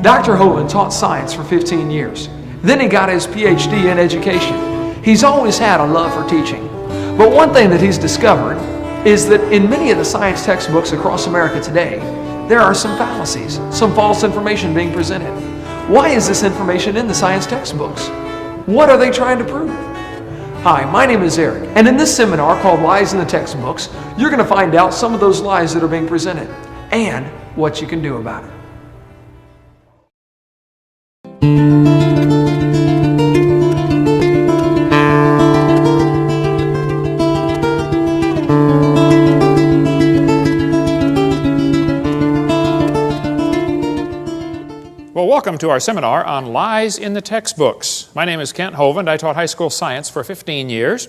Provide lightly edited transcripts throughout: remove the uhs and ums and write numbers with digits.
Dr. Hovind taught science for 15 years. Then he got his PhD in education. He's always had a love for teaching. But one thing that he's discovered is that in many of the science textbooks across America today, there are some fallacies, some false information being presented. Why is this information in the science textbooks? What are they trying to prove? Hi, my name is Eric, and in this seminar called Lies in the Textbooks, you're going to find out some of those lies that are being presented and what you can do about it. Well, welcome to our seminar on Lies in the Textbooks. My name is Kent Hovind. I taught high school science for 15 years.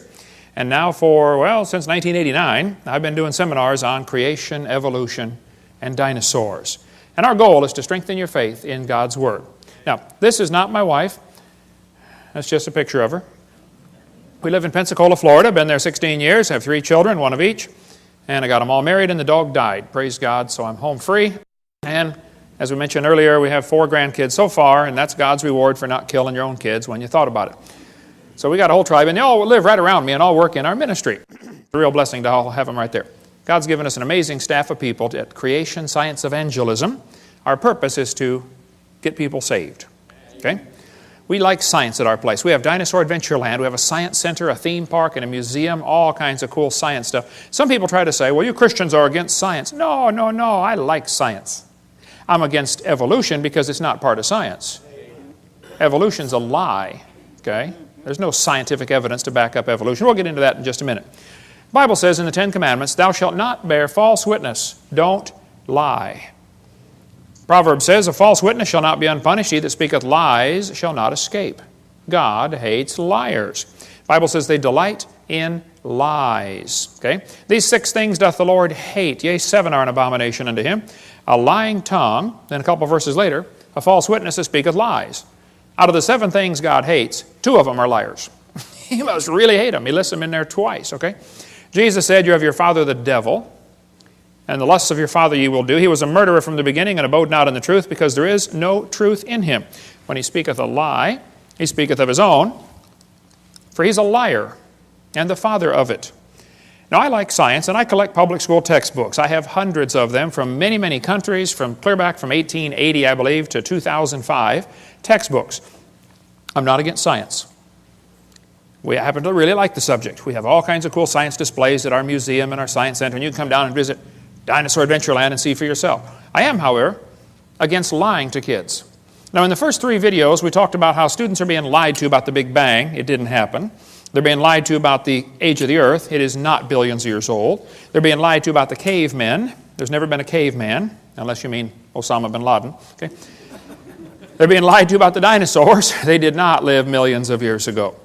And now since 1989, I've been doing seminars on creation, evolution, and dinosaurs. And our goal is to strengthen your faith in God's Word. Now, this is not my wife. That's just a picture of her. We live in Pensacola, Florida. Been there 16 years. Have 3 children, 1 of each. And I got them all married and the dog died. Praise God, so I'm home free. And as we mentioned earlier, we have 4 grandkids so far, and that's God's reward for not killing your own kids when you thought about it. So we got a whole tribe, and they all live right around me and all work in our ministry. It's a real blessing to all have them right there. God's given us an amazing staff of people at Creation Science Evangelism. Our purpose is to get people saved. Okay? We like science at our place. We have Dinosaur Adventureland. We have a science center, a theme park, and a museum, all kinds of cool science stuff. Some people try to say, well, you Christians are against science. No, I like science. I'm against evolution because it's not part of science. Evolution's a lie, okay? There's no scientific evidence to back up evolution. We'll get into that in just a minute. The Bible says in the 10 Commandments, thou shalt not bear false witness. Don't lie. Proverbs says, a false witness shall not be unpunished. He that speaketh lies shall not escape. God hates liars. The Bible says they delight in lies. Okay? These 6 things doth the Lord hate. Yea, 7 are an abomination unto him. A lying tongue, then a couple verses later, a false witness that speaketh lies. Out of the 7 things God hates, 2 of them are liars. He must really hate them. He lists them in there twice, okay? Jesus said, you have your father the devil, and the lusts of your father you will do. He was a murderer from the beginning and abode not in the truth, because there is no truth in him. When he speaketh a lie, he speaketh of his own, for he's a liar and the father of it. Now, I like science, and I collect public school textbooks. I have hundreds of them from many, many countries, from clear back from 1880, I believe, to 2005, textbooks. I'm not against science. We happen to really like the subject. We have all kinds of cool science displays at our museum and our science center, and you can come down and visit Dinosaur Adventureland and see for yourself. I am, however, against lying to kids. Now, in the first 3 videos, we talked about how students are being lied to about the Big Bang. It didn't happen. They're being lied to about the age of the earth. It is not billions of years old. They're being lied to about the cavemen. There's never been a caveman, unless you mean Osama bin Laden. Okay? They're being lied to about the dinosaurs. They did not live millions of years ago.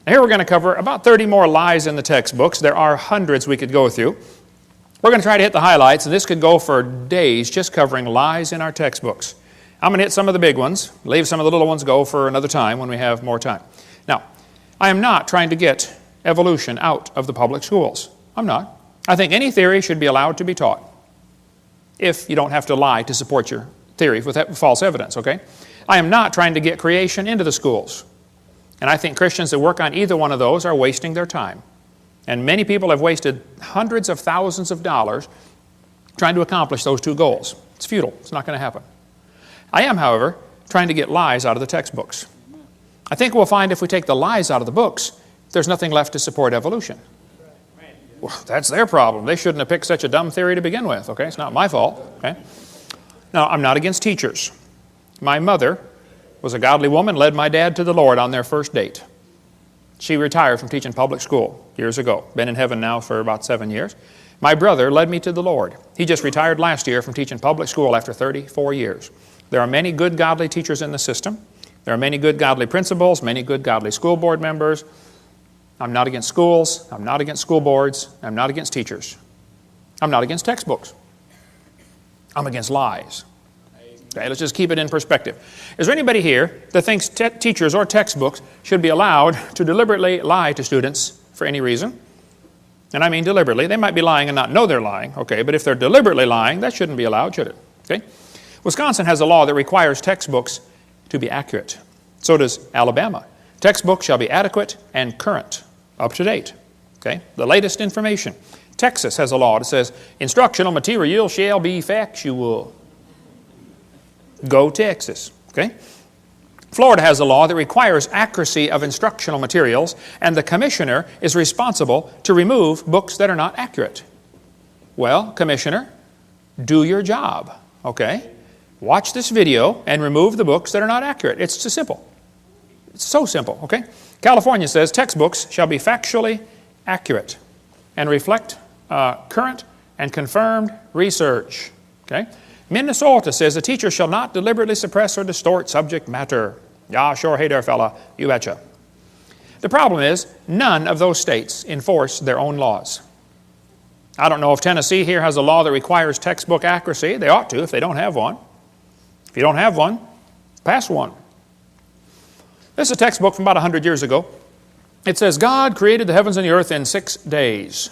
Now, here we're going to cover about 30 more lies in the textbooks. There are hundreds we could go through. We're going to try to hit the highlights, and this could go for days just covering lies in our textbooks. I'm going to hit some of the big ones, leave some of the little ones go for another time when we have more time. Now, I am not trying to get evolution out of the public schools. I'm not. I think any theory should be allowed to be taught if you don't have to lie to support your theory with false evidence, okay? I am not trying to get creation into the schools. And I think Christians that work on either one of those are wasting their time. And many people have wasted hundreds of thousands of dollars trying to accomplish those 2 goals. It's futile. It's not going to happen. I am, however, trying to get lies out of the textbooks. I think we'll find if we take the lies out of the books, there's nothing left to support evolution. Well, that's their problem. They shouldn't have picked such a dumb theory to begin with, okay? It's not my fault, okay? Now, I'm not against teachers. My mother was a godly woman, led my dad to the Lord on their first date. She retired from teaching public school years ago. Been in heaven now for about 7 years. My brother led me to the Lord. He just retired last year from teaching public school after 34 years. There are many good godly teachers in the system. There are many good godly principals, many good godly school board members. I'm not against schools. I'm not against school boards. I'm not against teachers. I'm not against textbooks. I'm against lies. Okay, let's just keep it in perspective. Is there anybody here that thinks teachers or textbooks should be allowed to deliberately lie to students for any reason? And I mean deliberately. They might be lying and not know they're lying, okay, but if they're deliberately lying, that shouldn't be allowed, should it? Okay? Wisconsin has a law that requires textbooks to be accurate. So does Alabama. Textbooks shall be adequate and current, up to date. Okay? The latest information. Texas has a law that says instructional material shall be factual. Go Texas. Okay? Florida has a law that requires accuracy of instructional materials, and the commissioner is responsible to remove books that are not accurate. Well, commissioner, do your job. Okay? Watch this video and remove the books that are not accurate. It's just simple. It's so simple. Okay? California says textbooks shall be factually accurate and reflect current and confirmed research. Okay? Minnesota says a teacher shall not deliberately suppress or distort subject matter. Yeah, sure, hey there, fella, you betcha. The problem is, none of those states enforce their own laws. I don't know if Tennessee here has a law that requires textbook accuracy. They ought to if they don't have one. If you don't have one, pass one. This is a textbook from about 100 years ago. It says, God created the heavens and the earth in 6 days.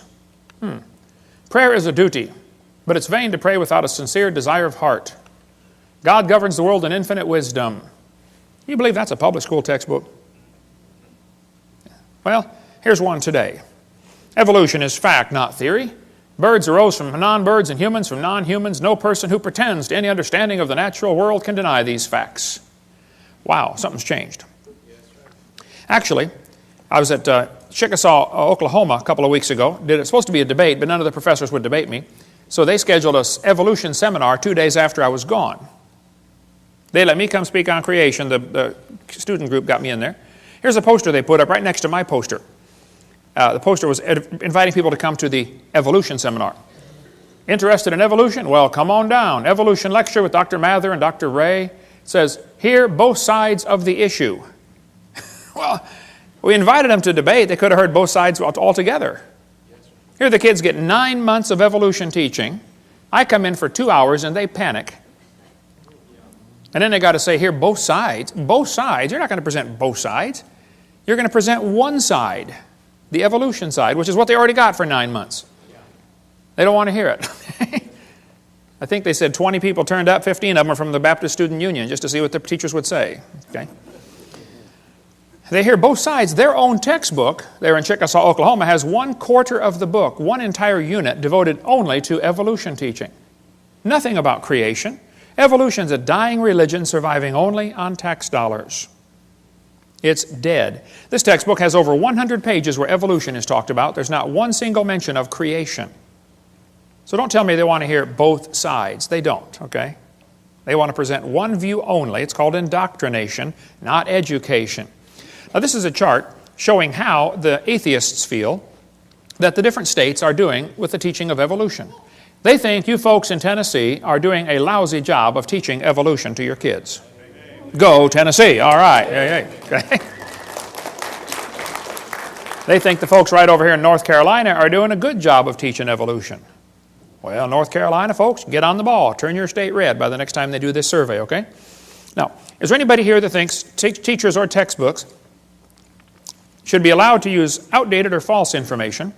Prayer is a duty, but it's vain to pray without a sincere desire of heart. God governs the world in infinite wisdom. You believe that's a public school textbook? Well, here's one today. Evolution is fact, not theory. Birds arose from non-birds and humans from non-humans. No person who pretends to any understanding of the natural world can deny these facts. Wow, something's changed. Actually, I was at Chickasaw, Oklahoma a couple of weeks ago. It was supposed to be a debate, but none of the professors would debate me. So they scheduled an evolution seminar 2 days after I was gone. They let me come speak on creation. The student group got me in there. Here's a poster they put up right next to my poster. The poster was inviting people to come to the evolution seminar. Interested in evolution? Well, come on down. Evolution lecture with Dr. Mather and Dr. Ray. It says, hear both sides of the issue. Well, we invited them to debate. They could have heard both sides altogether. Here the kids get 9 months of evolution teaching. I come in for 2 hours and they panic. And then they got to say, here, both sides. Both sides. You're not going to present both sides. You're going to present one side, the evolution side, which is what they already got for 9 months. They don't want to hear it. I think they said 20 people turned up, 15 of them are from the Baptist Student Union, just to see what the teachers would say. Okay? They hear both sides. Their own textbook, there in Chickasaw, Oklahoma, has 1/4 of the book, one entire unit devoted only to evolution teaching. Nothing about creation. Evolution's a dying religion surviving only on tax dollars. It's dead. This textbook has over 100 pages where evolution is talked about. There's not one single mention of creation. So don't tell me they want to hear both sides. They don't, okay? They want to present one view only. It's called indoctrination, not education. Now this is a chart showing how the atheists feel that the different states are doing with the teaching of evolution. They think you folks in Tennessee are doing a lousy job of teaching evolution to your kids. Go Tennessee, all right. Okay. They think the folks right over here in North Carolina are doing a good job of teaching evolution. Well, North Carolina folks, get on the ball. Turn your state red by the next time they do this survey, okay? Now, is there anybody here that thinks teachers or textbooks should be allowed to use outdated or false information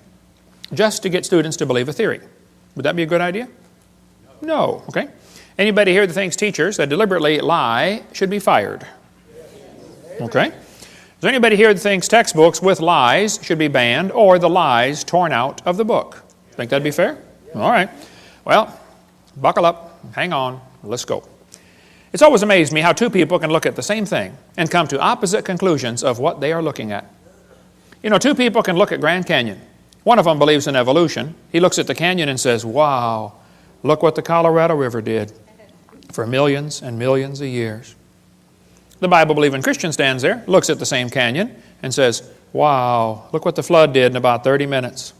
just to get students to believe a theory? Would that be a good idea? No. Okay. Anybody here that thinks teachers that deliberately lie should be fired? Okay. Is there anybody here that thinks textbooks with lies should be banned or the lies torn out of the book? Think that'd be fair? All right. Well, buckle up. Hang on. Let's go. It's always amazed me how two people can look at the same thing and come to opposite conclusions of what they are looking at. You know, two people can look at Grand Canyon. One of them believes in evolution. He looks at the canyon and says, wow, look what the Colorado River did for millions and millions of years. The Bible-believing Christian stands there, looks at the same canyon, and says, wow, look what the flood did in about 30 minutes.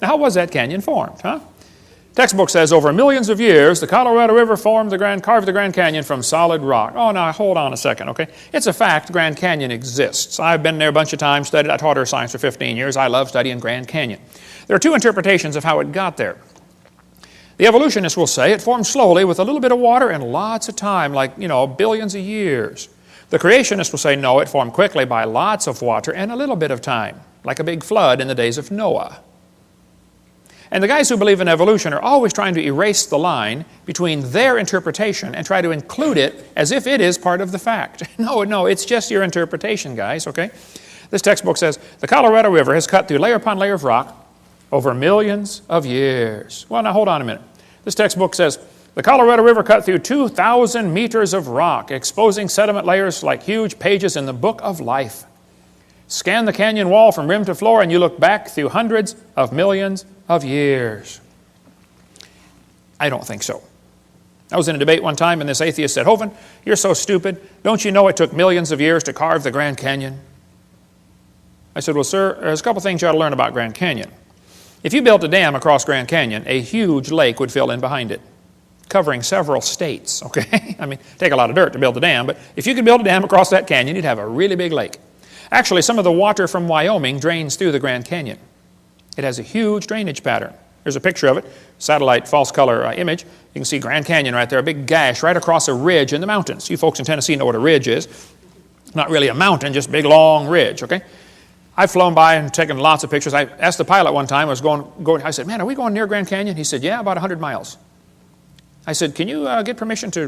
Now, how was that canyon formed, huh? Textbook says over millions of years, the Colorado River carved the Grand Canyon from solid rock. Oh, now hold on a second, okay? It's a fact Grand Canyon exists. I've been there a bunch of times, studied. I taught earth science for 15 years. I love studying Grand Canyon. There are two interpretations of how it got there. The evolutionists will say it formed slowly with a little bit of water and lots of time, like, billions of years. The creationists will say, no, it formed quickly by lots of water and a little bit of time, like a big flood in the days of Noah. And the guys who believe in evolution are always trying to erase the line between their interpretation and try to include it as if it is part of the fact. No, it's just your interpretation, guys, okay? This textbook says, the Colorado River has cut through layer upon layer of rock over millions of years. Well, now hold on a minute. This textbook says, the Colorado River cut through 2,000 meters of rock, exposing sediment layers like huge pages in the book of life. Scan the canyon wall from rim to floor and you look back through hundreds of millions of years. I don't think so. I was in a debate one time and this atheist said, Hovind, you're so stupid. Don't you know it took millions of years to carve the Grand Canyon? I said, well, sir, there's a couple things you ought to learn about Grand Canyon. If you built a dam across Grand Canyon, a huge lake would fill in behind it, covering several states, okay? I mean, take a lot of dirt to build a dam, but if you could build a dam across that canyon, you'd have a really big lake. Actually, some of the water from Wyoming drains through the Grand Canyon. It has a huge drainage pattern. There's a picture of it, satellite false color image. You can see Grand Canyon right there, a big gash right across a ridge in the mountains. You folks in Tennessee know what a ridge is. Not really a mountain, just a big long ridge, okay? I've flown by and taken lots of pictures. I asked the pilot one time, I said, man, are we going near Grand Canyon? He said, yeah, about 100 miles. I said, can you get permission to,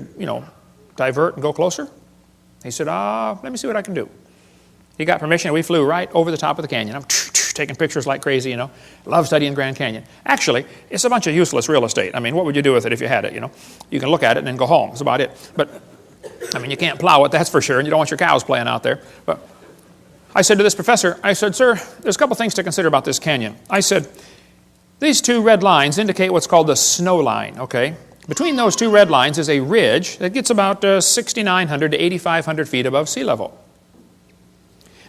divert and go closer? He said, let me see what I can do. He got permission, and we flew right over the top of the canyon. I'm taking pictures like crazy, Love studying Grand Canyon. Actually, it's a bunch of useless real estate. I mean, what would you do with it if you had it, You can look at it and then go home. That's about it. But, I mean, you can't plow it, that's for sure, and you don't want your cows playing out there. But I said to this professor, I said, sir, there's a couple things to consider about this canyon. I said, these two red lines indicate what's called the snow line, okay? Between those two red lines is a ridge that gets about 6,900 to 8,500 feet above sea level.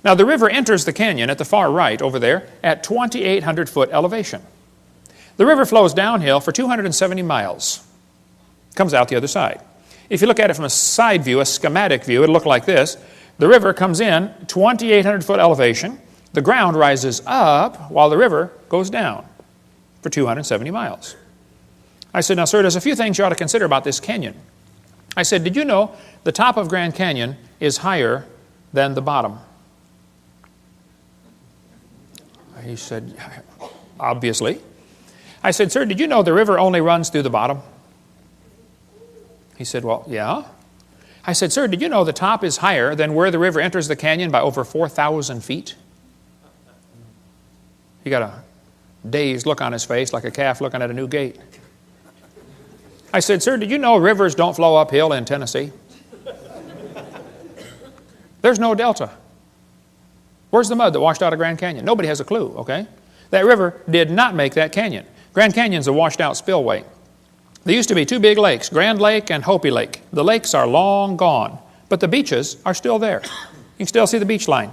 Now, the river enters the canyon at the far right over there at 2,800 foot elevation. The river flows downhill for 270 miles. Comes out the other side. If you look at it from a side view, a schematic view, it'll look like this. The river comes in 2,800 foot elevation. The ground rises up while the river goes down for 270 miles. I said, now, sir, there's a few things you ought to consider about this canyon. I said, did you know the top of Grand Canyon is higher than the bottom? He said, obviously. I said, sir, did you know the river only runs through the bottom? He said, well, yeah. I said, sir, did you know the top is higher than where the river enters the canyon by over 4,000 feet? He got a dazed look on his face like a calf looking at a new gate. I said, sir, did you know rivers don't flow uphill in Tennessee? There's no delta. Where's the mud that washed out of Grand Canyon? Nobody has a clue, okay? That river did not make that canyon. Grand Canyon's a washed out spillway. There used to be two big lakes, Grand Lake and Hopi Lake. The lakes are long gone, but the beaches are still there. You can still see the beach line.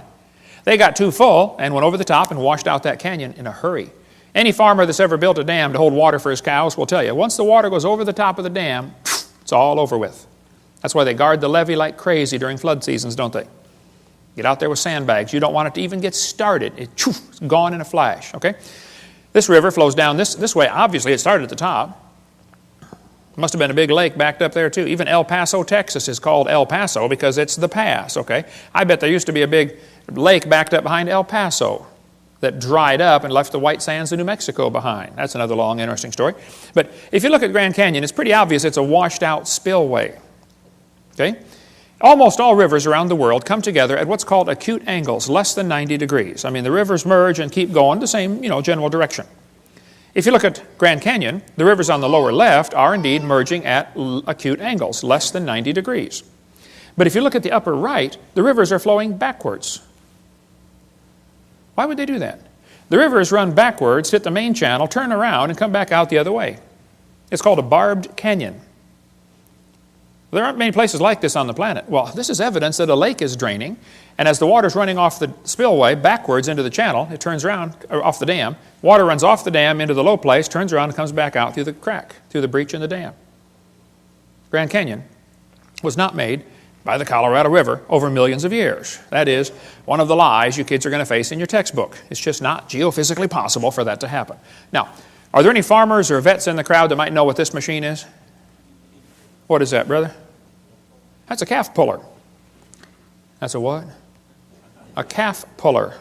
They got too full and went over the top and washed out that canyon in a hurry. Any farmer that's ever built a dam to hold water for his cows will tell you, once the water goes over the top of the dam, it's all over with. That's why they guard the levee like crazy during flood seasons, don't they? Get out there with sandbags. You don't want it to even get started. It's gone in a flash, okay? This river flows down this way. Obviously, it started at the top. Must have been a big lake backed up there, too. Even El Paso, Texas is called El Paso because it's the pass, okay? I bet there used to be a big lake backed up behind El Paso that dried up and left the white sands of New Mexico behind. That's another long, interesting story. But if you look at Grand Canyon, it's pretty obvious it's a washed-out spillway, okay? Almost all rivers around the world come together at what's called acute angles, less than 90 degrees. I mean, the rivers merge and keep going the same, general direction. If you look at Grand Canyon, the rivers on the lower left are indeed merging at acute angles, less than 90 degrees. But if you look at the upper right, the rivers are flowing backwards. Why would they do that? The rivers run backwards, hit the main channel, turn around, and come back out the other way. It's called a barbed canyon. There aren't many places like this on the planet. Well, this is evidence that a lake is draining, and as the water's running off the spillway backwards into the channel, it turns around, off the dam. Water runs off the dam into the low place, turns around and comes back out through the crack, through the breach in the dam. Grand Canyon was not made by the Colorado River over millions of years. That is one of the lies you kids are going to face in your textbook. It's just not geophysically possible for that to happen. Now, are there any farmers or vets in the crowd that might know what this machine is? What is that, brother? That's a calf puller. That's a what? A calf puller.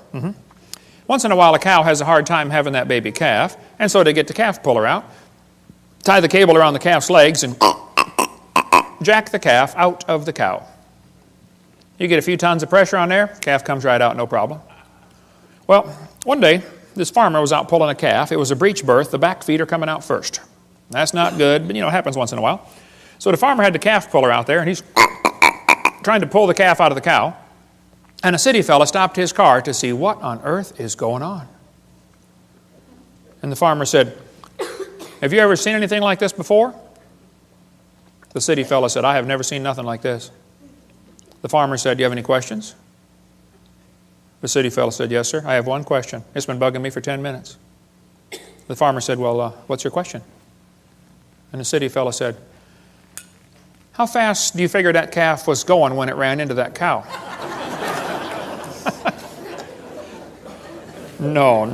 Once in a while, a cow has a hard time having that baby calf, and so they get the calf puller out, tie the cable around the calf's legs, and jack the calf out of the cow. You get a few tons of pressure on there, calf comes right out, no problem. Well, one day, this farmer was out pulling a calf. It was a breech birth. The back feet are coming out first. That's not good, but it happens once in a while. So the farmer had the calf puller out there, and he's trying to pull the calf out of the cow. And a city fella stopped his car to see what on earth is going on. And the farmer said, "Have you ever seen anything like this before?" The city fella said, "I have never seen nothing like this." The farmer said, "Do you have any questions?" The city fellow said, "Yes, sir. I have one question. It's been bugging me for 10 minutes. The farmer said, "Well, what's your question?" And the city fellow said, "How fast do you figure that calf was going when it ran into that cow?" No.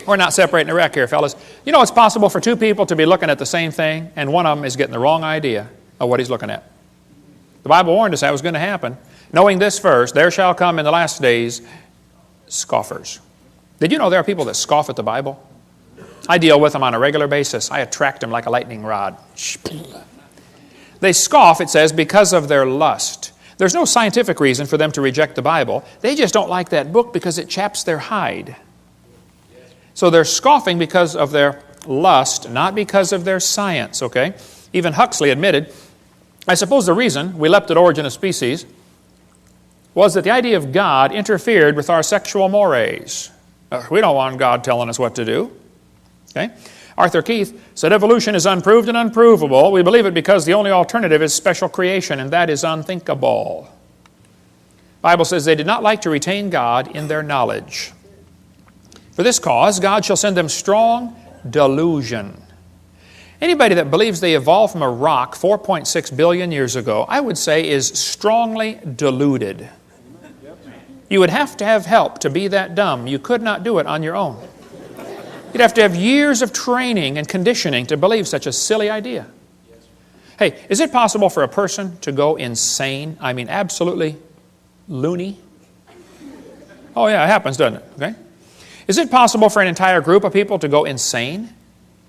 We're not separating the wreck here, fellas. It's possible for two people to be looking at the same thing, and one of them is getting the wrong idea of what he's looking at. The Bible warned us that was going to happen. Knowing this first, there shall come in the last days scoffers. Did you know there are people that scoff at the Bible? I deal with them on a regular basis. I attract them like a lightning rod. They scoff, it says, because of their lust. There's no scientific reason for them to reject the Bible. They just don't like that book because it chaps their hide. So they're scoffing because of their lust, not because of their science, okay? Even Huxley admitted, I suppose the reason we leapt at origin of species was that the idea of God interfered with our sexual mores. We don't want God telling us what to do. Okay? Arthur Keith said, evolution is unproved and unprovable. We believe it because the only alternative is special creation, and that is unthinkable. The Bible says they did not like to retain God in their knowledge. For this cause, God shall send them strong delusion. Anybody that believes they evolved from a rock 4.6 billion years ago, I would say is strongly deluded. You would have to have help to be that dumb. You could not do it on your own. You'd have to have years of training and conditioning to believe such a silly idea. Hey, is it possible for a person to go insane? I mean, absolutely loony? Oh yeah, it happens, doesn't it? Okay. Is it possible for an entire group of people to go insane?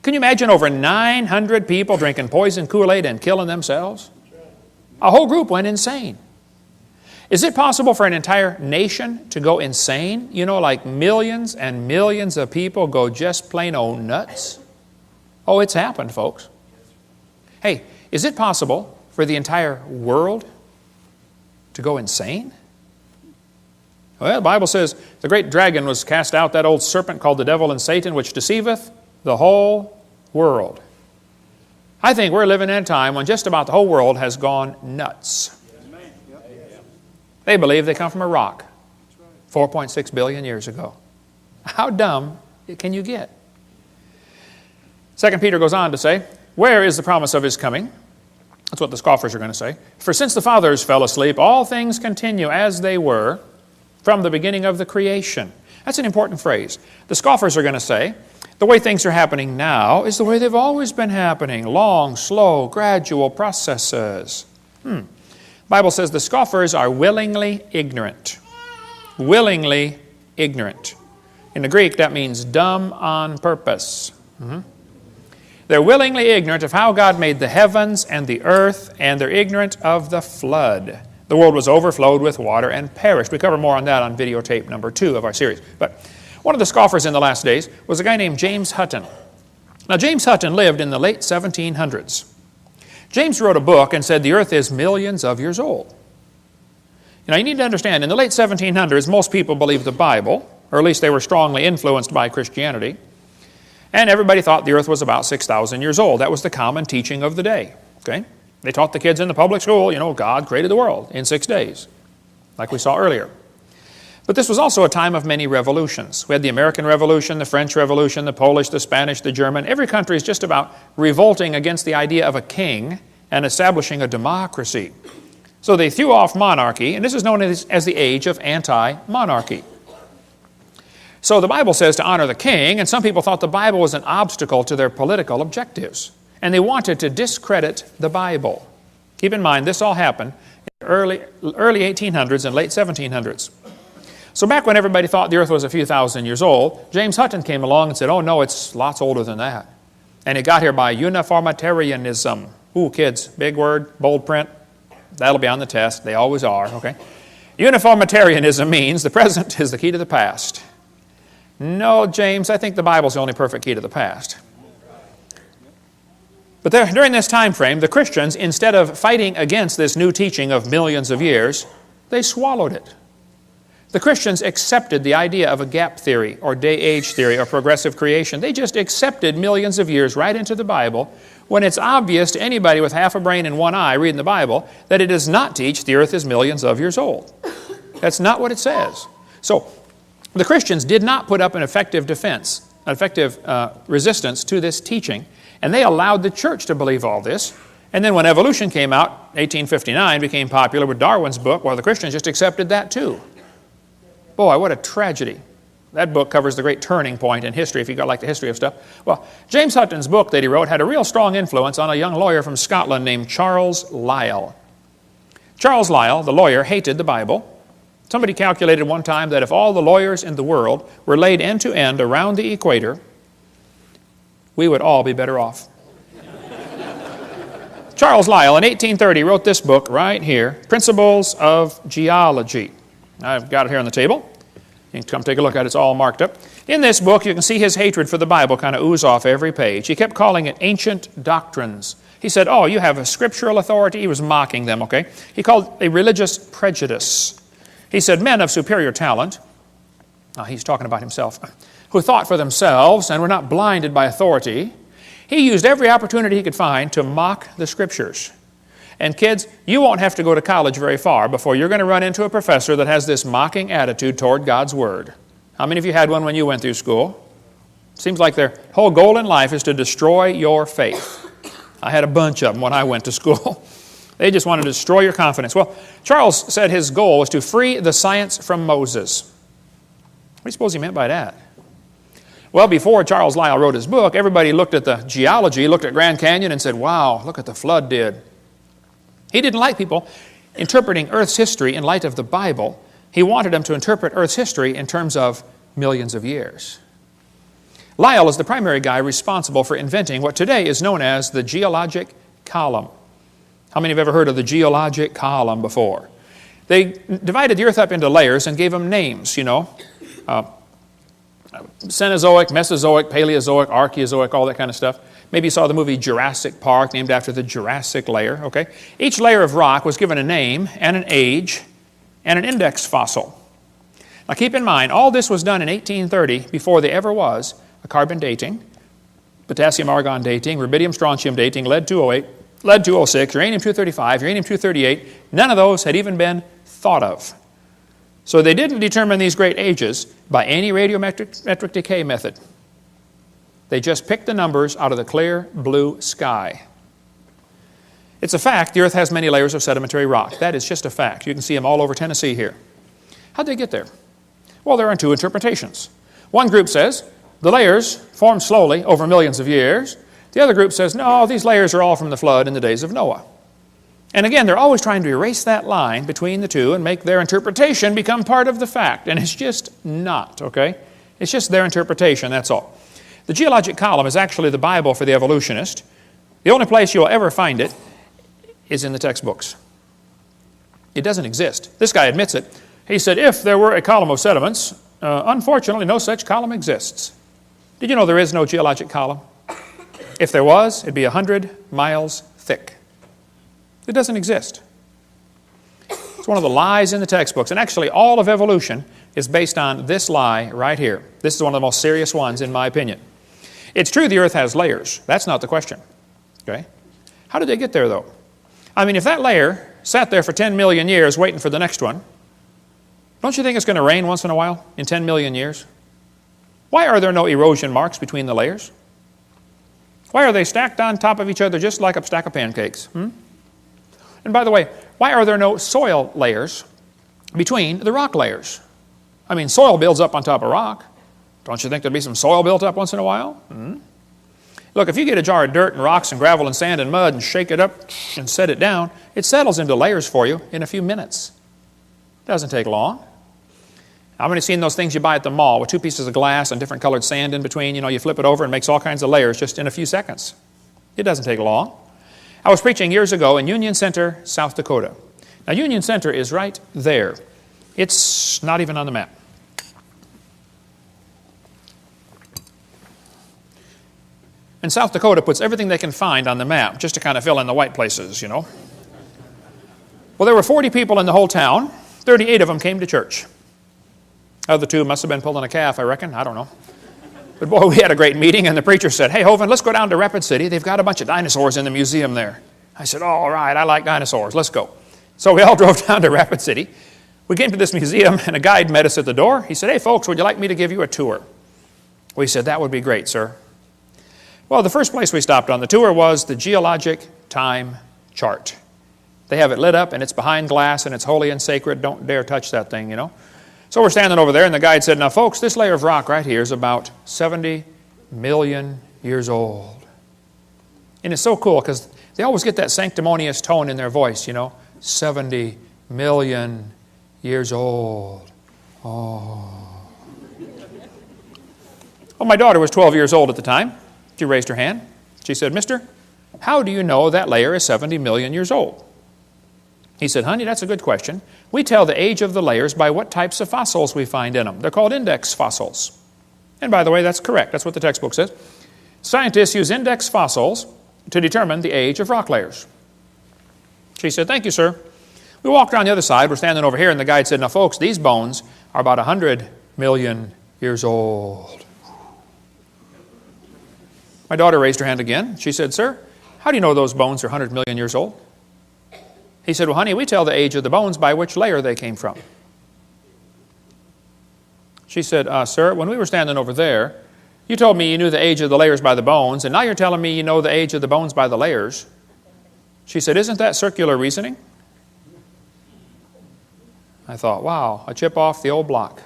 Can you imagine over 900 people drinking poison Kool-Aid and killing themselves? A whole group went insane. Is it possible for an entire nation to go insane? Like millions and millions of people go just plain old nuts? Oh, it's happened, folks. Hey, is it possible for the entire world to go insane? Well, the Bible says the great dragon was cast out, that old serpent called the devil and Satan, which deceiveth the whole world. I think we're living in a time when just about the whole world has gone nuts. They believe they come from a rock 4.6 billion years ago. How dumb can you get? 2 Peter goes on to say, where is the promise of his coming? That's what the scoffers are going to say. For since the fathers fell asleep, all things continue as they were from the beginning of the creation. That's an important phrase. The scoffers are going to say, the way things are happening now is the way they've always been happening. Long, slow, gradual processes. The Bible says the scoffers are willingly ignorant. Willingly ignorant. In the Greek, that means dumb on purpose. They're willingly ignorant of how God made the heavens and the earth, and they're ignorant of the flood. The world was overflowed with water and perished. We cover more on that on videotape number 2 of our series. But one of the scoffers in the last days was a guy named James Hutton. Now, James Hutton lived in the late 1700s. James wrote a book and said the earth is millions of years old. You need to understand, in the late 1700s, most people believed the Bible, or at least they were strongly influenced by Christianity, and everybody thought the earth was about 6,000 years old. That was the common teaching of the day. Okay? They taught the kids in the public school, God created the world in 6 days, like we saw earlier. But this was also a time of many revolutions. We had the American Revolution, the French Revolution, the Polish, the Spanish, the German. Every country is just about revolting against the idea of a king and establishing a democracy. So they threw off monarchy, and this is known as the age of anti-monarchy. So the Bible says to honor the king, and some people thought the Bible was an obstacle to their political objectives, and they wanted to discredit the Bible. Keep in mind, this all happened in the early 1800s and late 1700s. So back when everybody thought the earth was a few thousand years old, James Hutton came along and said, oh no, it's lots older than that. And it got here by uniformitarianism. Ooh, kids, big word, bold print. That'll be on the test. They always are, okay? Uniformitarianism means the present is the key to the past. No, James, I think the Bible's the only perfect key to the past. But during this time frame, the Christians, instead of fighting against this new teaching of millions of years, they swallowed it. The Christians accepted the idea of a gap theory or day-age theory or progressive creation. They just accepted millions of years right into the Bible when it's obvious to anybody with half a brain and one eye reading the Bible that it does not teach the earth is millions of years old. That's not what it says. So the Christians did not put up an effective defense, an effective resistance to this teaching, and they allowed the church to believe all this. And then when evolution came out, 1859 became popular with Darwin's book, well, the Christians just accepted that too. Boy, what a tragedy. That book covers the great turning point in history, if you like the history of stuff. Well, James Hutton's book that he wrote had a real strong influence on a young lawyer from Scotland named Charles Lyell. Charles Lyell, the lawyer, hated the Bible. Somebody calculated one time that if all the lawyers in the world were laid end to end around the equator, we would all be better off. Charles Lyell, in 1830, wrote this book right here, Principles of Geology. I've got it here on the table. You can come take a look at it. It's all marked up. In this book, you can see his hatred for the Bible kind of ooze off every page. He kept calling it ancient doctrines. He said, oh, you have a scriptural authority. He was mocking them, okay? He called it a religious prejudice. He said, men of superior talent, he's talking about himself, who thought for themselves and were not blinded by authority, he used every opportunity he could find to mock the Scriptures. And kids, you won't have to go to college very far before you're going to run into a professor that has this mocking attitude toward God's Word. How many of you had one when you went through school? Seems like their whole goal in life is to destroy your faith. I had a bunch of them when I went to school. They just wanted to destroy your confidence. Well, Charles said his goal was to free the science from Moses. What do you suppose he meant by that? Well, before Charles Lyell wrote his book, everybody looked at the geology, looked at Grand Canyon and said, wow, look what the flood did. He didn't like people interpreting Earth's history in light of the Bible. He wanted them to interpret Earth's history in terms of millions of years. Lyell is the primary guy responsible for inventing what today is known as the geologic column. How many have ever heard of the geologic column before? They divided the earth up into layers and gave them names, you know. Cenozoic, Mesozoic, Paleozoic, Archaeozoic, all that kind of stuff. Maybe you saw the movie Jurassic Park, named after the Jurassic layer, okay? Each layer of rock was given a name and an age and an index fossil. Now keep in mind, all this was done in 1830 before there ever was a carbon dating, potassium-argon dating, rubidium-strontium dating, lead-208, lead-206, uranium-235, uranium-238. None of those had even been thought of. So they didn't determine these great ages by any radiometric decay method. They just picked the numbers out of the clear blue sky. It's a fact the earth has many layers of sedimentary rock. That is just a fact. You can see them all over Tennessee here. How'd they get there? Well, there are two interpretations. One group says the layers formed slowly over millions of years. The other group says, no, these layers are all from the flood in the days of Noah. And again, they're always trying to erase that line between the two and make their interpretation become part of the fact. And it's just not, okay? It's just their interpretation, that's all. The geologic column is actually the Bible for the evolutionist. The only place you'll ever find it is in the textbooks. It doesn't exist. This guy admits it. He said, if there were a column of sediments, unfortunately no such column exists. Did you know there is no geologic column? If there was, it'd be 100 miles thick. It doesn't exist. It's one of the lies in the textbooks. And actually, all of evolution is based on this lie right here. This is one of the most serious ones, in my opinion. It's true the earth has layers. That's not the question. Okay? How did they get there, though? I mean, if that layer sat there for 10 million years waiting for the next one, don't you think it's going to rain once in a while in 10 million years? Why are there no erosion marks between the layers? Why are they stacked on top of each other just like a stack of pancakes? And by the way, why are there no soil layers between the rock layers? I mean, soil builds up on top of rock. Don't you think there'd be some soil built up once in a while? Look, if you get a jar of dirt and rocks and gravel and sand and mud and shake it up and set it down, it settles into layers for you in a few minutes. Doesn't take long. How many seen those things you buy at the mall with two pieces of glass and different colored sand in between? You know, you flip it over and it makes all kinds of layers just in a few seconds. It doesn't take long. I was preaching years ago in Union Center, South Dakota. Now, Union Center is right there. It's not even on the map. And South Dakota puts everything they can find on the map just to kind of fill in the white places, you know. Well, there were 40 people in the whole town. 38 of them came to church. Other two must have been pulling a calf, I reckon. I don't know. But boy, we had a great meeting, and the preacher said, "Hey, Hovind, let's go down to Rapid City. They've got a bunch of dinosaurs in the museum there." I said, "Oh, all right, I like dinosaurs. Let's go." So we all drove down to Rapid City. We came to this museum, and a guide met us at the door. He said, "Hey, folks, would you like me to give you a tour?" We said, "That would be great, sir." Well, the first place we stopped on the tour was the geologic time chart. They have it lit up, and it's behind glass, and it's holy and sacred. Don't dare touch that thing, you know. So we're standing over there, and the guide said, "Now, folks, this layer of rock right here is about 70 million years old." And it's so cool because they always get that sanctimonious tone in their voice, you know. 70 million years old. Oh. Well, my daughter was 12 years old at the time. She raised her hand. She said, "Mister, how do you know that layer is 70 million years old?" He said, "Honey, that's a good question. We tell the age of the layers by what types of fossils we find in them. They're called index fossils." And by the way, that's correct. That's what the textbook says. Scientists use index fossils to determine the age of rock layers. She said, "Thank you, sir." We walked around the other side. We're standing over here, and the guide said, "Now, folks, these bones are about 100 million years old." My daughter raised her hand again. She said, "Sir, how do you know those bones are 100 million years old?" He said, "Well, honey, we tell the age of the bones by which layer they came from." She said, "Sir, when we were standing over there, you told me you knew the age of the layers by the bones, and now you're telling me you know the age of the bones by the layers." She said, "Isn't that circular reasoning?" I thought, wow, a chip off the old block.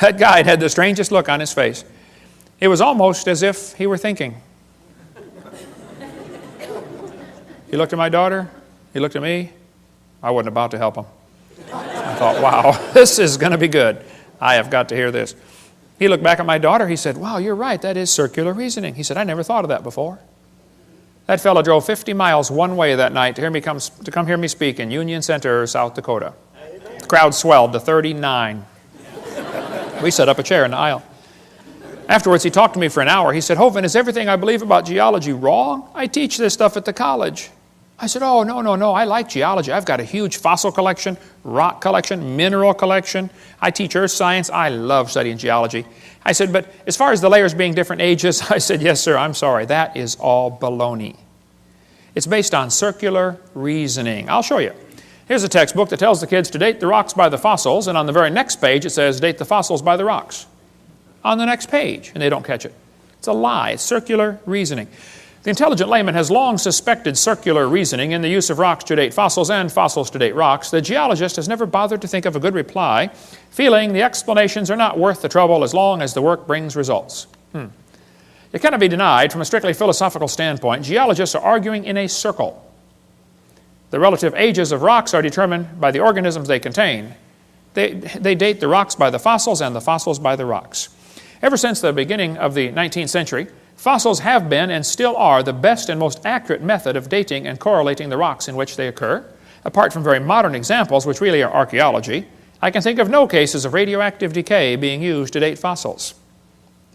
That guide had the strangest look on his face. It was almost as if he were thinking. He looked at my daughter. He looked at me. I wasn't about to help him. I thought, wow, this is going to be good. I have got to hear this. He looked back at my daughter. He said, "Wow, you're right. That is circular reasoning." He said, "I never thought of that before." That fellow drove 50 miles one way that night to come hear me speak in Union Center, South Dakota. The crowd swelled to 39. We set up a chair in the aisle. Afterwards, he talked to me for an hour. He said, "Hovind, is everything I believe about geology wrong? I teach this stuff at the college." I said, "Oh, no. I like geology. I've got a huge fossil collection, rock collection, mineral collection. I teach earth science. I love studying geology." I said, "But as far as the layers being different ages," I said, "Yes, sir, I'm sorry. That is all baloney. It's based on circular reasoning." I'll show you. Here's a textbook that tells the kids to date the rocks by the fossils, and on the very next page it says, "Date the fossils by the rocks." On the next page, and they don't catch it. It's a lie. It's circular reasoning. The intelligent layman has long suspected circular reasoning in the use of rocks to date fossils and fossils to date rocks. The geologist has never bothered to think of a good reply, feeling the explanations are not worth the trouble as long as the work brings results. It cannot be denied from a strictly philosophical standpoint. Geologists are arguing in a circle. The relative ages of rocks are determined by the organisms they contain. They date the rocks by the fossils and the fossils by the rocks. Ever since the beginning of the 19th century, fossils have been and still are the best and most accurate method of dating and correlating the rocks in which they occur. Apart from very modern examples, which really are archaeology, I can think of no cases of radioactive decay being used to date fossils.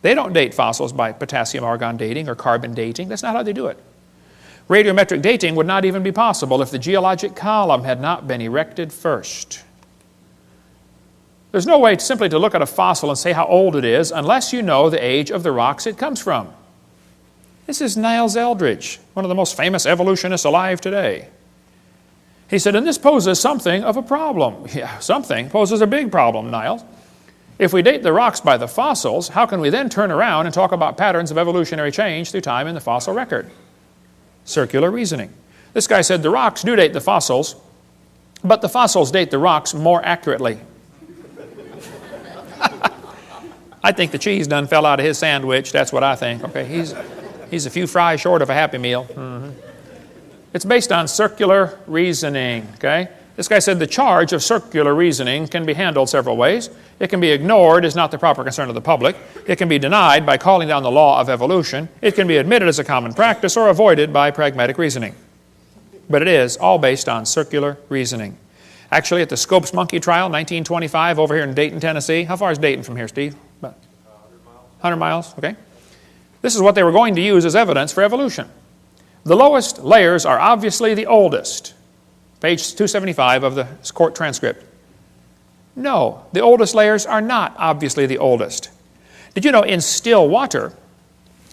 They don't date fossils by potassium-argon dating or carbon dating. That's not how they do it. Radiometric dating would not even be possible if the geologic column had not been erected first. There's no way simply to look at a fossil and say how old it is unless you know the age of the rocks it comes from. This is Niles Eldredge, one of the most famous evolutionists alive today. He said, "And this poses something of a problem." Yeah, something poses a big problem, Niles. If we date the rocks by the fossils, how can we then turn around and talk about patterns of evolutionary change through time in the fossil record? Circular reasoning. This guy said the rocks do date the fossils, but the fossils date the rocks more accurately. I think the cheese done fell out of his sandwich. That's what I think. Okay, he's a few fries short of a Happy Meal. It's based on circular reasoning. Okay, This guy said the charge of circular reasoning can be handled several ways. It can be ignored as not the proper concern of the public. It can be denied by calling down the law of evolution. It can be admitted as a common practice or avoided by pragmatic reasoning. But it is all based on circular reasoning. Actually, at the Scopes monkey trial, 1925, over here in Dayton, Tennessee. How far is Dayton from here, Steve? About 100 miles, okay. This is what they were going to use as evidence for evolution. The lowest layers are obviously the oldest. Page 275 of the court transcript. No, the oldest layers are not obviously the oldest. Did you know in still water,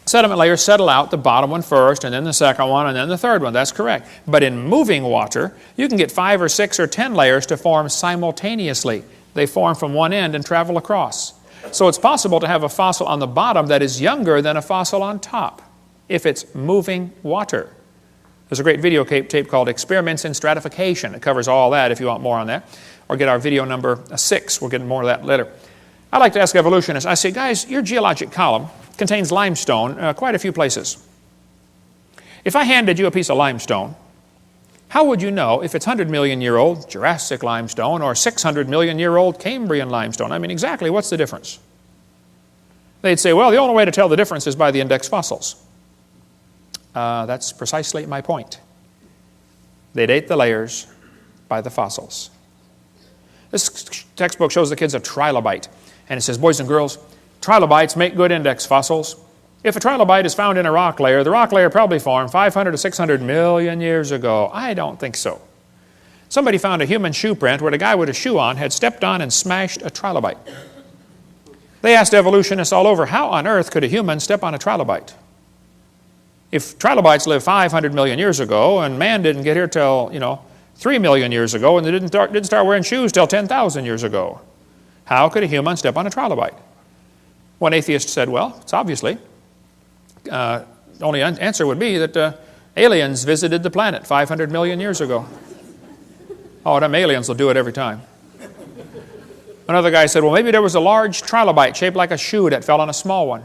sediment layers settle out, the bottom one first, and then the second one, and then the third one? That's correct. But in moving water, you can get 5 or 6 or 10 layers to form simultaneously. They form from one end and travel across. So it's possible to have a fossil on the bottom that is younger than a fossil on top if it's moving water. There's a great video tape called Experiments in Stratification. It covers all that if you want more on that. Or get our video number 6. We'll get more of that later. I like to ask evolutionists, I say, guys, your geologic column contains limestone quite a few places. If I handed you a piece of limestone, how would you know if it's 100 million year old Jurassic limestone or 600 million year old Cambrian limestone? I mean, exactly what's the difference? They'd say, well, the only way to tell the difference is by the index fossils. That's precisely my point. They date the layers by the fossils. This textbook shows the kids a trilobite, and it says, boys and girls, trilobites make good index fossils. If a trilobite is found in a rock layer, the rock layer probably formed 500 to 600 million years ago. I don't think so. Somebody found a human shoe print where the guy with a shoe on had stepped on and smashed a trilobite. They asked evolutionists all over, how on earth could a human step on a trilobite? If trilobites lived 500 million years ago and man didn't get here till, 3 million years ago and they didn't start wearing shoes till 10,000 years ago, how could a human step on a trilobite? One atheist said, well, it's obviously. The only answer would be that aliens visited the planet 500 million years ago. Oh, them aliens will do it every time. Another guy said, well, maybe there was a large trilobite shaped like a shoe that fell on a small one.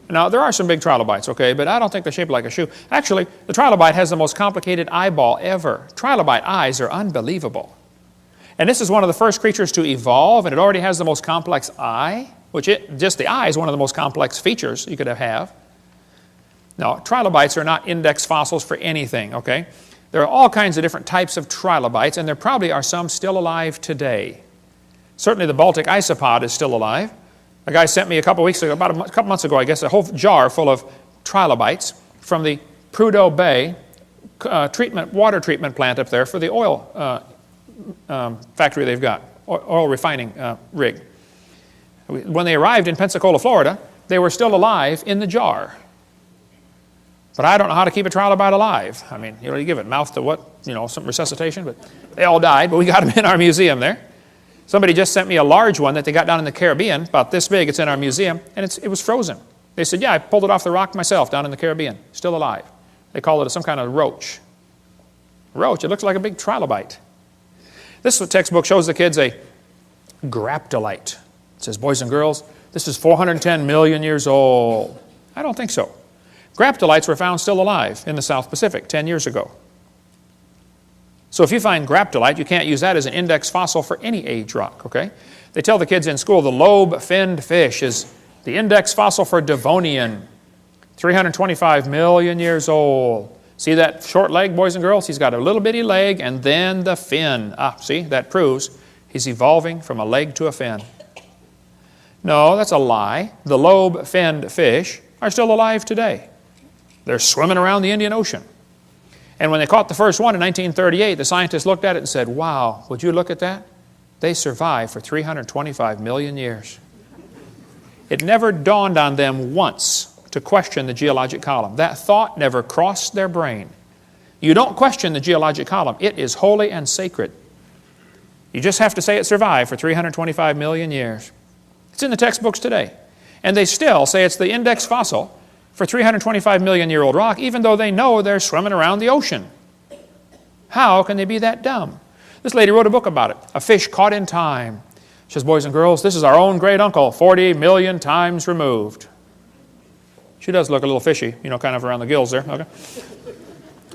Now, there are some big trilobites, okay, but I don't think they're shaped like a shoe. Actually, the trilobite has the most complicated eyeball ever. Trilobite eyes are unbelievable. And this is one of the first creatures to evolve, and it already has the most complex eye, just the eye is one of the most complex features you could have. Now, trilobites are not index fossils for anything, okay? There are all kinds of different types of trilobites, and there probably are some still alive today. Certainly the Baltic isopod is still alive. A guy sent me a couple weeks ago, about a couple months ago, I guess, a whole jar full of trilobites from the Prudhoe Bay water treatment plant up there for the oil factory they've got, oil refining rig. When they arrived in Pensacola, Florida, they were still alive in the jar. But I don't know how to keep a trilobite alive. I mean, you give it mouth to what? Some resuscitation, but they all died, but we got them in our museum there. Somebody just sent me a large one that they got down in the Caribbean, about this big. It's in our museum, and it was frozen. They said, yeah, I pulled it off the rock myself down in the Caribbean, still alive. They call it some kind of roach. Roach, it looks like a big trilobite. This textbook shows the kids a graptolite. It says, boys and girls, this is 410 million years old. I don't think so. Graptolites were found still alive in the South Pacific 10 years ago. So if you find graptolite, you can't use that as an index fossil for any age rock, okay? They tell the kids in school the lobe-finned fish is the index fossil for Devonian, 325 million years old. See that short leg, boys and girls? He's got a little bitty leg and then the fin. See, that proves he's evolving from a leg to a fin. No, that's a lie. The lobe-finned fish are still alive today. They're swimming around the Indian Ocean. And when they caught the first one in 1938, the scientists looked at it and said, wow, would you look at that? They survived for 325 million years. It never dawned on them once to question the geologic column. That thought never crossed their brain. You don't question the geologic column. It is holy and sacred. You just have to say it survived for 325 million years. It's in the textbooks today. And they still say it's the index fossil for 325 million year old rock, even though they know they're swimming around the ocean. How can they be that dumb? This lady wrote a book about it, A Fish Caught in Time. She says, boys and girls, this is our own great uncle, 40 million times removed. She does look a little fishy, kind of around the gills there. Okay.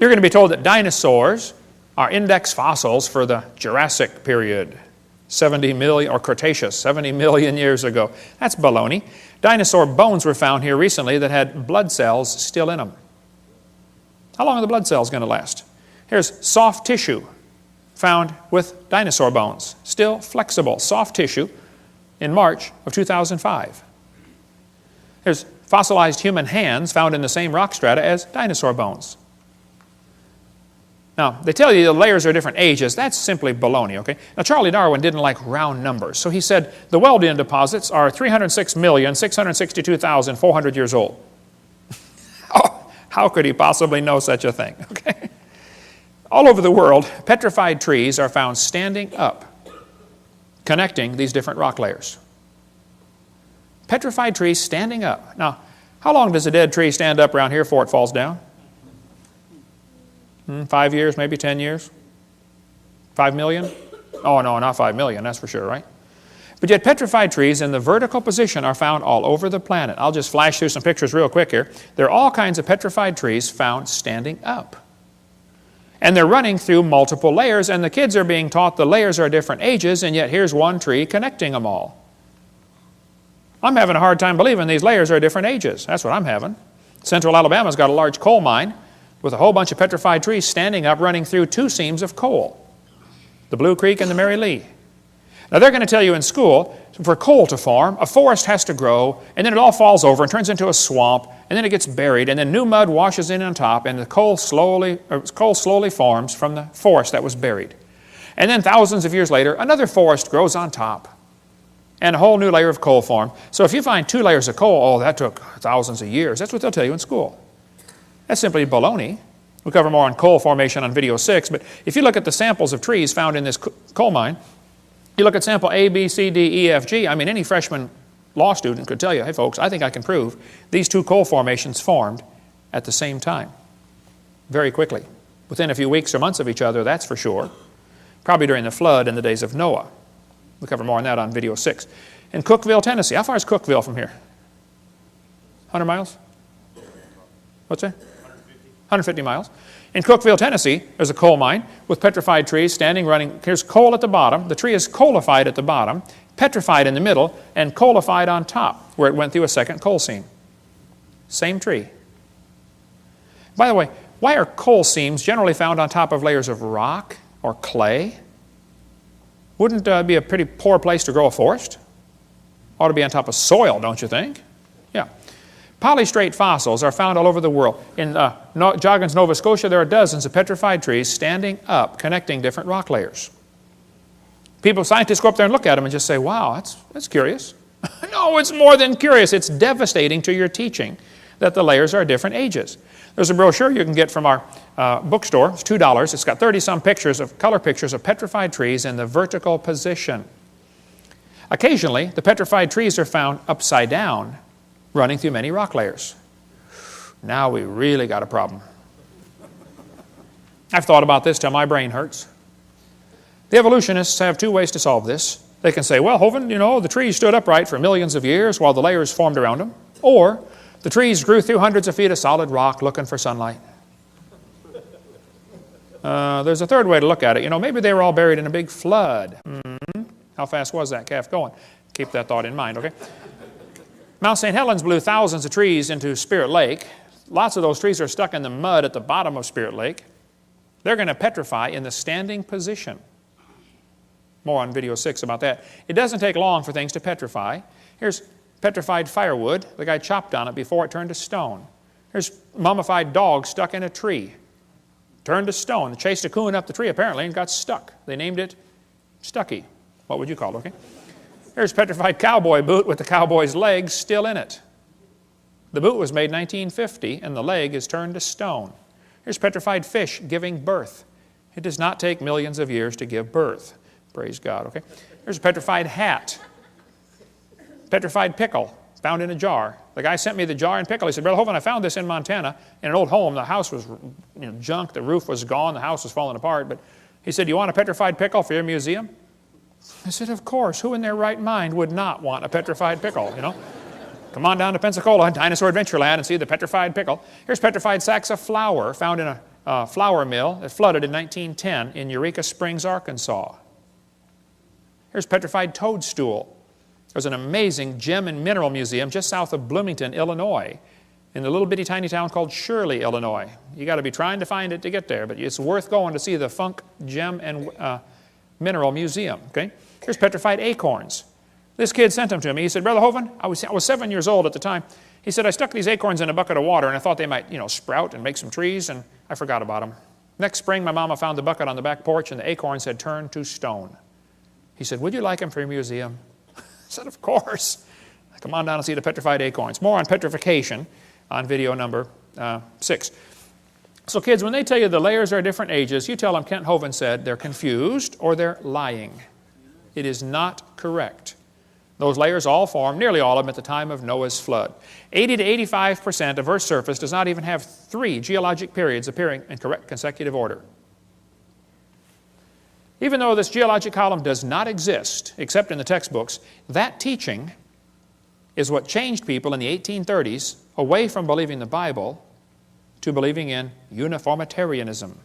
You're going to be told that dinosaurs are index fossils for the Jurassic period, 70 million, or Cretaceous, 70 million years ago. That's baloney. Dinosaur bones were found here recently that had blood cells still in them. How long are the blood cells going to last? Here's soft tissue found with dinosaur bones, still flexible, soft tissue in March of 2005. Here's fossilized human hands found in the same rock strata as dinosaur bones. Now, they tell you the layers are different ages. That's simply baloney, okay? Now, Charlie Darwin didn't like round numbers, so he said the Wealdian deposits are 306,662,400 years old. Oh, how could he possibly know such a thing, okay? All over the world, petrified trees are found standing up, connecting these different rock layers. Petrified trees standing up. Now, how long does a dead tree stand up around here before it falls down? 5 years, maybe 10 years? 5 million? Oh, no, not 5 million, that's for sure, right? But yet petrified trees in the vertical position are found all over the planet. I'll just flash through some pictures real quick here. There are all kinds of petrified trees found standing up. And they're running through multiple layers, and the kids are being taught the layers are different ages, and yet here's one tree connecting them all. I'm having a hard time believing these layers are different ages. That's what I'm having. Central Alabama's got a large coal mine with a whole bunch of petrified trees standing up running through 2 seams of coal, the Blue Creek and the Mary Lee. Now they're going to tell you in school, for coal to form, a forest has to grow, and then it all falls over and turns into a swamp, and then it gets buried, and then new mud washes in on top, and the coal slowly forms from the forest that was buried. And then thousands of years later, another forest grows on top, and a whole new layer of coal formed. So if you find 2 layers of coal, oh, that took thousands of years. That's what they'll tell you in school. That's simply baloney. We'll cover more on coal formation on video 6, but if you look at the samples of trees found in this coal mine, you look at sample A, B, C, D, E, F, G, I mean, any freshman law student could tell you, hey folks, I think I can prove these 2 coal formations formed at the same time, very quickly. Within a few weeks or months of each other, that's for sure. Probably during the flood in the days of Noah. We'll cover more on that on video 6. In Cookeville, Tennessee, how far is Cookeville from here? 100 miles? What's that? 150 miles. In Cookeville, Tennessee, there's a coal mine with petrified trees standing, running. Here's coal at the bottom. The tree is coalified at the bottom, petrified in the middle, and coalified on top, where it went through a second coal seam. Same tree. By the way, why are coal seams generally found on top of layers of rock or clay? Wouldn't be a pretty poor place to grow a forest? Ought to be on top of soil, don't you think? Yeah. Polystrate fossils are found all over the world. In Joggins, Nova Scotia, there are dozens of petrified trees standing up, connecting different rock layers. Scientists go up there and look at them and just say, wow, that's curious. No, it's more than curious. It's devastating to your teaching that the layers are different ages. There's a brochure you can get from our bookstore. It's $2. It's got 30-some color pictures of petrified trees in the vertical position. Occasionally, the petrified trees are found upside down, running through many rock layers. Now we really got a problem. I've thought about this till my brain hurts. The evolutionists have 2 ways to solve this. They can say, well, Hovind, the trees stood upright for millions of years while the layers formed around them. Or the trees grew through hundreds of feet of solid rock looking for sunlight. There's a third way to look at it. Maybe they were all buried in a big flood. How fast was that calf going? Keep that thought in mind, okay? Mount St. Helens blew thousands of trees into Spirit Lake. Lots of those trees are stuck in the mud at the bottom of Spirit Lake. They're going to petrify in the standing position. More on video 6 about that. It doesn't take long for things to petrify. Here's petrified firewood. The guy chopped on it before it turned to stone. Here's mummified dog stuck in a tree. Turned to stone. They chased a coon up the tree apparently and got stuck. They named it Stucky. What would you call it, okay? Here's petrified cowboy boot with the cowboy's legs still in it. The boot was made in 1950 and the leg is turned to stone. Here's petrified fish giving birth. It does not take millions of years to give birth. Praise God, okay? Here's a petrified hat. Petrified pickle found in a jar. The guy sent me the jar and pickle. He said, Brother Hovind, I found this in Montana in an old home. The house was junk. The roof was gone. The house was falling apart. But he said, you want a petrified pickle for your museum? I said, of course. Who in their right mind would not want a petrified pickle, Come on down to Pensacola, Dinosaur Adventureland, and see the petrified pickle. Here's petrified sacks of flour found in a flour mill that flooded in 1910 in Eureka Springs, Arkansas. Here's petrified toadstool. There's an amazing gem and mineral museum just south of Bloomington, Illinois, in a little bitty tiny town called Shirley, Illinois. You got to be trying to find it to get there, but it's worth going to see the Funk Gem and Mineral Museum. Okay? Here's petrified acorns. This kid sent them to me. He said, Brother Hovind, I was 7 years old at the time. He said, I stuck these acorns in a bucket of water, and I thought they might, sprout and make some trees, and I forgot about them. Next spring, my mama found the bucket on the back porch, and the acorns had turned to stone. He said, would you like them for your museum? I said, of course. Come on down and see the petrified acorns. More on petrification on video number 6. So kids, when they tell you the layers are different ages, you tell them Kent Hovind said they're confused or they're lying. It is not correct. Those layers all formed, nearly all of them, at the time of Noah's flood. 80 to 85% of Earth's surface does not even have 3 geologic periods appearing in correct consecutive order. Even though this geologic column does not exist, except in the textbooks, that teaching is what changed people in the 1830s away from believing the Bible to believing in uniformitarianism.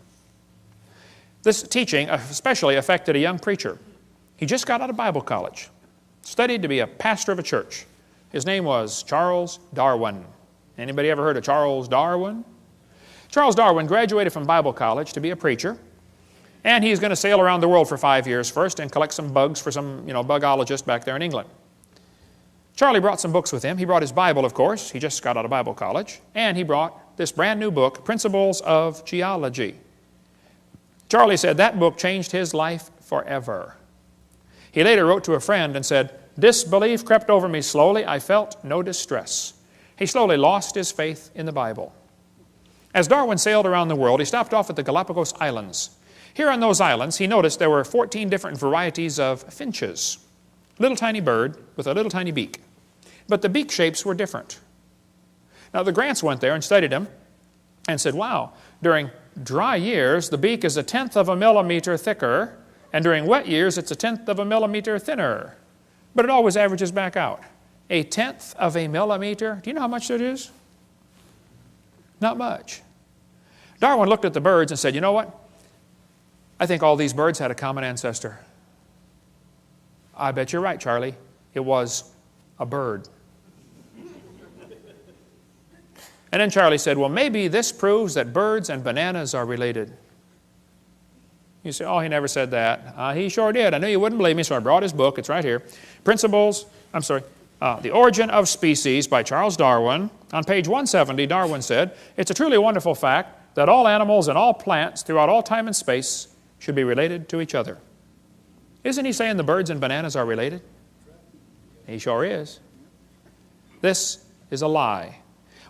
This teaching especially affected a young preacher. He just got out of Bible college, studied to be a pastor of a church. His name was Charles Darwin. Anybody ever heard of Charles Darwin? Charles Darwin graduated from Bible college to be a preacher, and he's going to sail around the world for 5 years first and collect some bugs for some, bugologist back there in England. Charlie brought some books with him. He brought his Bible, of course. He just got out of Bible college. And he brought this brand new book, Principles of Geology. Charlie said that book changed his life forever. He later wrote to a friend and said, disbelief crept over me slowly. I felt no distress. He slowly lost his faith in the Bible. As Darwin sailed around the world, he stopped off at the Galapagos Islands. Here on those islands, he noticed there were 14 different varieties of finches. Little tiny bird with a little tiny beak. But the beak shapes were different. Now the Grants went there and studied them and said, wow, during dry years the beak is 1/10 of a millimeter thicker, and during wet years it's 1/10 of a millimeter thinner. But it always averages back out. 1/10 of a millimeter, do you know how much that is? Not much. Darwin looked at the birds and said, you know what? I think all these birds had a common ancestor. I bet you're right, Charlie. It was a bird. And then Charlie said, well, maybe this proves that birds and bananas are related. You say, oh, he never said that. He sure did. I knew you wouldn't believe me, so I brought his book. It's right here. The Origin of Species by Charles Darwin. On page 170, Darwin said, it's a truly wonderful fact that all animals and all plants throughout all time and space should be related to each other. Isn't he saying the birds and bananas are related? He sure is. This is a lie.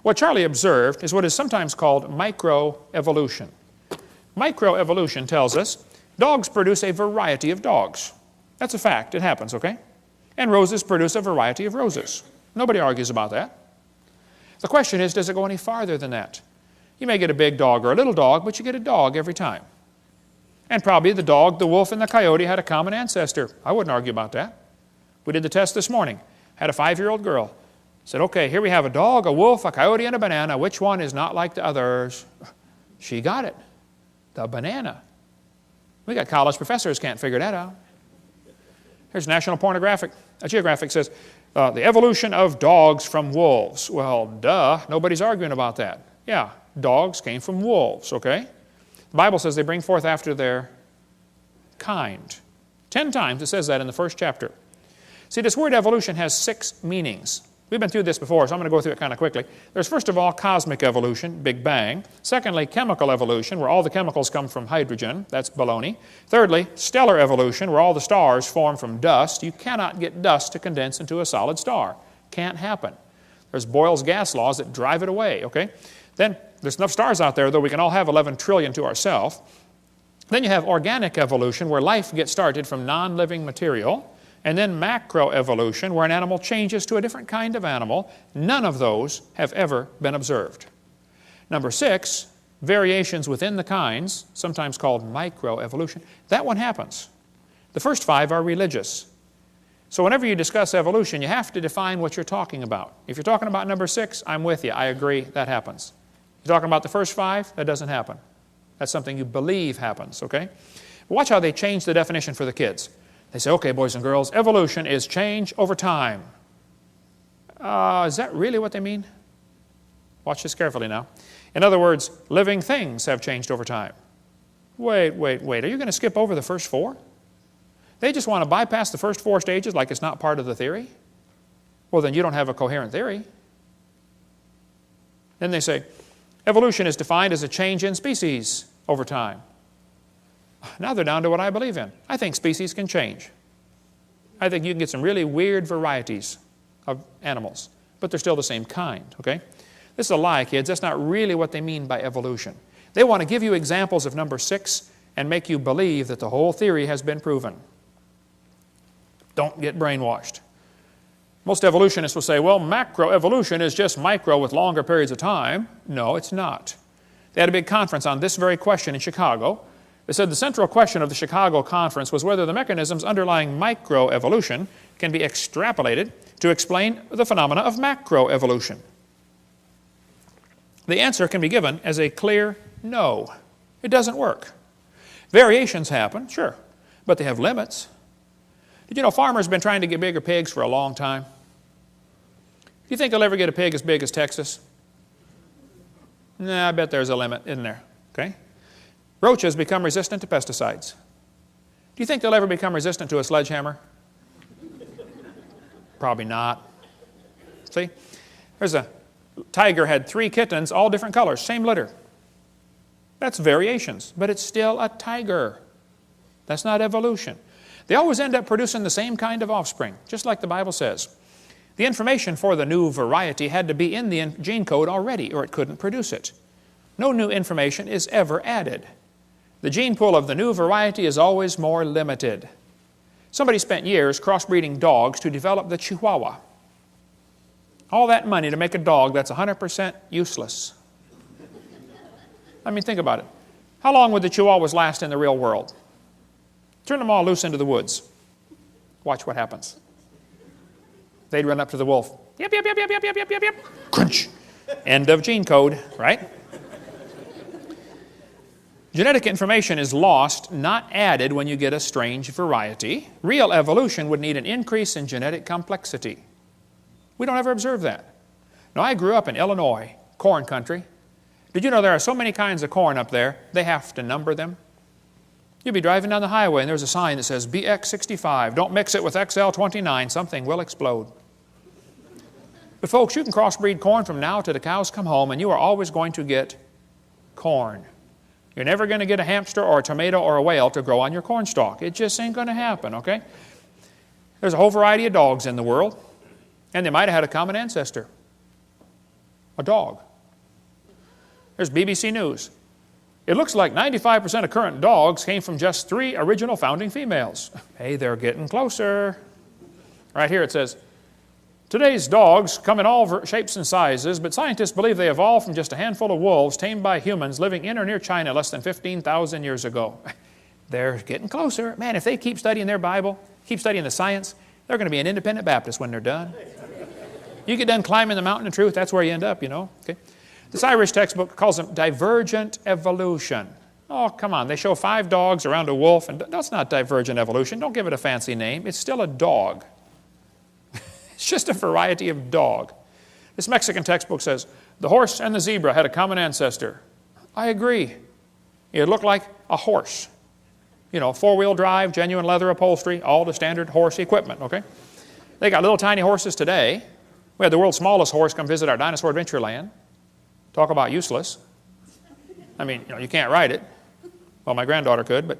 What Charlie observed is what is sometimes called microevolution. Microevolution tells us dogs produce a variety of dogs. That's a fact. It happens, okay? And roses produce a variety of roses. Nobody argues about that. The question is, does it go any farther than that? You may get a big dog or a little dog, but you get a dog every time. And probably the dog, the wolf, and the coyote had a common ancestor. I wouldn't argue about that. We did the test this morning. Had a 5-year-old girl. Said, okay, here we have a dog, a wolf, a coyote, and a banana. Which one is not like the others? She got it. The banana. We got college professors can't figure that out. Here's National Geographic says, the evolution of dogs from wolves. Well, duh, nobody's arguing about that. Yeah, dogs came from wolves, okay? The Bible says they bring forth after their kind. 10 times it says that in the first chapter. See, this word evolution has 6 meanings. We've been through this before, so I'm going to go through it kind of quickly. There's first of all cosmic evolution, Big Bang. Secondly, chemical evolution, where all the chemicals come from hydrogen. That's baloney. Thirdly, stellar evolution, where all the stars form from dust. You cannot get dust to condense into a solid star. Can't happen. There's Boyle's gas laws that drive it away, okay? Then there's enough stars out there, though we can all have 11 trillion to ourselves. Then you have organic evolution, where life gets started from non-living material. And then macroevolution, where an animal changes to a different kind of animal. None of those have ever been observed. Number 6, variations within the kinds, sometimes called microevolution. That one happens. The first 5 are religious. So whenever you discuss evolution, you have to define what you're talking about. If you're talking about number 6, I'm with you. I agree, that happens. You're talking about the first 5, that doesn't happen. That's something you believe happens, okay? Watch how they change the definition for the kids. They say, okay, boys and girls, evolution is change over time. Is that really what they mean? Watch this carefully now. In other words, living things have changed over time. Wait. Are you going to skip over the first four? They just want to bypass the first four stages like it's not part of the theory? Well, then you don't have a coherent theory. Then they say, evolution is defined as a change in species over time. Now they're down to what I believe in. I think species can change. I think you can get some really weird varieties of animals, but they're still the same kind, okay? This is a lie, kids. That's not really what they mean by evolution. They want to give you examples of number 6 and make you believe that the whole theory has been proven. Don't get brainwashed. Most evolutionists will say, well, macroevolution is just micro with longer periods of time. No, it's not. They had a big conference on this very question in Chicago. They said the central question of the Chicago conference was whether the mechanisms underlying microevolution can be extrapolated to explain the phenomena of macroevolution. The answer can be given as a clear no. It doesn't work. Variations happen, sure, but they have limits. Did you know farmers have been trying to get bigger pigs for a long time? Do you think they'll ever get a pig as big as Texas? Nah, I bet there's a limit, isn't there? Okay? Roaches become resistant to pesticides. Do you think they'll ever become resistant to a sledgehammer? Probably not. See? There's a tiger had 3 kittens, all different colors, same litter. That's variations, but it's still a tiger. That's not evolution. They always end up producing the same kind of offspring, just like the Bible says. The information for the new variety had to be in the gene code already, or it couldn't produce it. No new information is ever added. The gene pool of the new variety is always more limited. Somebody spent years crossbreeding dogs to develop the Chihuahua. All that money to make a dog that's 100% useless. I mean, think about it. How long would the Chihuahuas last in the real world? Turn them all loose into the woods. Watch what happens. They'd run up to the wolf. Yep. Crunch. End of gene code, right? Genetic information is lost, not added when you get a strange variety. Real evolution would need an increase in genetic complexity. We don't ever observe that. Now, I grew up in Illinois, corn country. Did you know there are so many kinds of corn up there, they have to number them? You'll be driving down the highway and there's a sign that says BX65. Don't mix it with XL29. Something will explode. But folks, you can crossbreed corn from now till the cows come home and you are always going to get corn. You're never going to get a hamster or a tomato or a whale to grow on your corn stalk. It just ain't going to happen, okay? There's a whole variety of dogs in the world, and they might have had a common ancestor. A dog. There's BBC News. It looks like 95% of current dogs came from just 3 original founding females. Hey, they're getting closer. Right here it says, today's dogs come in all shapes and sizes, but scientists believe they evolved from just a handful of wolves tamed by humans living in or near China less than 15,000 years ago. They're getting closer. Man, if they keep studying their Bible, keep studying the science, they're going to be an independent Baptist when they're done. You get done climbing the mountain of truth, that's where you end up, you know. Okay? This Irish textbook calls them divergent evolution. Oh, come on. They show 5 dogs around a wolf, and that's not divergent evolution. Don't give it a fancy name. It's still a dog. It's just a variety of dog. This Mexican textbook says, the horse and the zebra had a common ancestor. I agree. It looked like a horse. You know, 4-wheel drive, genuine leather upholstery, all the standard horse equipment, okay? They got little tiny horses today. We had the world's smallest horse come visit our dinosaur adventure land. Talk about useless. I mean, you know, you can't ride it. Well, my granddaughter could, but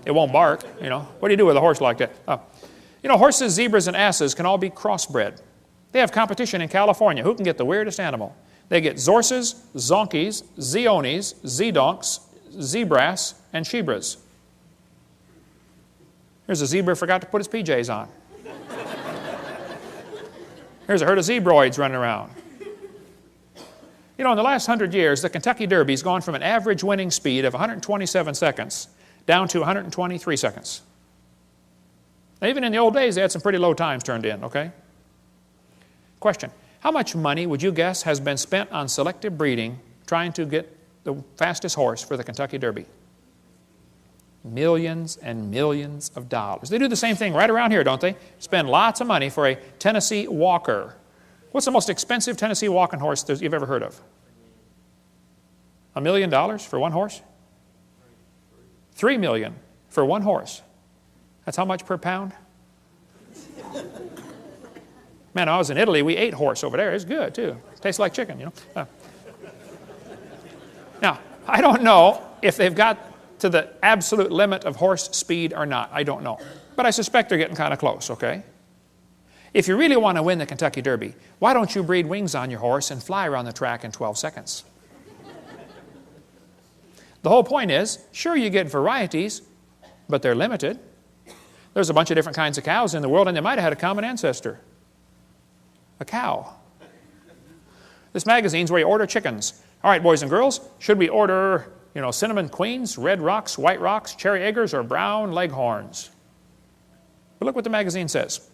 it won't bark, you know. What do you do with a horse like that? You know, horses, zebras, and asses can all be crossbred. They have competition in California. Who can get the weirdest animal? They get zorses, zonkies, zeonies, zedonks, zebras, and shebras. Here's a zebra who forgot to put his PJs on. Here's a herd of zebroids running around. You know, in the last 100 years, the Kentucky Derby's gone from an average winning speed of 127 seconds down to 123 seconds. Now, even in the old days, they had some pretty low times turned in, okay? Question, how much money would you guess has been spent on selective breeding trying to get the fastest horse for the Kentucky Derby? Millions and millions of dollars. They do the same thing right around here, don't they? Spend lots of money for a Tennessee Walker. What's the most expensive Tennessee walking horse you've ever heard of? $1 million for one horse? $3 million for one horse. That's how much per pound? Man, I was in Italy. We ate horse over there. It's good, too. Tastes like chicken, you know. Now, I don't know if they've got to the absolute limit of horse speed or not. I don't know. But I suspect they're getting kind of close, okay? If you really want to win the Kentucky Derby, why don't you breed wings on your horse and fly around the track in 12 seconds? The whole point is, sure, you get varieties, but they're limited. There's a bunch of different kinds of cows in the world, and they might have had a common ancestor. A cow. This magazine's where you order chickens. All right, boys and girls, should we order, cinnamon queens, red rocks, white rocks, cherry eggers, or brown leghorns? But look what the magazine says.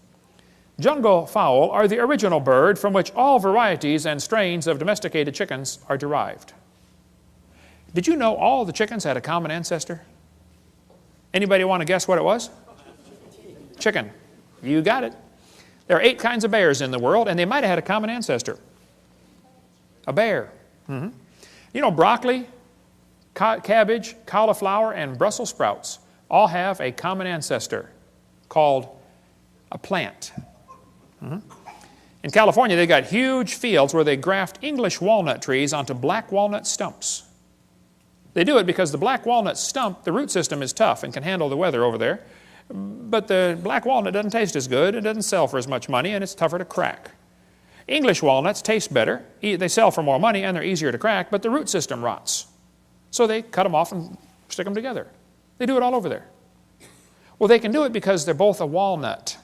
Jungle fowl are the original bird from which all varieties and strains of domesticated chickens are derived. Did you know all the chickens had a common ancestor? Anybody want to guess what it was? Chicken. You got it. There are 8 kinds of bears in the world, and they might have had a common ancestor. A bear. Mm-hmm. You know, broccoli, cabbage, cauliflower, and Brussels sprouts all have a common ancestor called a plant. Mm-hmm. In California, they've got huge fields where they graft English walnut trees onto black walnut stumps. They do it because the black walnut stump, the root system is tough and can handle the weather over there. But the black walnut doesn't taste as good, it doesn't sell for as much money, and it's tougher to crack. English walnuts taste better, they sell for more money, and they're easier to crack, but the root system rots. So they cut them off and stick them together. They do it all over there. Well, they can do it because they're both a walnut.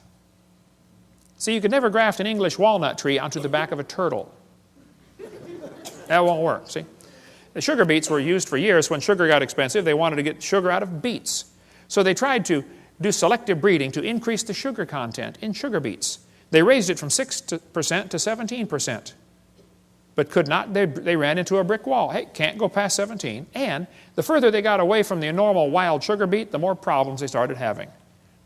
See, you could never graft an English walnut tree onto the back of a turtle. That won't work, see? The sugar beets were used for years. When sugar got expensive, they wanted to get sugar out of beets. So they tried to do selective breeding to increase the sugar content in sugar beets. They raised it from 6% to 17%, but could not. They ran into a brick wall. Hey, can't go past 17. And the further they got away from the normal wild sugar beet, the more problems they started having.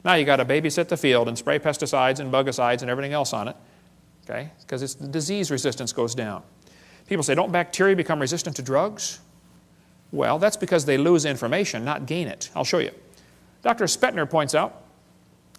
Now you got to babysit the field and spray pesticides and bugicides and everything else on it, okay? Because its disease resistance goes down. People say, don't bacteria become resistant to drugs? Well, that's because they lose information, not gain it. I'll show you. Dr. Spettner points out,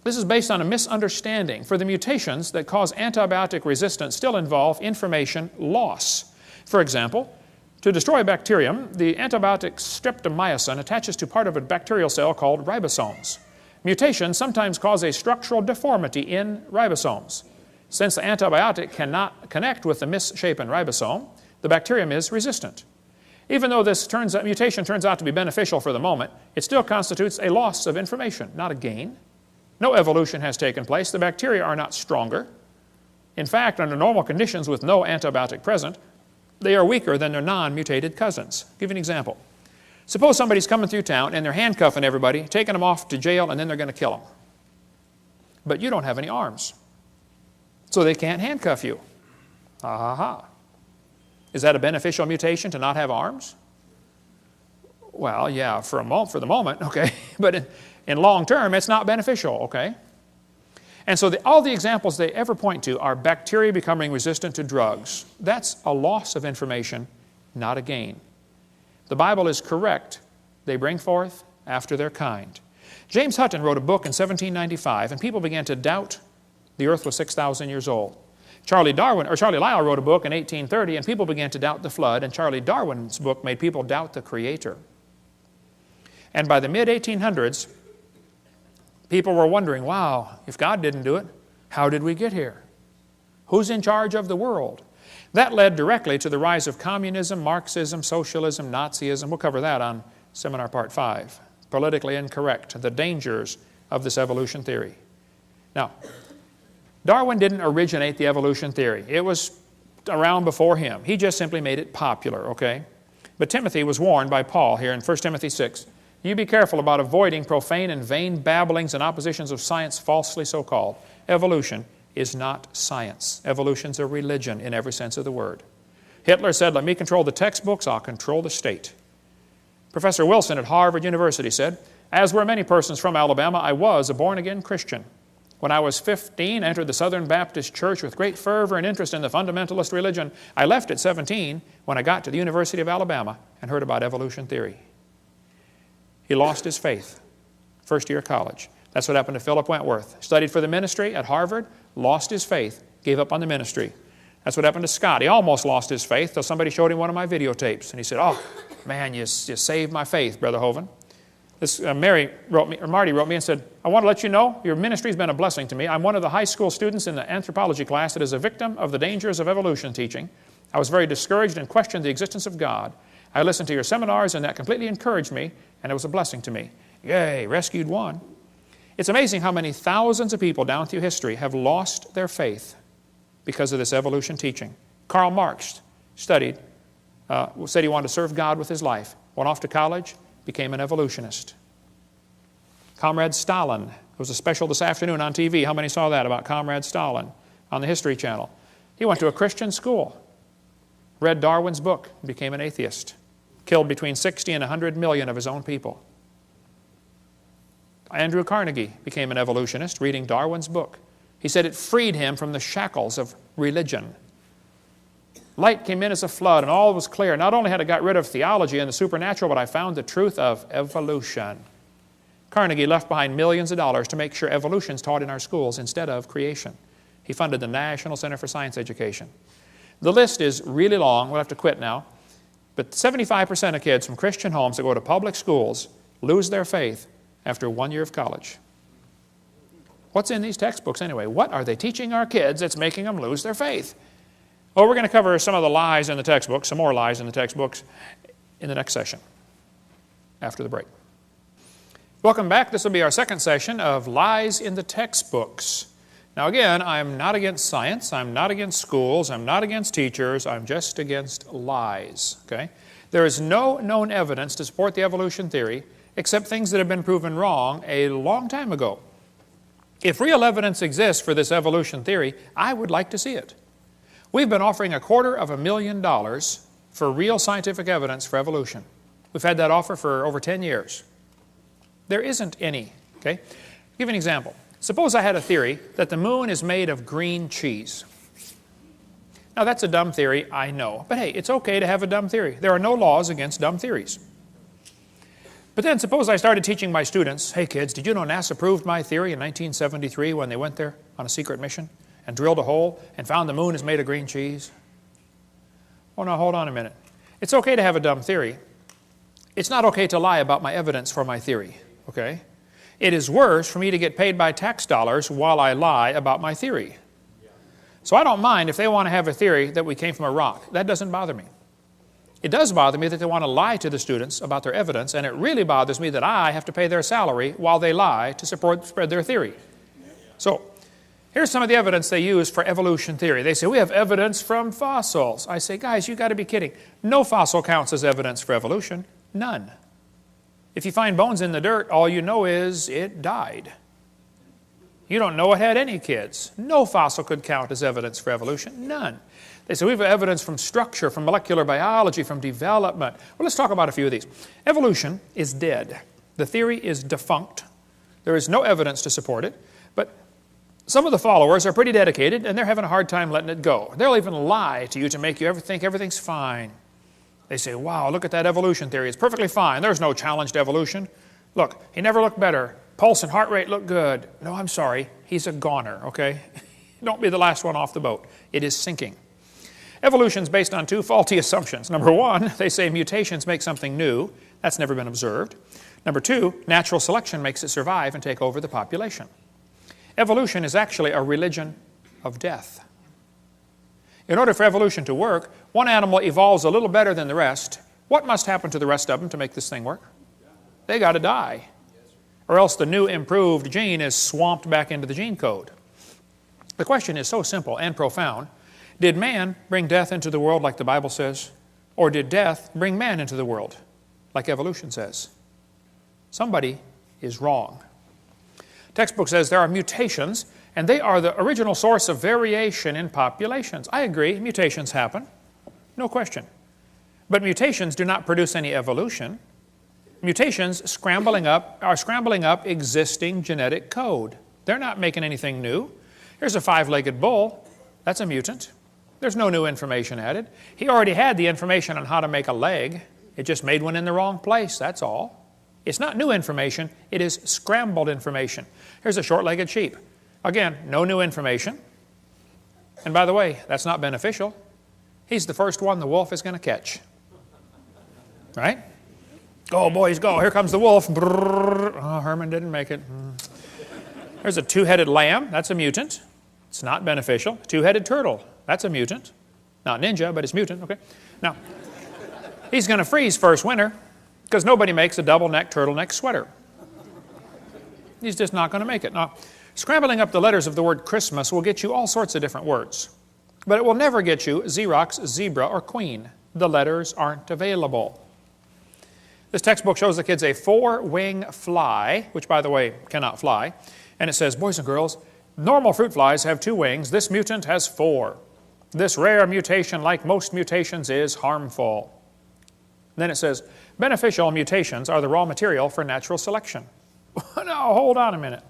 this is based on a misunderstanding, for the mutations that cause antibiotic resistance still involve information loss. For example, to destroy a bacterium, the antibiotic streptomycin attaches to part of a bacterial cell called ribosomes. Mutations sometimes cause a structural deformity in ribosomes. Since the antibiotic cannot connect with the misshapen ribosome, the bacterium is resistant. Even though this mutation turns out to be beneficial for the moment, it still constitutes a loss of information, not a gain. No evolution has taken place. The bacteria are not stronger. In fact, under normal conditions with no antibiotic present, they are weaker than their non-mutated cousins. I'll give you an example. Suppose somebody's coming through town and they're handcuffing everybody, taking them off to jail, and then they're going to kill them. But you don't have any arms, so they can't handcuff you. Ha. Is that a beneficial mutation to not have arms? Well, yeah, for the moment, okay. But in long term, it's not beneficial, okay? And so all the examples they ever point to are bacteria becoming resistant to drugs. That's a loss of information, not a gain. The Bible is correct. They bring forth after their kind. James Hutton wrote a book in 1795, and people began to doubt the earth was 6,000 years old. Charlie Lyell wrote a book in 1830, and people began to doubt the flood, and Charlie Darwin's book made people doubt the Creator. And by the mid-1800s, people were wondering, wow, if God didn't do it, how did we get here? Who's in charge of the world? That led directly to the rise of communism, Marxism, socialism, Nazism. We'll cover that on Seminar Part 5. Politically incorrect, the dangers of this evolution theory. Now, Darwin didn't originate the evolution theory. It was around before him. He just simply made it popular, okay? But Timothy was warned by Paul here in 1 Timothy 6, you be careful about avoiding profane and vain babblings and oppositions of science falsely so called. Evolution is not science. Evolution's a religion in every sense of the word. Hitler said, let me control the textbooks, I'll control the state. Professor Wilson at Harvard University said, as were many persons from Alabama, I was a born-again Christian. When I was 15, I entered the Southern Baptist Church with great fervor and interest in the fundamentalist religion. I left at 17 when I got to the University of Alabama and heard about evolution theory. He lost his faith, first year of college. That's what happened to Philip Wentworth. Studied for the ministry at Harvard, lost his faith, gave up on the ministry. That's what happened to Scott. He almost lost his faith till somebody showed him one of my videotapes. And he said, oh, man, you saved my faith, Brother Hovind. Marty wrote me and said, I want to let you know your ministry's been a blessing to me. I'm one of the high school students in the anthropology class that is a victim of the dangers of evolution teaching. I was very discouraged and questioned the existence of God. I listened to your seminars and that completely encouraged me, and it was a blessing to me. Yay, rescued one. It's amazing how many thousands of people down through history have lost their faith because of this evolution teaching. Karl Marx said he wanted to serve God with his life. Went off to college, became an evolutionist. Comrade Stalin. There was a special this afternoon on TV. How many saw that about Comrade Stalin on the History Channel? He went to a Christian school, read Darwin's book, and became an atheist. Killed between 60 and 100 million of his own people. Andrew Carnegie became an evolutionist reading Darwin's book. He said it freed him from the shackles of religion. Light came in as a flood and all was clear. Not only had I got rid of theology and the supernatural, but I found the truth of evolution. Carnegie left behind millions of dollars to make sure evolution is taught in our schools instead of creation. He funded the National Center for Science Education. The list is really long. We'll have to quit now. But 75% of kids from Christian homes that go to public schools lose their faith after 1 year of college. What's in these textbooks anyway? What are they teaching our kids that's making them lose their faith? Well, we're going to cover some of the lies in the textbooks, some more lies in the textbooks in the next session after the break. Welcome back. This will be our second session of lies in the textbooks. Now again, I'm not against science, I'm not against schools, I'm not against teachers, I'm just against lies. Okay? There is no known evidence to support the evolution theory except things that have been proven wrong a long time ago. If real evidence exists for this evolution theory, I would like to see it. We've been offering $250,000 for real scientific evidence for evolution. We've had that offer for over 10 years. There isn't any. Okay? I'll give you an example. Suppose I had a theory that the moon is made of green cheese. Now that's a dumb theory, I know. But hey, it's okay to have a dumb theory. There are no laws against dumb theories. But then suppose I started teaching my students, hey kids, did you know NASA proved my theory in 1973 when they went there on a secret mission and drilled a hole and found the moon is made of green cheese? Oh no, hold on a minute. It's okay to have a dumb theory. It's not okay to lie about my evidence for my theory, okay? It is worse for me to get paid by tax dollars while I lie about my theory. So I don't mind if they want to have a theory that we came from a rock. That doesn't bother me. It does bother me that they want to lie to the students about their evidence, and it really bothers me that I have to pay their salary while they lie to spread their theory. So here's some of the evidence they use for evolution theory. They say, we have evidence from fossils. I say, guys, you got to be kidding. No fossil counts as evidence for evolution. None. If you find bones in the dirt, all you know is it died. You don't know it had any kids. No fossil could count as evidence for evolution. None. They say we have evidence from structure, from molecular biology, from development. Well, let's talk about a few of these. Evolution is dead. The theory is defunct. There is no evidence to support it. But some of the followers are pretty dedicated, and they're having a hard time letting it go. They'll even lie to you to make you think everything's fine. They say, wow, look at that evolution theory. It's perfectly fine. There's no challenge to evolution. Look, he never looked better. Pulse and heart rate look good. No, I'm sorry. He's a goner, okay? Don't be the last one off the boat. It is sinking. Evolution is based on two faulty assumptions. Number one, they say mutations make something new. That's never been observed. Number two, natural selection makes it survive and take over the population. Evolution is actually a religion of death. In order for evolution to work, one animal evolves a little better than the rest. What must happen to the rest of them to make this thing work? They got to die. Or else the new improved gene is swamped back into the gene code. The question is so simple and profound. Did man bring death into the world like the Bible says? Or did death bring man into the world like evolution says? Somebody is wrong. Textbook says there are mutations, and they are the original source of variation in populations. I agree, mutations happen. no question. But mutations do not produce any evolution. Mutations are scrambling up existing genetic code. They're not making anything new. Here's a 5-legged bull. That's a mutant. There's no new information added. He already had the information on how to make a leg. It just made one in the wrong place, that's all. It's not new information, it is scrambled information. Here's a short-legged sheep. Again, no new information. And by the way, that's not beneficial. He's the first one the wolf is going to catch. Right? Go, boys, go. Here comes the wolf. Brrr. Oh, Herman didn't make it. There's a 2-headed lamb. That's a mutant. It's not beneficial. 2-headed turtle. That's a mutant. Not ninja, but it's mutant. Okay. Now, he's going to freeze first winter because nobody makes a double-neck turtleneck sweater. He's just not going to make it. Now, scrambling up the letters of the word Christmas will get you all sorts of different words. But it will never get you Xerox, zebra, or queen. The letters aren't available. This textbook shows the kids a 4-wing fly, which, by the way, cannot fly. And it says, boys and girls, normal fruit flies have 2 wings. This mutant has 4. This rare mutation, like most mutations, is harmful. Then it says, beneficial mutations are the raw material for natural selection. Now, hold on a minute.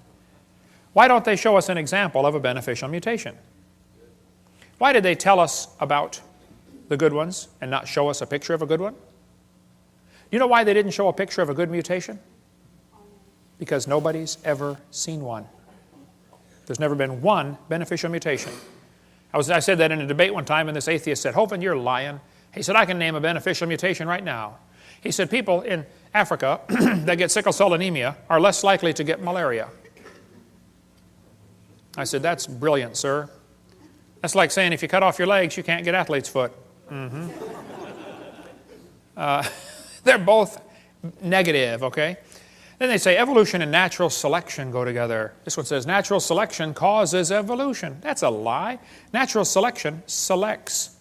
Why don't they show us an example of a beneficial mutation? Why did they tell us about the good ones and not show us a picture of a good one? You know why they didn't show a picture of a good mutation? Because nobody's ever seen one. There's never been one beneficial mutation. I said that in a debate one time, and this atheist said, Hovind, you're lying. He said, I can name a beneficial mutation right now. He said, people in Africa that get sickle cell anemia are less likely to get malaria. I said, that's brilliant, sir. That's like saying if you cut off your legs, you can't get athlete's foot. They're both negative, okay? Then they say evolution and natural selection go together. This one says natural selection causes evolution. That's a lie. Natural selection selects.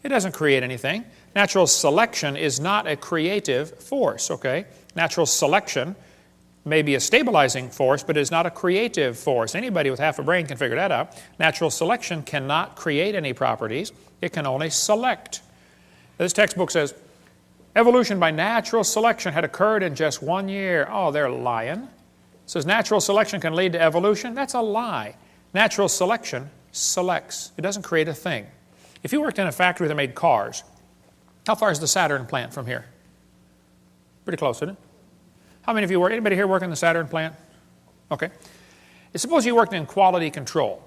It doesn't create anything. Natural selection is not a creative force, okay? Natural selection may be a stabilizing force, but it is not a creative force. Anybody with half a brain can figure that out. Natural selection cannot create any properties. It can only select. This textbook says, evolution by natural selection had occurred in just 1 year. Oh, they're lying. It says natural selection can lead to evolution. That's a lie. Natural selection selects. It doesn't create a thing. If you worked in a factory that made cars, how far is the Saturn plant from here? Pretty close, isn't it? How many of you work? Anybody here work in the Saturn plant? Okay. Suppose you worked in quality control.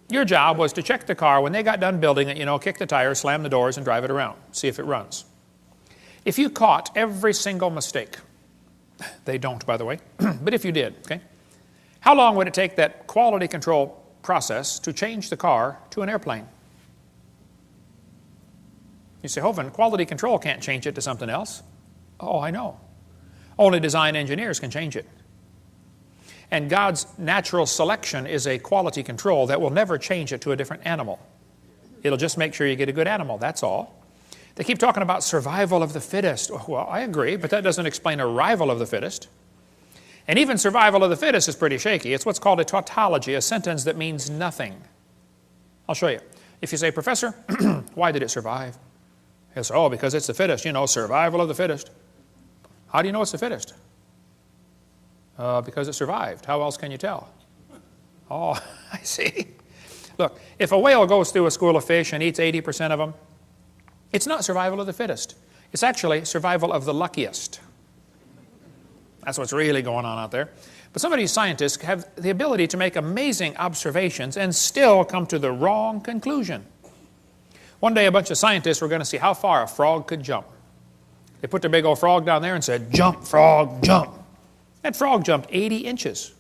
Your job was to check the car when they got done building it, kick the tires, slam the doors, and drive it around. See if it runs. If you caught every single mistake, they don't, by the way, but if you did, okay, how long would it take that quality control process to change the car to an airplane? You say, Hovind, quality control can't change it to something else. Oh, I know. Only design engineers can change it. And God's natural selection is a quality control that will never change it to a different animal. It'll just make sure you get a good animal, that's all. They keep talking about survival of the fittest. Well, I agree, but that doesn't explain arrival of the fittest. And even survival of the fittest is pretty shaky. It's what's called a tautology, a sentence that means nothing. I'll show you. If you say, Professor, why did it survive? He'll say, oh, because it's the fittest, survival of the fittest. How do you know it's the fittest? Because it survived. How else can you tell? Oh, I see. Look, if a whale goes through a school of fish and eats 80% of them, it's not survival of the fittest. It's actually survival of the luckiest. That's what's really going on out there. But some of these scientists have the ability to make amazing observations and still come to the wrong conclusion. One day a bunch of scientists were going to see how far a frog could jump. They put their big old frog down there and said, jump, frog, jump. That frog jumped 80 inches.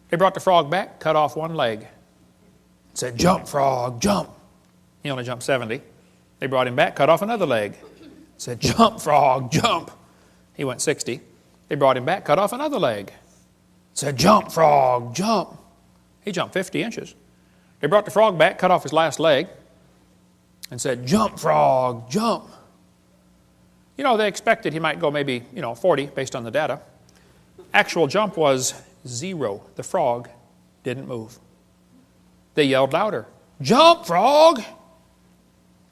They brought the frog back, cut off one leg. Said, jump, frog, jump. He only jumped 70. They brought him back, cut off another leg. Said, jump, frog, jump. He went 60. They brought him back, cut off another leg. Said, jump, frog, jump. He jumped 50 inches. They brought the frog back, cut off his last leg, and said, jump, frog, jump. They expected he might go maybe, 40 based on the data. Actual jump was 0. The frog didn't move. They yelled louder, jump, frog.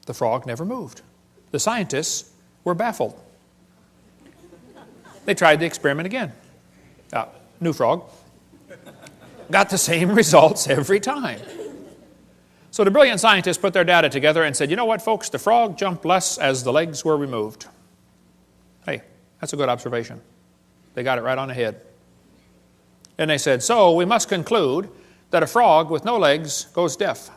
The frog never moved. The scientists were baffled. They tried the experiment again. New frog. Got the same results every time. So the brilliant scientists put their data together and said, you know what, folks, the frog jumped less as the legs were removed. Hey, that's a good observation. They got it right on the head. And they said, so we must conclude that a frog with no legs goes deaf.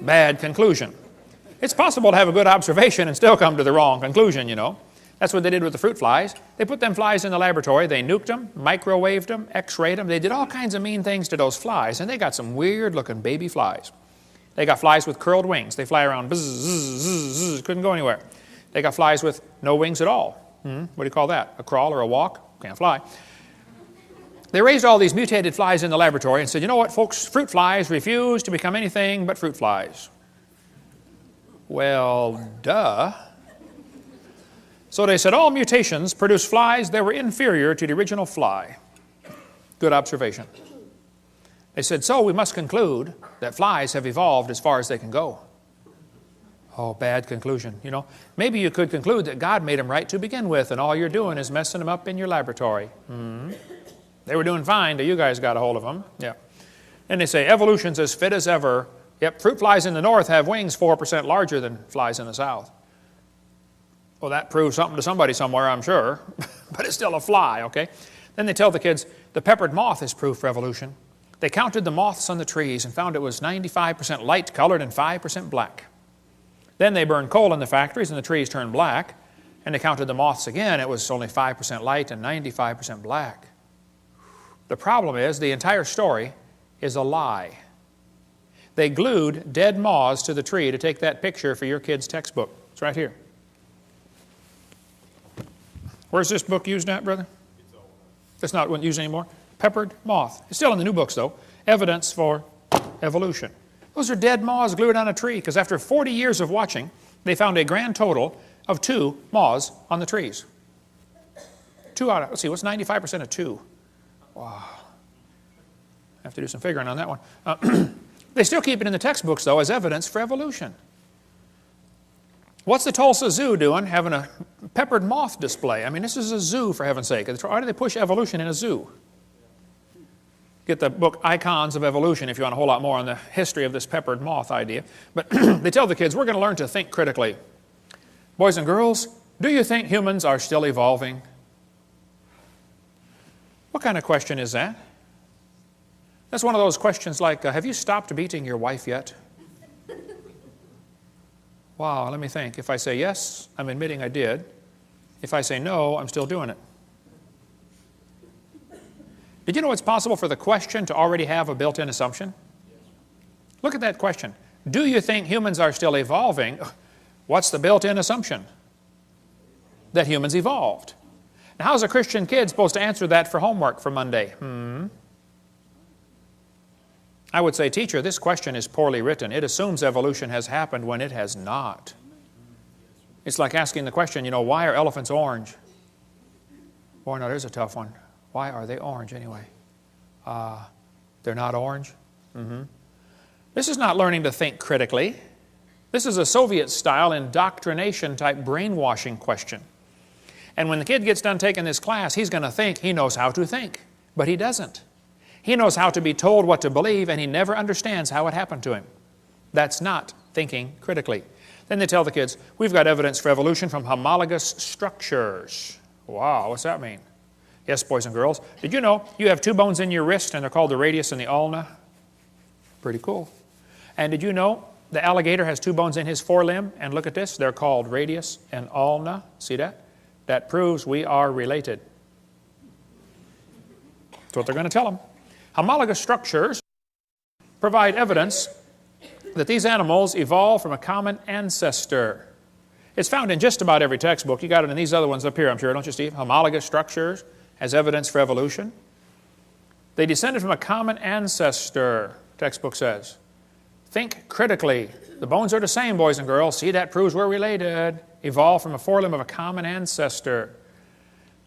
Bad conclusion. It's possible to have a good observation and still come to the wrong conclusion, you know. That's what they did with the fruit flies. They put them flies in the laboratory. They nuked them, microwaved them, x-rayed them. They did all kinds of mean things to those flies, and they got some weird-looking baby flies. They got flies with curled wings. They fly around, bzz, bzz, bzz, bzz, couldn't go anywhere. They got flies with no wings at all. What do you call that? A crawl or a walk? Can't fly. They raised all these mutated flies in the laboratory and said, you know what, folks, fruit flies refuse to become anything but fruit flies. Well, duh. So they said all mutations produce flies that were inferior to the original fly. Good observation. They said, so we must conclude that flies have evolved as far as they can go. Oh, bad conclusion. You know, maybe you could conclude that God made them right to begin with, and all you're doing is messing them up in your laboratory. They were doing fine till you guys got a hold of them. Yeah. And they say evolution's as fit as ever. Yep, fruit flies in the north have wings 4% larger than flies in the south. Well, that proves something to somebody somewhere, I'm sure, but it's still a fly, okay? Then they tell the kids, the peppered moth is proof for evolution. They counted the moths on the trees and found it was 95% light colored and 5% black. Then they burned coal in the factories and the trees turned black, and they counted the moths again. It was only 5% light and 95% black. The problem is the entire story is a lie. They glued dead moths to the tree to take that picture for your kid's textbook. It's right here. Where's this book used at, brother? It's not used anymore. Peppered moth. It's still in the new books, though. Evidence for evolution. Those are dead moths glued on a tree, because after 40 years of watching, they found a grand total of 2 moths on the trees. 2 out of, let's see, what's 95% of 2? Wow. I have to do some figuring on that one. They still keep it in the textbooks, though, as evidence for evolution. What's the Tulsa Zoo doing, having a peppered moth display? I mean, this is a zoo, for heaven's sake. Why do they push evolution in a zoo? Get the book Icons of Evolution if you want a whole lot more on the history of this peppered moth idea. But they tell the kids, we're going to learn to think critically. Boys and girls, do you think humans are still evolving? What kind of question is that? That's one of those questions like, have you stopped beating your wife yet? Wow, let me think. If I say yes, I'm admitting I did. If I say no, I'm still doing it. Did you know it's possible for the question to already have a built-in assumption? Look at that question. Do you think humans are still evolving? What's the built-in assumption? That humans evolved. Now, how's a Christian kid supposed to answer that for homework for Monday? I would say, teacher, this question is poorly written. It assumes evolution has happened when it has not. It's like asking the question, you know, why are elephants orange? Boy, no, there's a tough one. Why are they orange anyway? They're not orange? This is not learning to think critically. This is a Soviet-style indoctrination-type brainwashing question. And when the kid gets done taking this class, he's going to think he knows how to think, but he doesn't. He knows how to be told what to believe, and he never understands how it happened to him. That's not thinking critically. Then they tell the kids, we've got evidence for evolution from homologous structures. Wow, what's that mean? Yes, boys and girls, did you know you have 2 bones in your wrist, and they're called the radius and the ulna? Pretty cool. And did you know the alligator has 2 bones in his forelimb? And look at this, they're called radius and ulna. See that? That proves we are related. That's what they're going to tell them. Homologous structures provide evidence that these animals evolved from a common ancestor. It's found in just about every textbook. You got it in these other ones up here, I'm sure, don't you, Steve? Homologous structures as evidence for evolution. They descended from a common ancestor, textbook says. Think critically. The bones are the same, boys and girls. See, that proves we're related. Evolved from a forelimb of a common ancestor.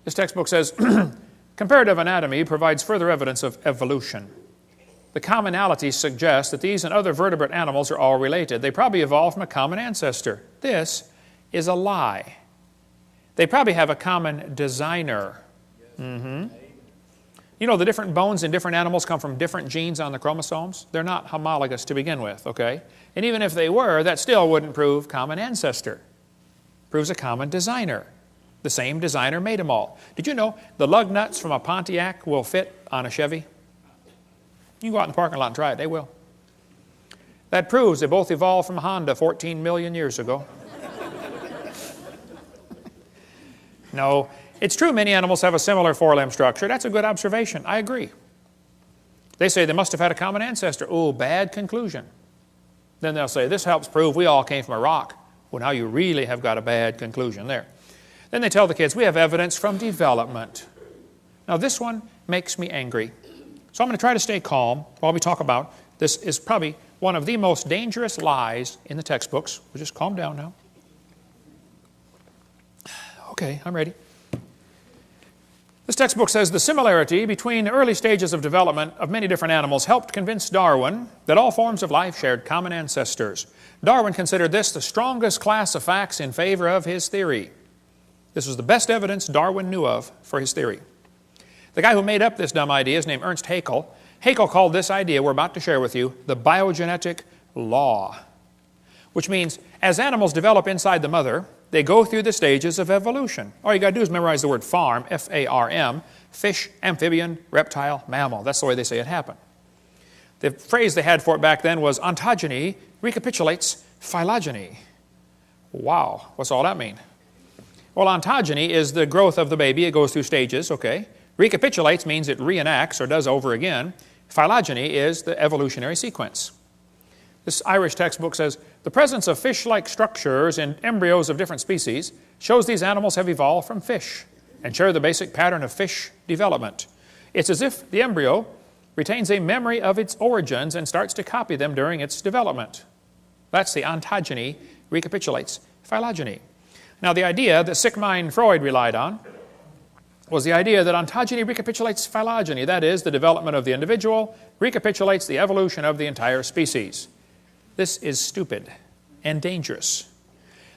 This textbook says, comparative anatomy provides further evidence of evolution. the commonalities suggest that these and other vertebrate animals are all related. They probably evolved from a common ancestor. This is a lie. They probably have a common designer. You know, the different bones in different animals come from different genes on the chromosomes. They're not homologous to begin with, okay? And even if they were, that still wouldn't prove common ancestor. Proves a common designer. The same designer made them all. Did you know the lug nuts from a Pontiac will fit on a Chevy? You can go out in the parking lot and try it. They will. That proves they both evolved from a Honda 14 million years ago. No, it's true many animals have a similar four-limb structure. That's a good observation. I agree. They say they must have had a common ancestor. Oh, bad conclusion. Then they'll say, this helps prove we all came from a rock. Well, now you really have got a bad conclusion there. Then they tell the kids, we have evidence from development. Now, this one makes me angry. So I'm going to try to stay calm while we talk about this. Is probably one of the most dangerous lies in the textbooks. We'll just calm down now. Okay, I'm ready. This textbook says the similarity between the early stages of development of many different animals helped convince Darwin that all forms of life shared common ancestors. Darwin considered this the strongest class of facts in favor of his theory. This was the best evidence Darwin knew of for his theory. The guy who made up this dumb idea is named Ernst Haeckel. Haeckel called this idea we're about to share with you the biogenetic law, which means as animals develop inside the mother, they go through the stages of evolution. All you got to do is memorize the word farm, F-A-R-M, fish, amphibian, reptile, mammal. That's the way they say it happened. The phrase they had for it back then was ontogeny recapitulates phylogeny. Wow, what's all that mean? Well, ontogeny is the growth of the baby. It goes through stages, okay? Recapitulates means it reenacts or does over again. Phylogeny is the evolutionary sequence. This Irish textbook says, the presence of fish-like structures in embryos of different species shows these animals have evolved from fish and share the basic pattern of fish development. It's as if the embryo retains a memory of its origins and starts to copy them during its development. That's the ontogeny recapitulates phylogeny. Now, the idea that Sigmund Freud relied on was the idea that ontogeny recapitulates phylogeny. That is, the development of the individual recapitulates the evolution of the entire species. This is stupid and dangerous.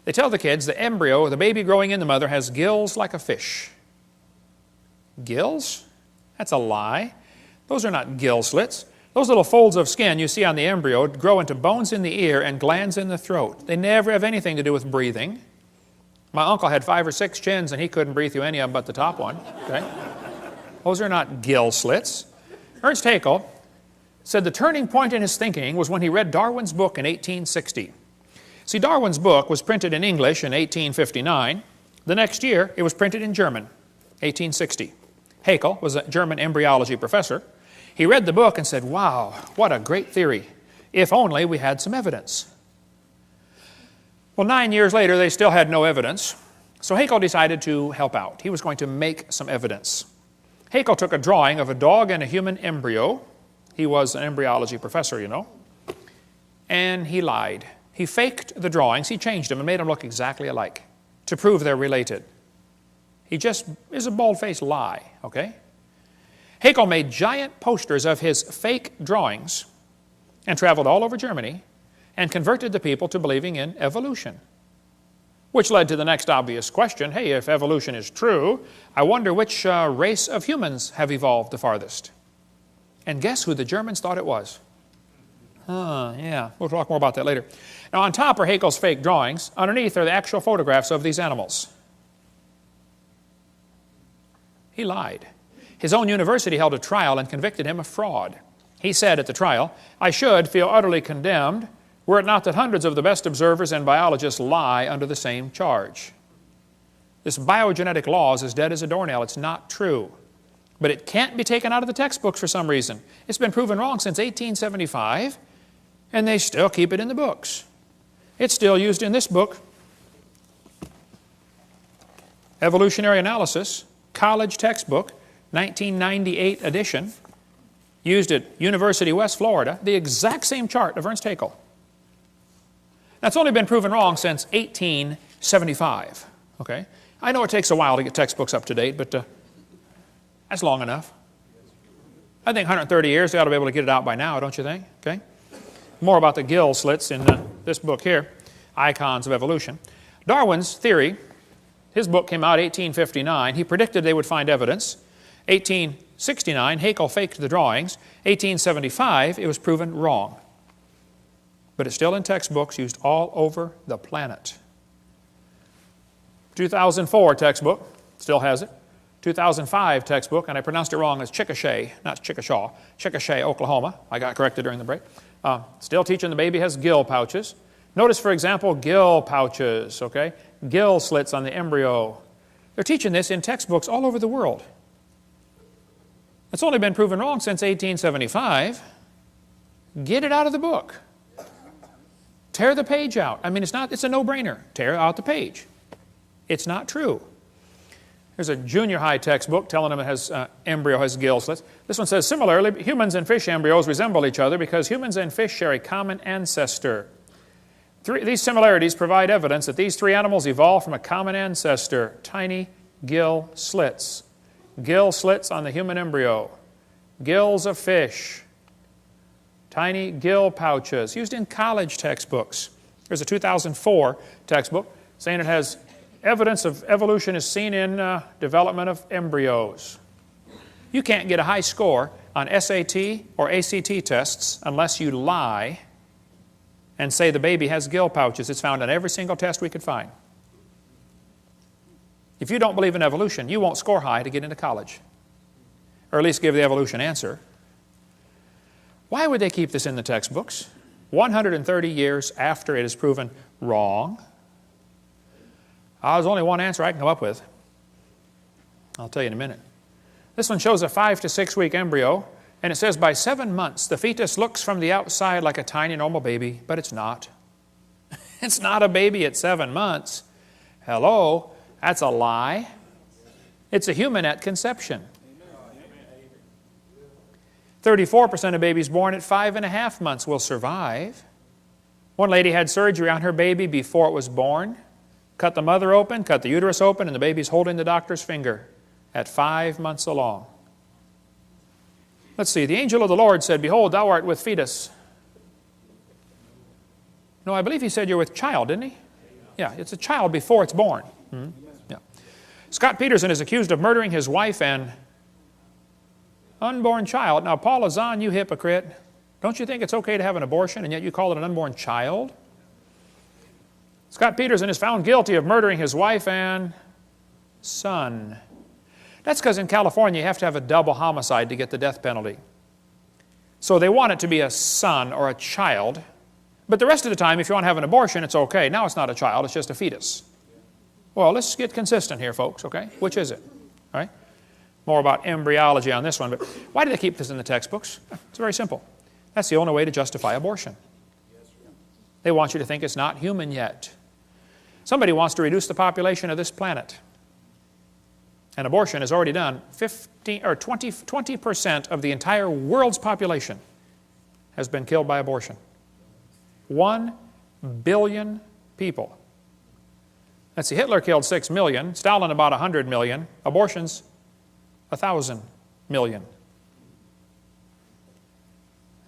They tell the kids the embryo, the baby growing in the mother, has gills like a fish. Gills? That's a lie. Those are not gill slits. Those little folds of skin you see on the embryo grow into bones in the ear and glands in the throat. They never have anything to do with breathing. My uncle had 5 or 6 chins and he couldn't breathe through any of them but the top one. Okay? Those are not gill slits. Ernst Haeckel said the turning point in his thinking was when he read Darwin's book in 1860. See, Darwin's book was printed in English in 1859. The next year, it was printed in German, 1860. Haeckel was a German embryology professor. He read the book and said, wow, what a great theory. If only we had some evidence. Well, 9 years later, they still had no evidence. So Haeckel decided to help out. He was going to make some evidence. Haeckel took a drawing of a dog and a human embryo. He was an embryology professor, you know. And he lied. He faked the drawings. He changed them and made them look exactly alike to prove they're related. He just is a bald-faced lie, okay? Haeckel made giant posters of his fake drawings and traveled all over Germany and converted the people to believing in evolution, which led to the next obvious question. Hey, if evolution is true, I wonder which race of humans have evolved the farthest. And guess who the Germans thought it was? Yeah, we'll talk more about that later. Now, on top are Haeckel's fake drawings. Underneath are the actual photographs of these animals. He lied. His own university held a trial and convicted him of fraud. He said at the trial, I should feel utterly condemned were it not that hundreds of the best observers and biologists lie under the same charge. This biogenetic law is as dead as a doornail. It's not true. But it can't be taken out of the textbooks for some reason. It's been proven wrong since 1875, and they still keep it in the books. It's still used in this book, Evolutionary Analysis, college textbook, 1998 edition, used at University West Florida, the exact same chart of Ernst Haeckel. That's only been proven wrong since 1875, okay? I know it takes a while to get textbooks up to date, but that's long enough. I think 130 years, they ought to be able to get it out by now, don't you think? Okay. More about the gill slits in this book here, Icons of Evolution. Darwin's theory, his book came out 1859. He predicted they would find evidence. 1869, Haeckel faked the drawings. 1875, it was proven wrong. But it's still in textbooks used all over the planet. 2004 textbook, still has it. 2005 textbook, and I pronounced it wrong as Chickasha, not Chickashaw, Chickasha, Oklahoma. I got corrected during the break. Still teaching the baby has gill pouches. Notice, for example, gill pouches, okay? Gill slits on the embryo. They're teaching this in textbooks all over the world. It's only been proven wrong since 1875. Get it out of the book. Tear the page out. I mean, it's a no-brainer. Tear out the page. It's not true. There's a junior high textbook telling them it has embryo has gill slits. This one says, similarly, humans and fish embryos resemble each other because humans and fish share a common ancestor. These similarities provide evidence that these three animals evolved from a common ancestor, tiny gill slits. Gill slits on the human embryo. Gills of fish. Tiny gill pouches, used in college textbooks. There's a 2004 textbook saying it has evidence of evolution is seen in development of embryos. You can't get a high score on SAT or ACT tests unless you lie and say the baby has gill pouches. It's found on every single test we could find. If you don't believe in evolution, you won't score high to get into college, or at least give the evolution answer. Why would they keep this in the textbooks 130 years after it is proven wrong? There's only one answer I can come up with. I'll tell you in a minute. This one shows a 5 to 6 week embryo, and it says by 7 months the fetus looks from the outside like a tiny normal baby, but it's not. It's not a baby at 7 months. Hello, that's a lie. It's a human at conception. 34% of babies born at 5.5 months will survive. One lady had surgery on her baby before it was born. Cut the mother open, cut the uterus open, and the baby's holding the doctor's finger at 5 months along. Let's see. The angel of the Lord said, behold, thou art with fetus. No, I believe he said you're with child, didn't he? Yeah, it's a child before it's born. Yeah. Scott Peterson is accused of murdering his wife and unborn child. Now, Paula Zahn, you hypocrite. Don't you think it's okay to have an abortion, and yet you call it an unborn child? Scott Peterson is found guilty of murdering his wife and son. That's because in California you have to have a double homicide to get the death penalty. So they want it to be a son or a child, but the rest of the time if you want to have an abortion it's okay. Now it's not a child, it's just a fetus. Well, let's get consistent here, folks, okay? Which is it? All right? More about embryology on this one, but why do they keep this in the textbooks? It's very simple. That's the only way to justify abortion. They want you to think it's not human yet. Somebody wants to reduce the population of this planet. And abortion has already done 20% of the entire world's population has been killed by abortion. 1 billion people. Let's see, Hitler killed 6 million, Stalin about 100 million, abortions 1,000 million.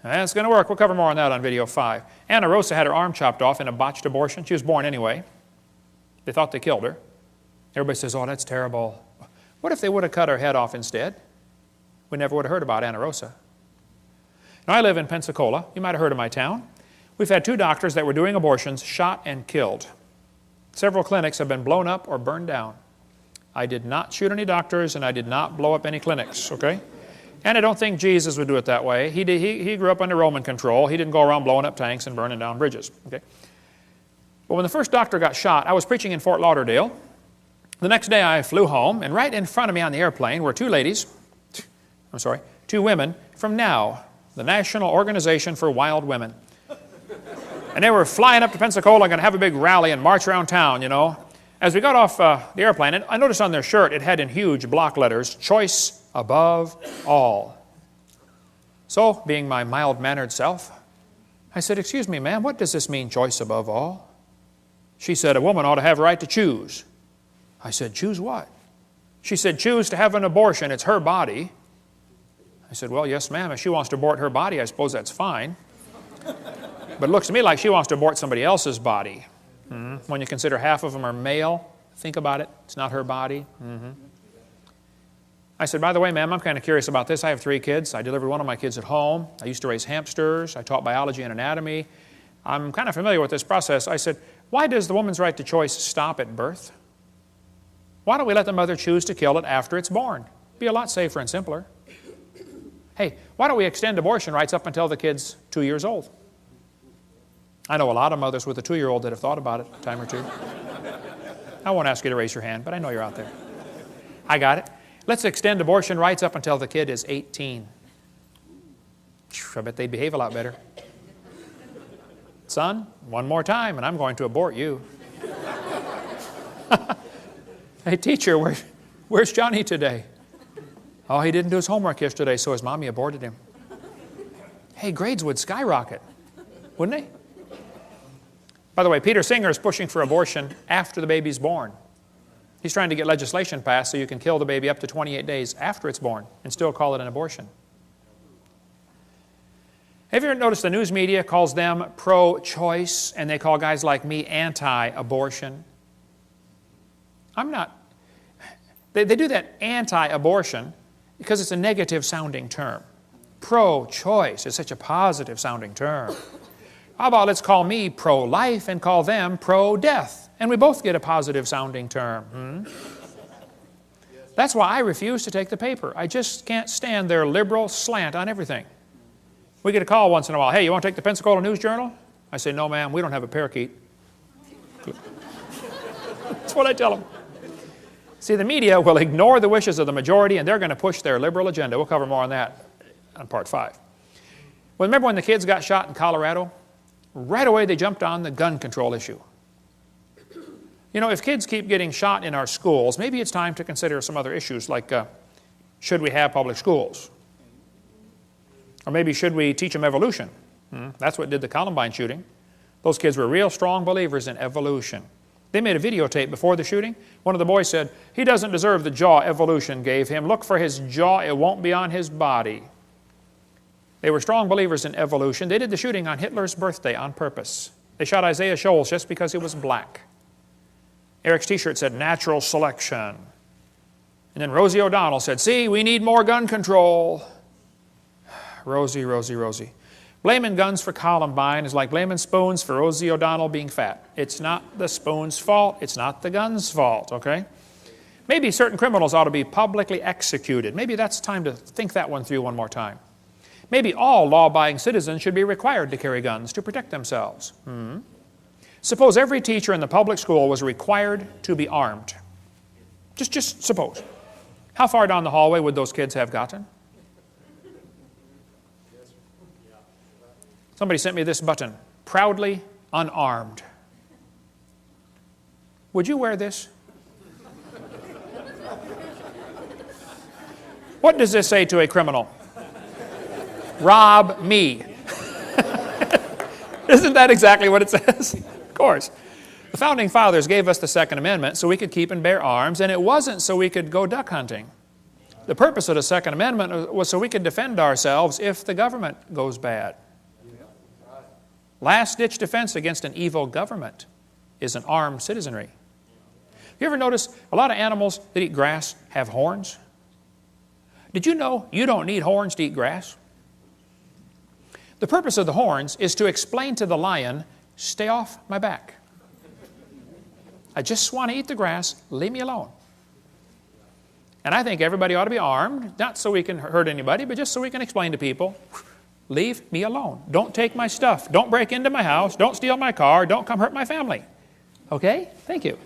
That's going to work. We'll cover more on that on video 5. Anna Rosa had her arm chopped off in a botched abortion. She was born anyway. They thought they killed her. Everybody says, oh, that's terrible. What if they would have cut her head off instead? We never would have heard about Anna Rosa. Now, I live in Pensacola. You might have heard of my town. We've had 2 doctors that were doing abortions shot and killed. Several clinics have been blown up or burned down. I did not shoot any doctors, and I did not blow up any clinics, okay? And I don't think Jesus would do it that way. He grew up under Roman control. He didn't go around blowing up tanks and burning down bridges, okay? But when the first doctor got shot, I was preaching in Fort Lauderdale. The next day I flew home, and right in front of me on the airplane were 2 women from NOW, the National Organization for Wild Women. And they were flying up to Pensacola, going to have a big rally and march around town, you know. As we got off the airplane, I noticed on their shirt it had in huge block letters, choice above all. So, being my mild-mannered self, I said, excuse me, ma'am, what does this mean, choice above all? She said, a woman ought to have a right to choose. I said, choose what? She said, choose to have an abortion. It's her body. I said, well, yes, ma'am. If she wants to abort her body, I suppose that's fine. But it looks to me like she wants to abort somebody else's body. When you consider half of them are male, think about it. It's not her body. I said, by the way, ma'am, I'm kind of curious about this. I have 3 kids. I delivered one of my kids at home. I used to raise hamsters. I taught biology and anatomy. I'm kind of familiar with this process. I said, why does the woman's right to choice stop at birth? Why don't we let the mother choose to kill it after it's born? Be a lot safer and simpler. Hey, why don't we extend abortion rights up until the kid's 2 years old? I know a lot of mothers with a 2-year-old that have thought about it a time or two. I won't ask you to raise your hand, but I know you're out there. I got it. Let's extend abortion rights up until the kid is 18. I bet they'd behave a lot better. Son, one more time and I'm going to abort you. Hey, teacher, where's Johnny today? Oh, he didn't do his homework yesterday, so his mommy aborted him. Hey, grades would skyrocket, wouldn't they? By the way, Peter Singer is pushing for abortion after the baby's born. He's trying to get legislation passed so you can kill the baby up to 28 days after it's born and still call it an abortion. Have you ever noticed the news media calls them pro-choice and they call guys like me anti-abortion? I'm not. They do that anti-abortion because it's a negative sounding term. Pro-choice is such a positive sounding term. How about let's call me pro-life and call them pro-death, and we both get a positive sounding term. That's why I refuse to take the paper. I just can't stand their liberal slant on everything. We get a call once in a while, hey, you want to take the Pensacola News-Journal? I say, no, ma'am, we don't have a parakeet. That's what I tell them. See, the media will ignore the wishes of the majority, and they're going to push their liberal agenda. We'll cover more on that on part 5. Well, remember when the kids got shot in Colorado? Right away they jumped on the gun control issue. You know, if kids keep getting shot in our schools, maybe it's time to consider some other issues like should we have public schools? Or maybe should we teach them evolution? That's what did the Columbine shooting. Those kids were real strong believers in evolution. They made a videotape before the shooting. One of the boys said, he doesn't deserve the jaw evolution gave him. Look for his jaw, it won't be on his body. They were strong believers in evolution. They did the shooting on Hitler's birthday on purpose. They shot Isaiah Shoals just because he was black. Eric's t-shirt said, natural selection. And then Rosie O'Donnell said, see, we need more gun control. Rosie, Rosie, Rosie. Blaming guns for Columbine is like blaming spoons for Rosie O'Donnell being fat. It's not the spoon's fault. It's not the gun's fault, okay? Maybe certain criminals ought to be publicly executed. Maybe that's time to think that one through one more time. Maybe all law-abiding citizens should be required to carry guns to protect themselves. Suppose every teacher in the public school was required to be armed. Just suppose. How far down the hallway would those kids have gotten? Somebody sent me this button, proudly unarmed. Would you wear this? What does this say to a criminal? Rob me. Isn't that exactly what it says? Of course. The Founding Fathers gave us the Second Amendment so we could keep and bear arms, and it wasn't so we could go duck hunting. The purpose of the Second Amendment was so we could defend ourselves if the government goes bad. Last-ditch defense against an evil government is an armed citizenry. You ever notice a lot of animals that eat grass have horns? Did you know you don't need horns to eat grass? The purpose of the horns is to explain to the lion, stay off my back. I just want to eat the grass, leave me alone. And I think everybody ought to be armed, not so we can hurt anybody, but just so we can explain to people, leave me alone. Don't take my stuff. Don't break into my house. Don't steal my car. Don't come hurt my family. Okay? Thank you.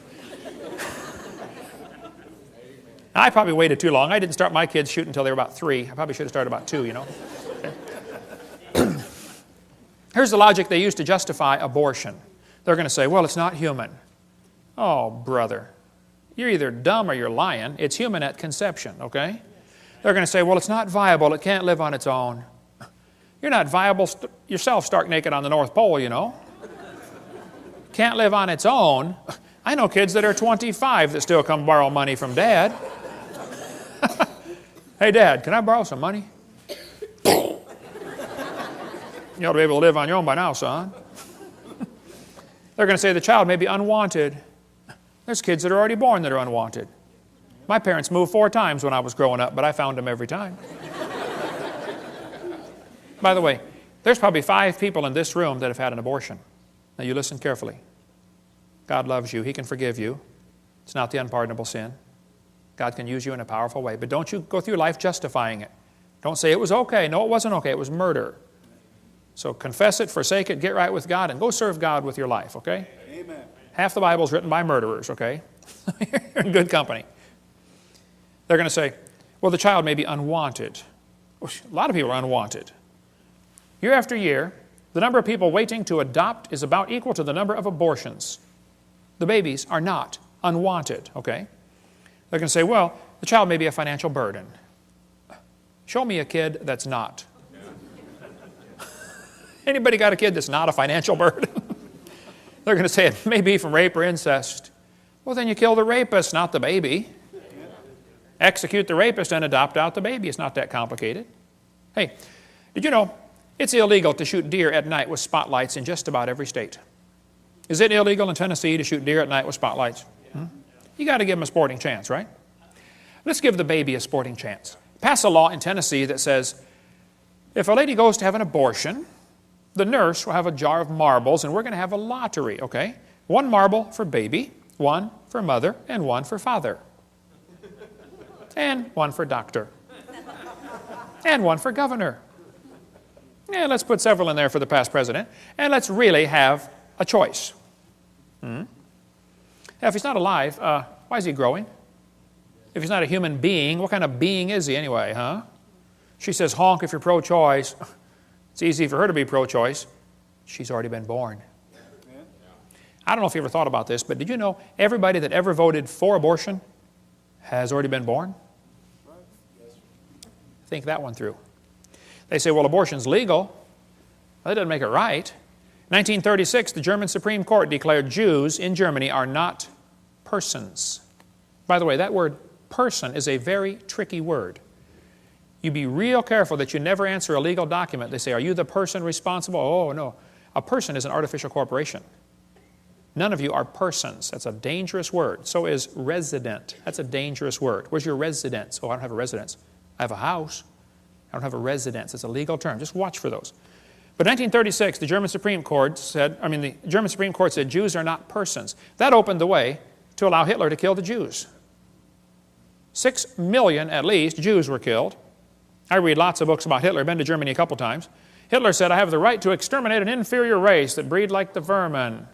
I probably waited too long. I didn't start my kids shooting until they were about 3. I probably should have started about 2, you know. Okay. Here's the logic they use to justify abortion. They're going to say, well, it's not human. Oh, brother. You're either dumb or you're lying. It's human at conception, okay? They're going to say, well, it's not viable. It can't live on its own. You're not viable yourself stark naked on the North Pole, you know. Can't live on its own. I know kids that are 25 that still come borrow money from Dad. Hey, Dad, can I borrow some money? You ought to be able to live on your own by now, son. They're going to say the child may be unwanted. There's kids that are already born that are unwanted. My parents moved 4 times when I was growing up, but I found them every time. By the way, there's probably 5 people in this room that have had an abortion. Now you listen carefully. God loves you. He can forgive you. It's not the unpardonable sin. God can use you in a powerful way. But don't you go through life justifying it. Don't say it was okay. No, it wasn't okay. It was murder. So confess it, forsake it, get right with God, and go serve God with your life, okay? Amen. Half the Bible is written by murderers, okay? You're in good company. They're going to say, well, the child may be unwanted. A lot of people are unwanted. Year after year, the number of people waiting to adopt is about equal to the number of abortions. The babies are not unwanted, okay? They're going to say, well, the child may be a financial burden. Show me a kid that's not. Anybody got a kid that's not a financial burden? They're going to say it may be from rape or incest. Well, then you kill the rapist, not the baby. Execute the rapist and adopt out the baby. It's not that complicated. Hey, did you know it's illegal to shoot deer at night with spotlights in just about every state? Is it illegal in Tennessee to shoot deer at night with spotlights? You got to give them a sporting chance, right? Let's give the baby a sporting chance. Pass a law in Tennessee that says if a lady goes to have an abortion, the nurse will have a jar of marbles, and we're going to have a lottery, okay? 1 marble for baby, 1 for mother, and 1 for father. And 1 for doctor. And 1 for governor. And let's put several in there for the past president. And let's really have a choice. Now, if he's not alive, why is he growing? If he's not a human being, what kind of being is he anyway, huh? She says, honk if you're pro-choice. It's easy for her to be pro-choice. She's already been born. I don't know if you ever thought about this, but did you know everybody that ever voted for abortion has already been born? Think that one through. They say, well, abortion's legal. Well, that doesn't make it right. 1936, the German Supreme Court declared Jews in Germany are not persons. By the way, that word person is a very tricky word. You be real careful that you never answer a legal document. They say, are you the person responsible? Oh, no. A person is an artificial corporation. None of you are persons. That's a dangerous word. So is resident. That's a dangerous word. Where's your residence? Oh, I don't have a residence. I have a house. I don't have a residence. It's a legal term. Just watch for those. But 1936, the German Supreme Court said Jews are not persons. That opened the way to allow Hitler to kill the Jews. 6 million, at least, Jews were killed. I read lots of books about Hitler. I've been to Germany a couple times. Hitler said, I have the right to exterminate an inferior race that breed like the vermin.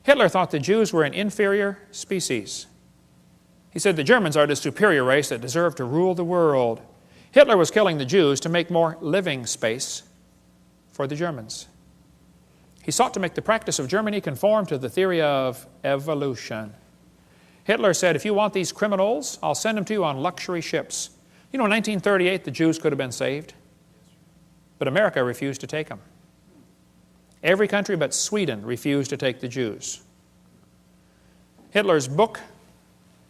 Hitler thought the Jews were an inferior species. He said the Germans are the superior race that deserve to rule the world. Hitler was killing the Jews to make more living space for the Germans. He sought to make the practice of Germany conform to the theory of evolution. Hitler said, if you want these criminals, I'll send them to you on luxury ships. You know, in 1938, the Jews could have been saved, but America refused to take them. Every country but Sweden refused to take the Jews. Hitler's book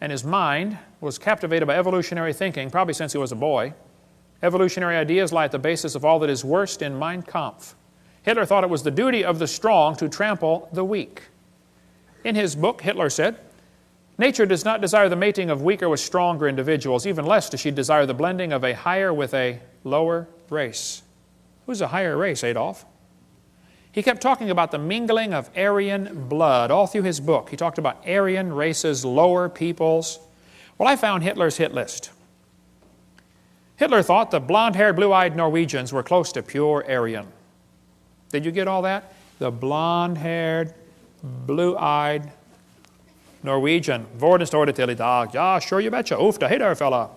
and his mind was captivated by evolutionary thinking, probably since he was a boy. Evolutionary ideas lie at the basis of all that is worst in Mein Kampf. Hitler thought it was the duty of the strong to trample the weak. In his book, Hitler said, nature does not desire the mating of weaker with stronger individuals, even less does she desire the blending of a higher with a lower race. Who's a higher race, Adolf? He kept talking about the mingling of Aryan blood all through his book. He talked about Aryan races, lower peoples. Well, I found Hitler's hit list. Hitler thought the blonde-haired, blue-eyed Norwegians were close to pure Aryan. Did you get all that? The blonde-haired, blue-eyed Norwegian. Hvordan står det til I dag? Ja, sure you betcha. Ufta, hey there, fella.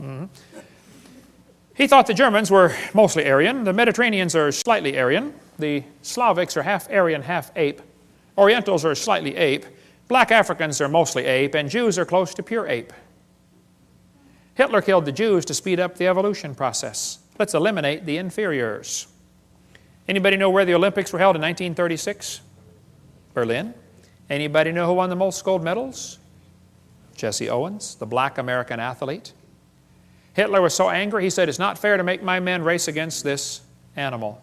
He thought the Germans were mostly Aryan. The Mediterraneans are slightly Aryan. The Slavics are half Aryan, half ape. Orientals are slightly ape. Black Africans are mostly ape. And Jews are close to pure ape. Hitler killed the Jews to speed up the evolution process. Let's eliminate the inferiors. Anybody know where the Olympics were held in 1936? Berlin. Anybody know who won the most gold medals? Jesse Owens, the black American athlete. Hitler was so angry, he said, it's not fair to make my men race against this animal.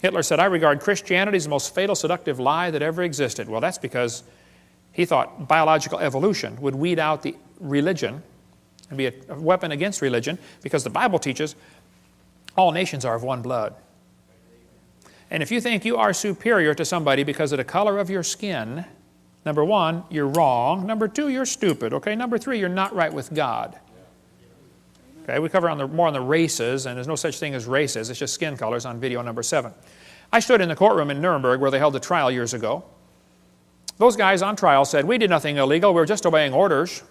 Hitler said, "I regard Christianity as the most fatal, seductive lie that ever existed." Well, that's because he thought biological evolution would weed out the religion and be a weapon against religion, because the Bible teaches all nations are of one blood. And if you think you are superior to somebody because of the color of your skin, number one, you're wrong. Number two, you're stupid. Okay? Number three, you're not right with God. Okay? We cover more on the races, and there's no such thing as races. It's just skin colors on video number 7. I stood in the courtroom in Nuremberg where they held the trial years ago. Those guys on trial said, "We did nothing illegal. We were just obeying orders."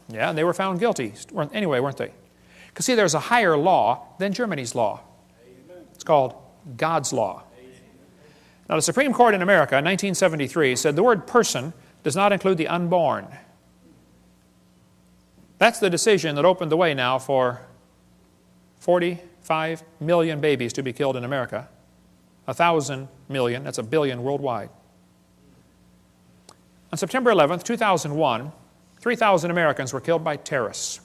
Yeah, and they were found guilty anyway, weren't they? Because see, there's a higher law than Germany's law. It's called God's law. Now, the Supreme Court in America in 1973 said the word person does not include the unborn. That's the decision that opened the way now for 45 million babies to be killed in America. 1,000 million, that's a billion worldwide. On September 11th, 2001, 3,000 Americans were killed by terrorists.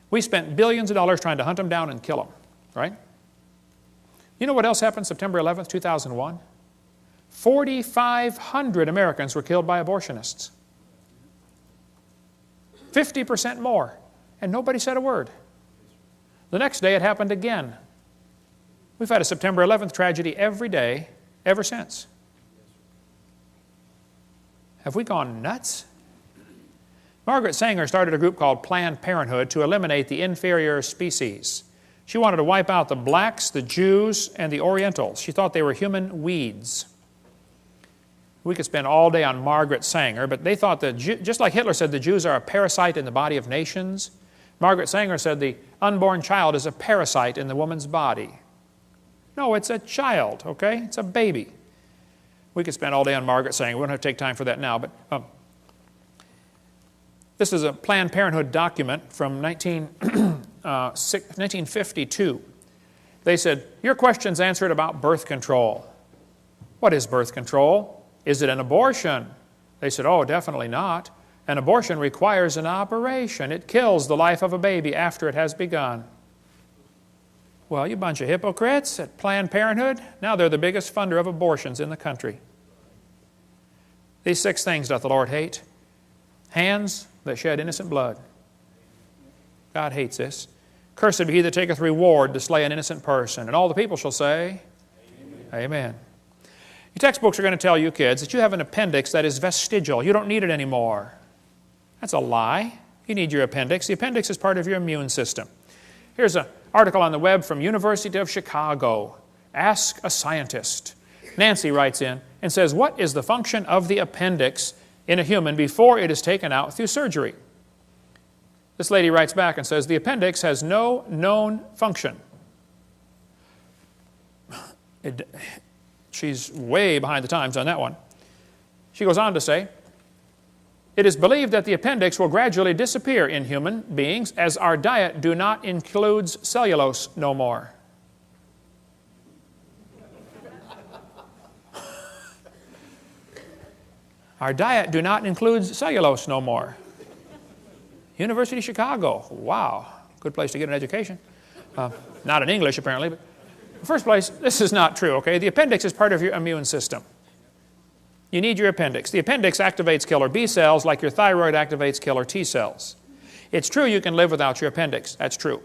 We spent billions of dollars trying to hunt them down and kill them, right? You know what else happened September 11th, 2001? 4,500 Americans were killed by abortionists. 50% more, and nobody said a word. The next day it happened again. We've had a September 11th tragedy every day ever since. Have we gone nuts? Margaret Sanger started a group called Planned Parenthood to eliminate the inferior species. She wanted to wipe out the blacks, the Jews, and the Orientals. She thought they were human weeds. We could spend all day on Margaret Sanger, but they thought that, just like Hitler said the Jews are a parasite in the body of nations, Margaret Sanger said the unborn child is a parasite in the woman's body. No, it's a child, okay? It's a baby. We could spend all day on Margaret Sanger. We don't have to take time for that now, but this is a Planned Parenthood document from 1952. They said, "Your question's answered about birth control." What is birth control? Is it an abortion? They said, "Oh, definitely not. An abortion requires an operation. It kills the life of a baby after it has begun." Well, you bunch of hypocrites at Planned Parenthood. Now they're the biggest funder of abortions in the country. These 6 things doth the Lord hate. Hands that shed innocent blood. God hates this. "Cursed be he that taketh reward to slay an innocent person." And all the people shall say, Amen. Amen. Your textbooks are going to tell you kids that you have an appendix that is vestigial. You don't need it anymore. That's a lie. You need your appendix. The appendix is part of your immune system. Here's an article on the web from University of Chicago. Ask a scientist. Nancy writes in and says, "What is the function of the appendix in a human before it is taken out through surgery?" This lady writes back and says, "The appendix has no known function." She's way behind the times on that one. She goes on to say, "It is believed that the appendix will gradually disappear in human beings as our diet do not includes cellulose no more." Our diet do not include cellulose no more. University of Chicago. Wow. Good place to get an education. Not in English, apparently. But in the first place, this is not true, okay? The appendix is part of your immune system. You need your appendix. The appendix activates killer B cells like your thyroid activates killer T cells. It's true you can live without your appendix. That's true.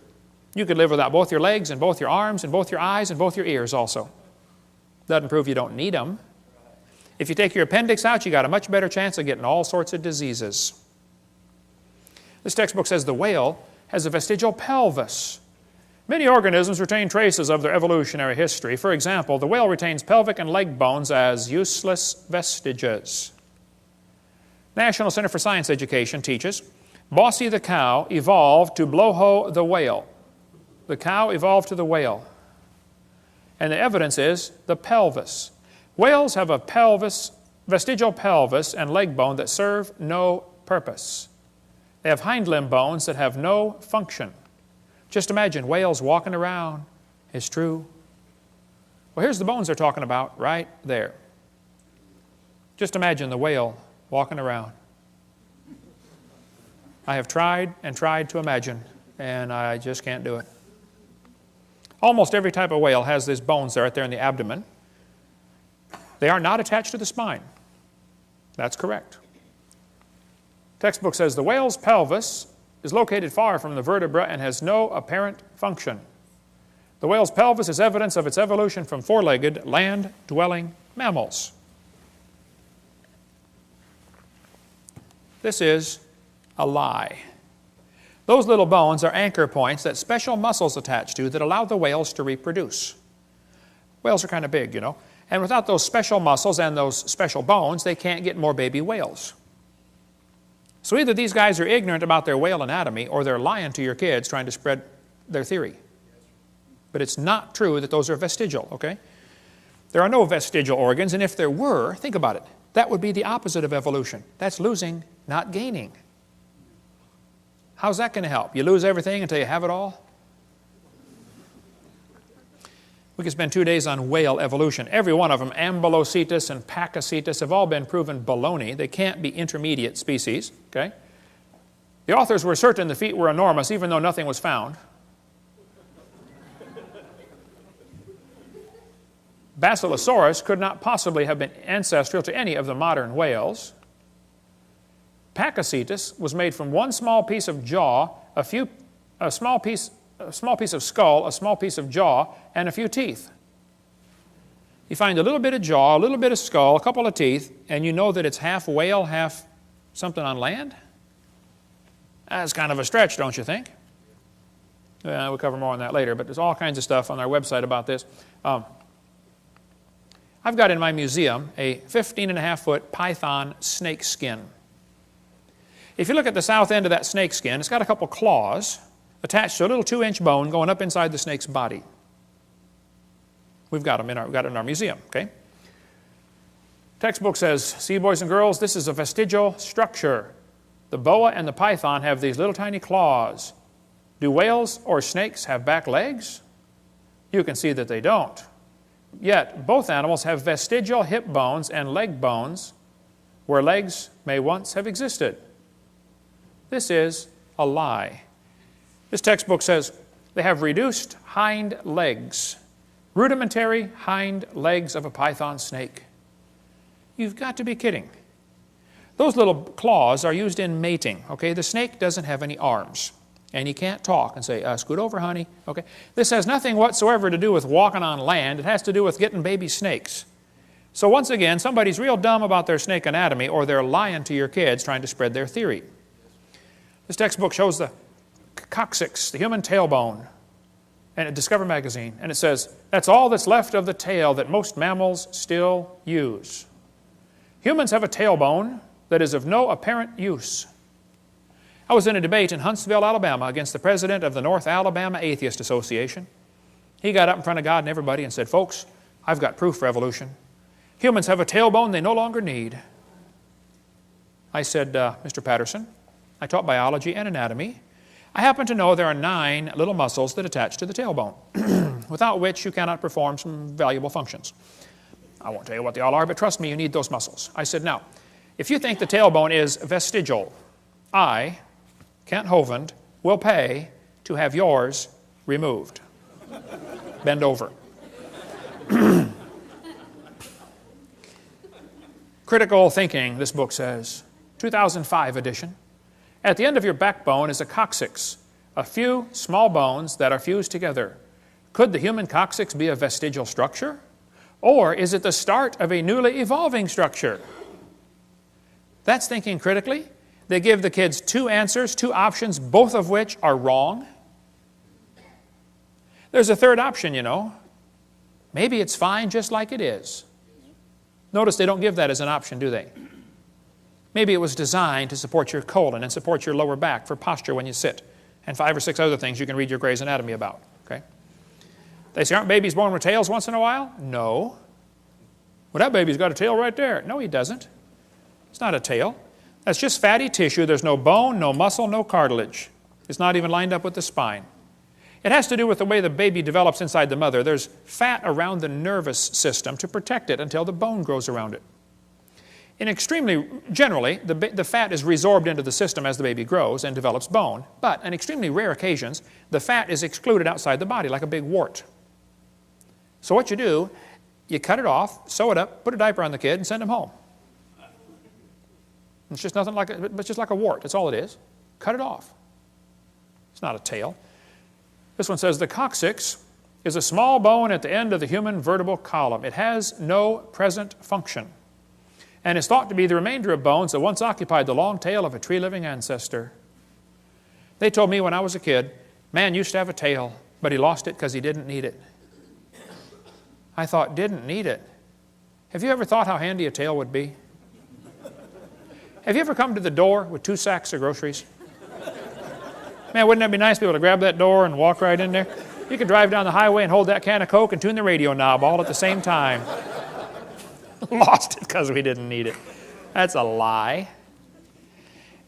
You could live without both your legs and both your arms and both your eyes and both your ears also. Doesn't prove you don't need them. If you take your appendix out, you got a much better chance of getting all sorts of diseases. This textbook says the whale has a vestigial pelvis. Many organisms retain traces of their evolutionary history. For example, the whale retains pelvic and leg bones as useless vestiges. National Center for Science Education teaches, Bossy the cow evolved to blowho the whale. The cow evolved to the whale. And the evidence is the pelvis. Whales have a vestigial pelvis and leg bone that serve no purpose. They have hind limb bones that have no function. Just imagine whales walking around. It's true. Well, here's the bones they're talking about right there. Just imagine the whale walking around. I have tried and tried to imagine, and I just can't do it. Almost every type of whale has these bones right there in the abdomen. They are not attached to the spine. That's correct. Textbook says the whale's pelvis is located far from the vertebra and has no apparent function. The whale's pelvis is evidence of its evolution from four-legged, land-dwelling mammals. This is a lie. Those little bones are anchor points that special muscles attach to that allow the whales to reproduce. Whales are kind of big, you know. And without those special muscles and those special bones, they can't get more baby whales. So either these guys are ignorant about their whale anatomy or they're lying to your kids trying to spread their theory. But it's not true that those are vestigial, okay? There are no vestigial organs, and if there were, think about it, that would be the opposite of evolution. That's losing, not gaining. How's that going to help? You lose everything until you have it all? We could spend 2 days on whale evolution. Every one of them, Ambulocetus and Pakicetus, have all been proven baloney. They can't be intermediate species, okay? The authors were certain the feet were enormous, even though nothing was found. Basilosaurus could not possibly have been ancestral to any of the modern whales. Pakicetus was made from one small piece of jaw, a small piece of skull, a small piece of jaw, and a few teeth. You find a little bit of jaw, a little bit of skull, a couple of teeth, and you know that it's half whale, half something on land? That's kind of a stretch, don't you think? We'll cover more on that later, but there's all kinds of stuff on our website about this. I've got in my museum a 15.5-foot python snake skin. If you look at the south end of that snake skin, it's got a couple claws attached to a little 2-inch bone going up inside the snake's body. We've got it in our museum, okay? Textbook says, see, boys and girls, this is a vestigial structure. The boa and the python have these little tiny claws. Do whales or snakes have back legs? You can see that they don't. Yet, both animals have vestigial hip bones and leg bones where legs may once have existed. This is a lie. This textbook says they have reduced hind legs, rudimentary hind legs of a python snake. You've got to be kidding. Those little claws are used in mating, okay? The snake doesn't have any arms, and he can't talk and say, scoot over, honey, okay? This has nothing whatsoever to do with walking on land. It has to do with getting baby snakes. So once again, somebody's real dumb about their snake anatomy, or they're lying to your kids trying to spread their theory. This textbook shows the coccyx, the human tailbone, and at Discover magazine, and it says, that's all that's left of the tail that most mammals still use. Humans have a tailbone that is of no apparent use. I was in a debate in Huntsville, Alabama, against the president of the North Alabama Atheist Association. He got up in front of God and everybody and said, folks, I've got proof for evolution. Humans have a tailbone they no longer need. I said, Mr. Patterson, I taught biology and anatomy. I happen to know there are 9 little muscles that attach to the tailbone, without which you cannot perform some valuable functions. I won't tell you what they all are, but trust me, you need those muscles. I said, now, if you think the tailbone is vestigial, I, Kent Hovind, will pay to have yours removed. Bend over. Critical thinking, this book says, 2005 edition. At the end of your backbone is a coccyx, a few small bones that are fused together. Could the human coccyx be a vestigial structure? Or is it the start of a newly evolving structure? That's thinking critically. They give the kids 2 answers, 2 options, both of which are wrong. There's a third option, you know. Maybe it's fine just like it is. Notice they don't give that as an option, do they? Maybe it was designed to support your colon and support your lower back for posture when you sit, and 5 or 6 other things you can read your Gray's Anatomy about. Okay? They say, aren't babies born with tails once in a while? No. Well, that baby's got a tail right there. No, he doesn't. It's not a tail. That's just fatty tissue. There's no bone, no muscle, no cartilage. It's not even lined up with the spine. It has to do with the way the baby develops inside the mother. There's fat around the nervous system to protect it until the bone grows around it. Generally, the fat is resorbed into the system as the baby grows and develops bone. But on extremely rare occasions, the fat is excluded outside the body like a big wart. So what you do, you cut it off, sew it up, put a diaper on the kid, and send him home. It's just nothing like it's just like a wart. That's all it is. Cut it off. It's not a tail. This one says the coccyx is a small bone at the end of the human vertebral column. It has no present function, and is thought to be the remainder of bones that once occupied the long tail of a tree-living ancestor. They told me when I was a kid, man used to have a tail, but he lost it because he didn't need it. I thought, didn't need it. Have you ever thought how handy a tail would be? Have you ever come to the door with 2 sacks of groceries? Man, wouldn't that be nice to be able to grab that door and walk right in there? You could drive down the highway and hold that can of Coke and tune the radio knob all at the same time. Lost it because we didn't need it. That's a lie.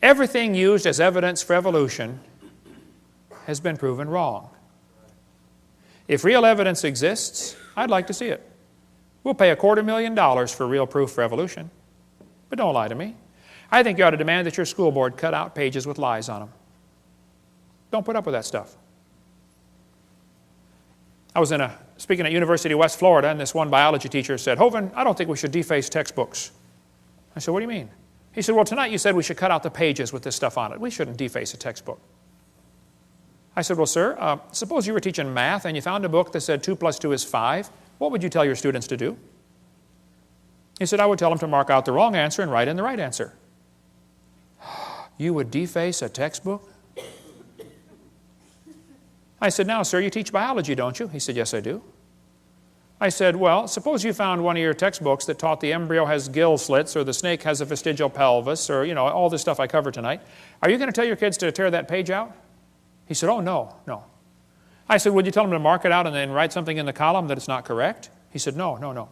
Everything used as evidence for evolution has been proven wrong. If real evidence exists, I'd like to see it. We'll pay $250,000 for real proof for evolution. But don't lie to me. I think you ought to demand that your school board cut out pages with lies on them. Don't put up with that stuff. I was speaking at University of West Florida, and this one biology teacher said, Hovind, I don't think we should deface textbooks. I said, what do you mean? He said, well, tonight you said we should cut out the pages with this stuff on it. We shouldn't deface a textbook. I said, well, sir, suppose you were teaching math and you found a book that said 2 + 2 is 5. What would you tell your students to do? He said, I would tell them to mark out the wrong answer and write in the right answer. You would deface a textbook? I said, now, sir, you teach biology, don't you? He said, yes, I do. I said, well, suppose you found one of your textbooks that taught the embryo has gill slits or the snake has a vestigial pelvis or, you know, all this stuff I covered tonight. Are you going to tell your kids to tear that page out? He said, oh, no. I said, would you tell them to mark it out and then write something in the column that it's not correct? He said, no.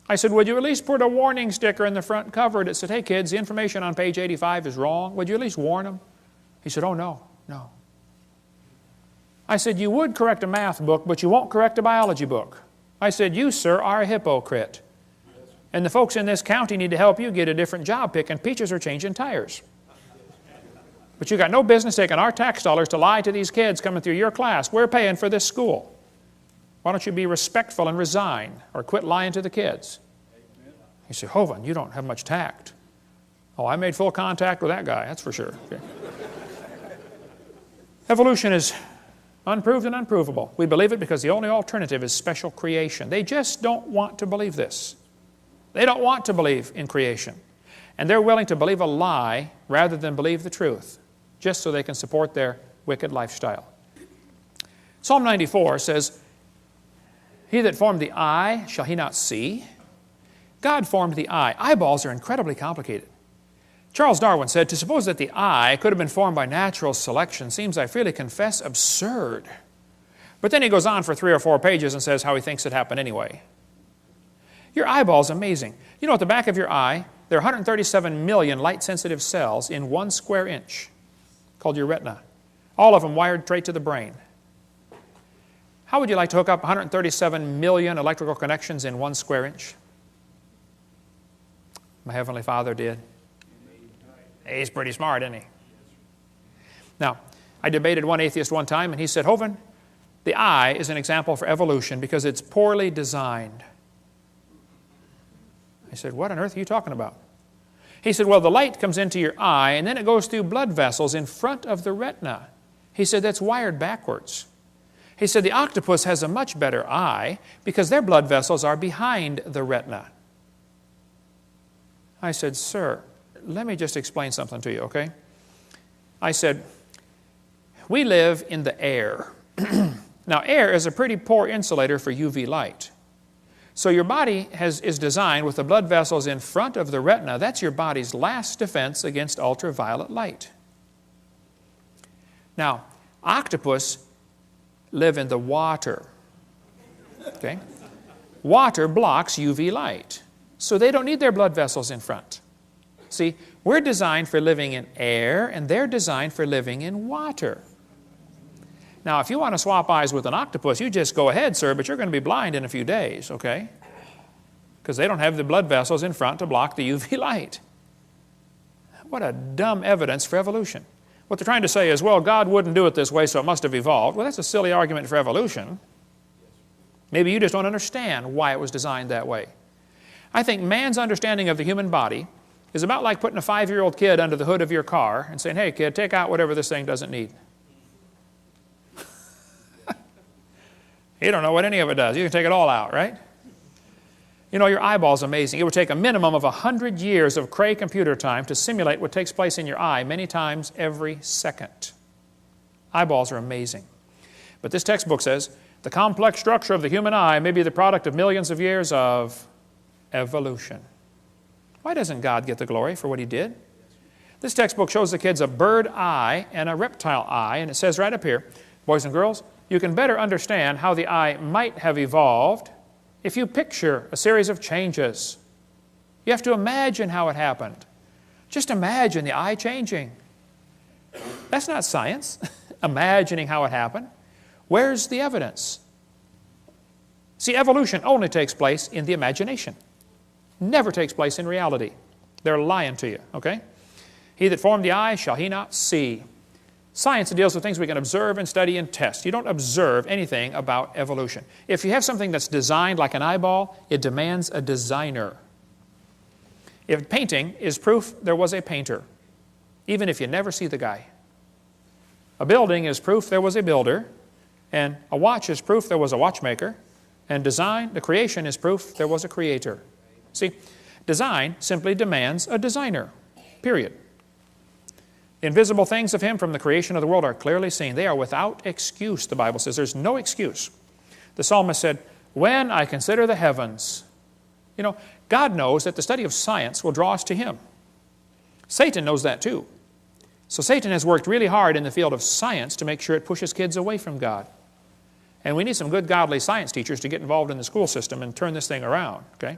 I said, would you at least put a warning sticker in the front cover that said, hey, kids, the information on page 85 is wrong? Would you at least warn them? He said, oh, no. I said, you would correct a math book, but you won't correct a biology book. I said, you, sir, are a hypocrite. And the folks in this county need to help you get a different job picking peaches or changing tires. But you got no business taking our tax dollars to lie to these kids coming through your class. We're paying for this school. Why don't you be respectful and resign or quit lying to the kids? You say, Hovind, you don't have much tact. Oh, I made full contact with that guy, that's for sure. Okay. Evolution is unproved and unprovable. We believe it because the only alternative is special creation. They just don't want to believe this. They don't want to believe in creation. And they're willing to believe a lie rather than believe the truth, just so they can support their wicked lifestyle. Psalm 94 says, he that formed the eye, shall he not see? God formed the eye. Eyeballs are incredibly complicated. Charles Darwin said, to suppose that the eye could have been formed by natural selection seems, I freely confess, absurd. But then he goes on for 3 or 4 pages and says how he thinks it happened anyway. Your eyeball is amazing. You know, at the back of your eye, there are 137 million light-sensitive cells in 1 square inch, called your retina. All of them wired straight to the brain. How would you like to hook up 137 million electrical connections in 1 square inch? My Heavenly Father did. He's pretty smart, isn't he? Now, I debated one atheist one time, and he said, Hovind, the eye is an example for evolution because it's poorly designed. I said, what on earth are you talking about? He said, well, the light comes into your eye, and then it goes through blood vessels in front of the retina. He said, that's wired backwards. He said, the octopus has a much better eye because their blood vessels are behind the retina. I said, sir, let me just explain something to you, okay? I said, we live in the air. Now, air is a pretty poor insulator for UV light. So your body is designed with the blood vessels in front of the retina. That's your body's last defense against ultraviolet light. Now, octopus live in the water. Okay? Water blocks UV light. So they don't need their blood vessels in front. See, we're designed for living in air, and they're designed for living in water. Now, if you want to swap eyes with an octopus, you just go ahead, sir, but you're going to be blind in a few days, okay? because they don't have the blood vessels in front to block the UV light. What a dumb evidence for evolution. What they're trying to say is, well, God wouldn't do it this way, so it must have evolved. Well, that's a silly argument for evolution. Maybe you just don't understand why it was designed that way. I think man's understanding of the human body is about like putting a 5-year-old kid under the hood of your car and saying, hey, kid, take out whatever this thing doesn't need. You don't know what any of it does. You can take it all out, right? You know, your eyeball's amazing. It would take a minimum of 100 years of Cray computer time to simulate what takes place in your eye many times every second. Eyeballs are amazing. But this textbook says, the complex structure of the human eye may be the product of millions of years of evolution. Why doesn't God get the glory for what He did? This textbook shows the kids a bird eye and a reptile eye, and it says right up here, boys and girls, you can better understand how the eye might have evolved if you picture a series of changes. You have to imagine how it happened. Just imagine the eye changing. That's not science, imagining how it happened. Where's the evidence? See, evolution only takes place in the imagination. Never takes place in reality. They're lying to you, okay? He that formed the eye, shall he not see? Science deals with things we can observe and study and test. You don't observe anything about evolution. If you have something that's designed like an eyeball, it demands a designer. If painting is proof there was a painter, even if you never see the guy. A building is proof there was a builder, and a watch is proof there was a watchmaker, and design, the creation, is proof there was a creator. See, design simply demands a designer, period. The invisible things of Him from the creation of the world are clearly seen. They are without excuse, the Bible says. There's no excuse. The psalmist said, when I consider the heavens. You know, God knows that the study of science will draw us to Him. Satan knows that too. So Satan has worked really hard in the field of science to make sure it pushes kids away from God. And we need some good godly science teachers to get involved in the school system and turn this thing around, okay?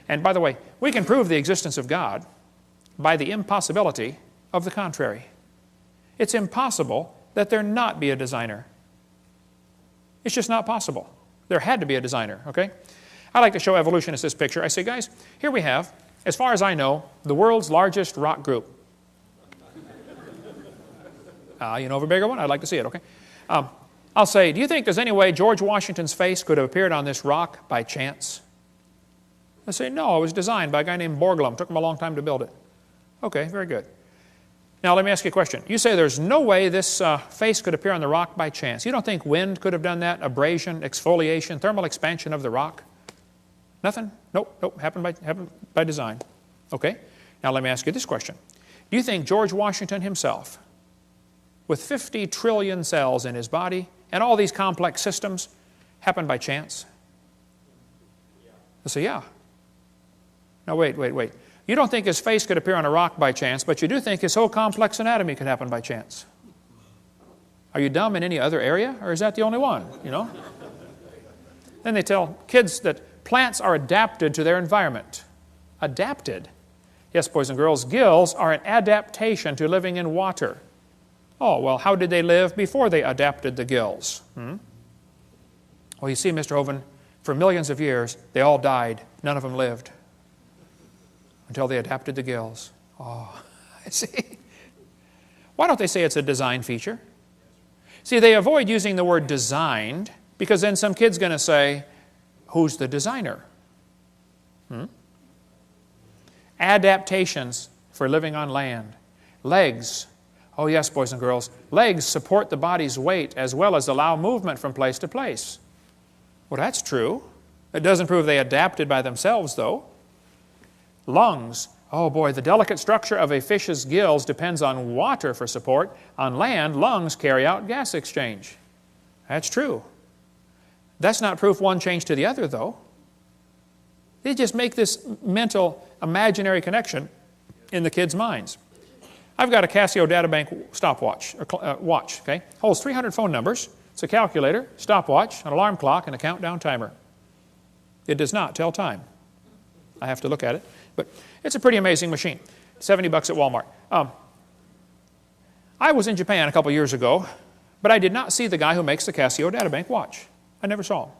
And by the way, we can prove the existence of God by the impossibility of the contrary. It's impossible that there not be a designer. It's just not possible. There had to be a designer, okay? I like to show evolutionists this picture. I say, guys, here we have, as far as I know, the world's largest rock group. You know of a bigger one? I'd like to see it, okay? I'll say, do you think there's any way George Washington's face could have appeared on this rock by chance? I say, no, it was designed by a guy named Borglum. It took him a long time to build it. Okay, very good. Now, let me ask you a question. You say there's no way this face could appear on the rock by chance. You don't think wind could have done that? Abrasion, exfoliation, thermal expansion of the rock? Nothing? Nope. Happened by design. Okay. Now, let me ask you this question. Do you think George Washington himself, with 50 trillion cells in his body and all these complex systems, happened by chance? I say, yeah. Now, wait. You don't think his face could appear on a rock by chance, but you do think his whole complex anatomy could happen by chance. Are you dumb in any other area, or is that the only one, you know? Then they tell kids that plants are adapted to their environment. Adapted? Yes, boys and girls, gills are an adaptation to living in water. Oh, well, how did they live before they adapted the gills? Well, you see, Mr. Hovind, for millions of years, they all died. None of them lived until they adapted the gills. Oh, I see. Why don't they say it's a design feature? See, they avoid using the word designed because then some kid's going to say, who's the designer? Adaptations for living on land. Legs. Oh yes, boys and girls. Legs support the body's weight as well as allow movement from place to place. Well, that's true. It doesn't prove they adapted by themselves, though. Lungs. Oh boy, the delicate structure of a fish's gills depends on water for support. On land, lungs carry out gas exchange. That's true. That's not proof one changed to the other, though. They just make this mental, imaginary connection in the kids' minds. I've got a Casio Databank stopwatch, or watch, okay? Holds 300 phone numbers. It's a calculator, stopwatch, an alarm clock, and a countdown timer. It does not tell time. I have to look at it. But it's a pretty amazing machine. $70 at Walmart. I was in Japan a couple years ago, but I did not see the guy who makes the Casio Databank watch. I never saw him.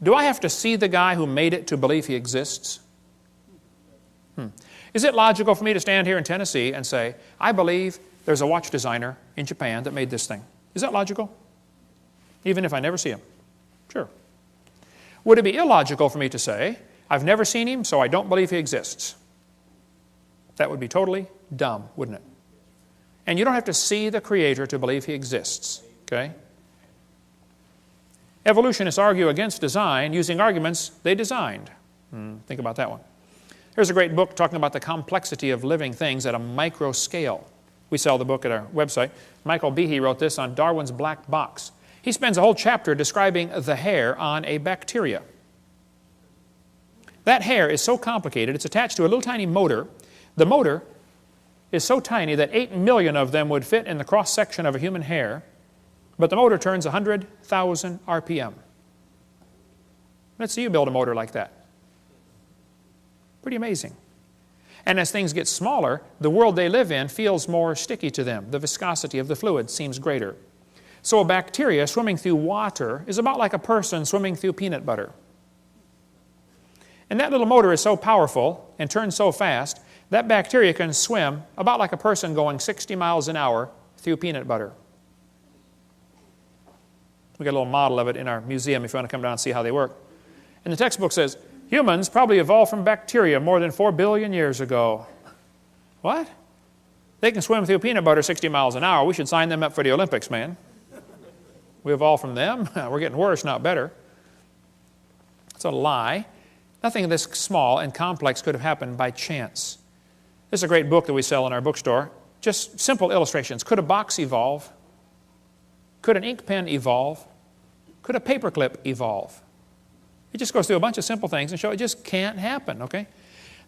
Do I have to see the guy who made it to believe he exists? Is it logical for me to stand here in Tennessee and say, I believe there's a watch designer in Japan that made this thing? Is that logical? Even if I never see him? Sure. Would it be illogical for me to say, I've never seen him, so I don't believe he exists? That would be totally dumb, wouldn't it? And you don't have to see the Creator to believe he exists, okay? Evolutionists argue against design using arguments they designed. Think about that one. Here's a great book talking about the complexity of living things at a micro scale. We sell the book at our website. Michael Behe wrote this on Darwin's black box. He spends a whole chapter describing the hair on a bacteria. That hair is so complicated, it's attached to a little tiny motor. The motor is so tiny that 8 million of them would fit in the cross-section of a human hair, but the motor turns 100,000 RPM. Let's see you build a motor like that. Pretty amazing. And as things get smaller, the world they live in feels more sticky to them. The viscosity of the fluid seems greater. So a bacteria swimming through water is about like a person swimming through peanut butter. And that little motor is so powerful and turns so fast, that bacteria can swim about like a person going 60 miles an hour through peanut butter. We got a little model of it in our museum if you want to come down and see how they work. And the textbook says, humans probably evolved from bacteria more than 4 billion years ago. What? They can swim through peanut butter 60 miles an hour. We should sign them up for the Olympics, man. We evolved from them. We're getting worse, not better. It's a lie. Nothing this small and complex could have happened by chance. This is a great book that we sell in our bookstore. Just simple illustrations. Could a box evolve? Could an ink pen evolve? Could a paperclip evolve? It just goes through a bunch of simple things and show it just can't happen, okay?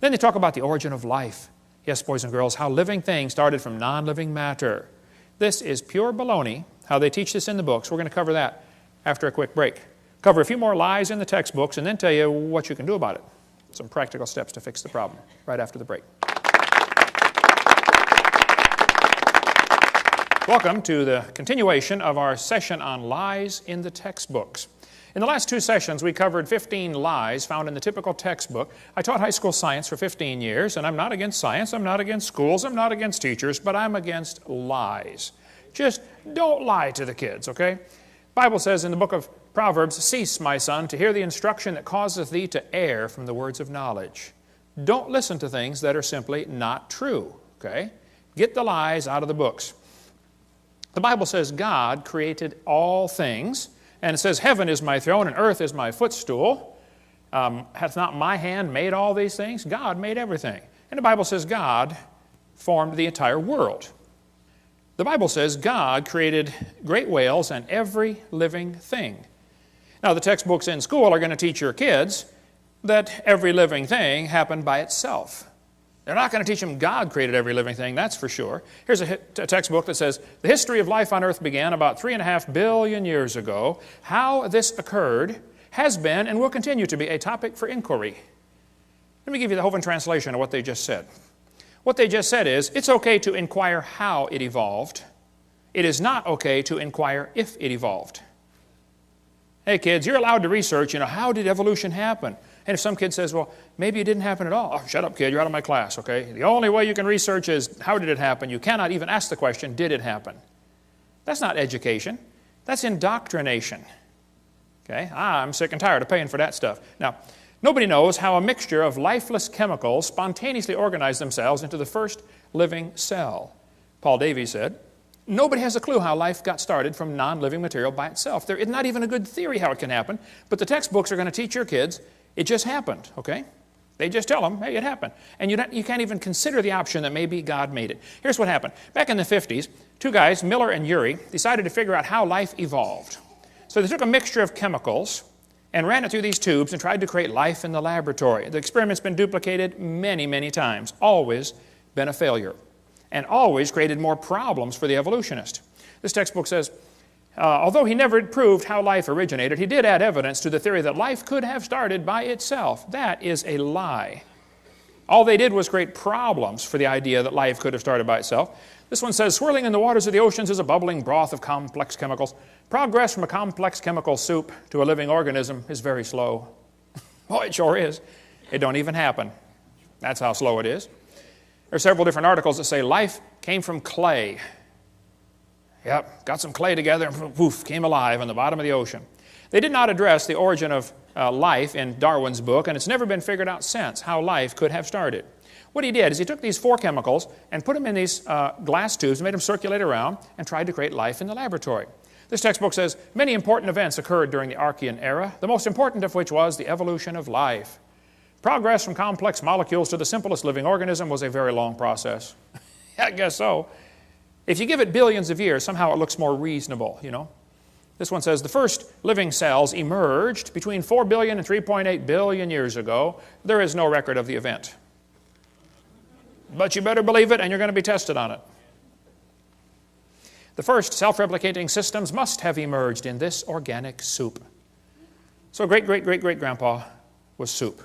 Then they talk about the origin of life. Yes, boys and girls, how living things started from non-living matter. This is pure baloney, how they teach this in the books. We're going to cover that after a quick break. Cover a few more lies in the textbooks and then tell you what you can do about it. Some practical steps to fix the problem right after the break. Welcome to the continuation of our session on lies in the textbooks. In the last 2 sessions, we covered 15 lies found in the typical textbook. I taught high school science for 15 years, and I'm not against science, I'm not against schools, I'm not against teachers, but I'm against lies. Just don't lie to the kids, okay? The Bible says in the book of Proverbs, cease, my son, to hear the instruction that causeth thee to err from the words of knowledge. Don't listen to things that are simply not true, okay? Get the lies out of the books. The Bible says God created all things, and it says, heaven is my throne and earth is my footstool. Hath not my hand made all these things? God made everything. And the Bible says God formed the entire world. The Bible says God created great whales and every living thing. Now, the textbooks in school are going to teach your kids that every living thing happened by itself. They're not going to teach them God created every living thing, that's for sure. Here's a textbook that says, the history of life on earth began about 3.5 billion years ago. How this occurred has been and will continue to be a topic for inquiry. Let me give you the Hovind translation of what they just said. What they just said is, it's okay to inquire how it evolved. It is not okay to inquire if it evolved. Hey kids, you're allowed to research, how did evolution happen? And if some kid says, well, maybe it didn't happen at all. Oh, shut up, kid, you're out of my class, okay? The only way you can research is, how did it happen? You cannot even ask the question, did it happen? That's not education. That's indoctrination. Okay? I'm sick and tired of paying for that stuff. Now, nobody knows how a mixture of lifeless chemicals spontaneously organize themselves into the first living cell. Paul Davies said, nobody has a clue how life got started from non-living material by itself. There is not even a good theory how it can happen, but the textbooks are going to teach your kids it just happened, okay? They just tell them, hey, it happened. And you can't even consider the option that maybe God made it. Here's what happened. Back in the 50s, 2 guys, Miller and Urey, decided to figure out how life evolved. So they took a mixture of chemicals and ran it through these tubes and tried to create life in the laboratory. The experiment's been duplicated many, many times, always been a failure, and always created more problems for the evolutionist. This textbook says, although he never proved how life originated, he did add evidence to the theory that life could have started by itself. That is a lie. All they did was create problems for the idea that life could have started by itself. This one says, swirling in the waters of the oceans is a bubbling broth of complex chemicals. Progress from a complex chemical soup to a living organism is very slow. Boy, it sure is. It don't even happen. That's how slow it is. There are several different articles that say life came from clay. Yep, got some clay together and poof, came alive on the bottom of the ocean. They did not address the origin of life in Darwin's book, and it's never been figured out since how life could have started. What he did is he took these 4 chemicals and put them in these glass tubes, made them circulate around, and tried to create life in the laboratory. This textbook says, many important events occurred during the Archean era, the most important of which was the evolution of life. Progress from complex molecules to the simplest living organism was a very long process. I guess so. If you give it billions of years, somehow it looks more reasonable, you know. This one says, the first living cells emerged between 4 billion and 3.8 billion years ago. There is no record of the event. But you better believe it, and you're going to be tested on it. The first self-replicating systems must have emerged in this organic soup. So great-great-great-great-grandpa was soup.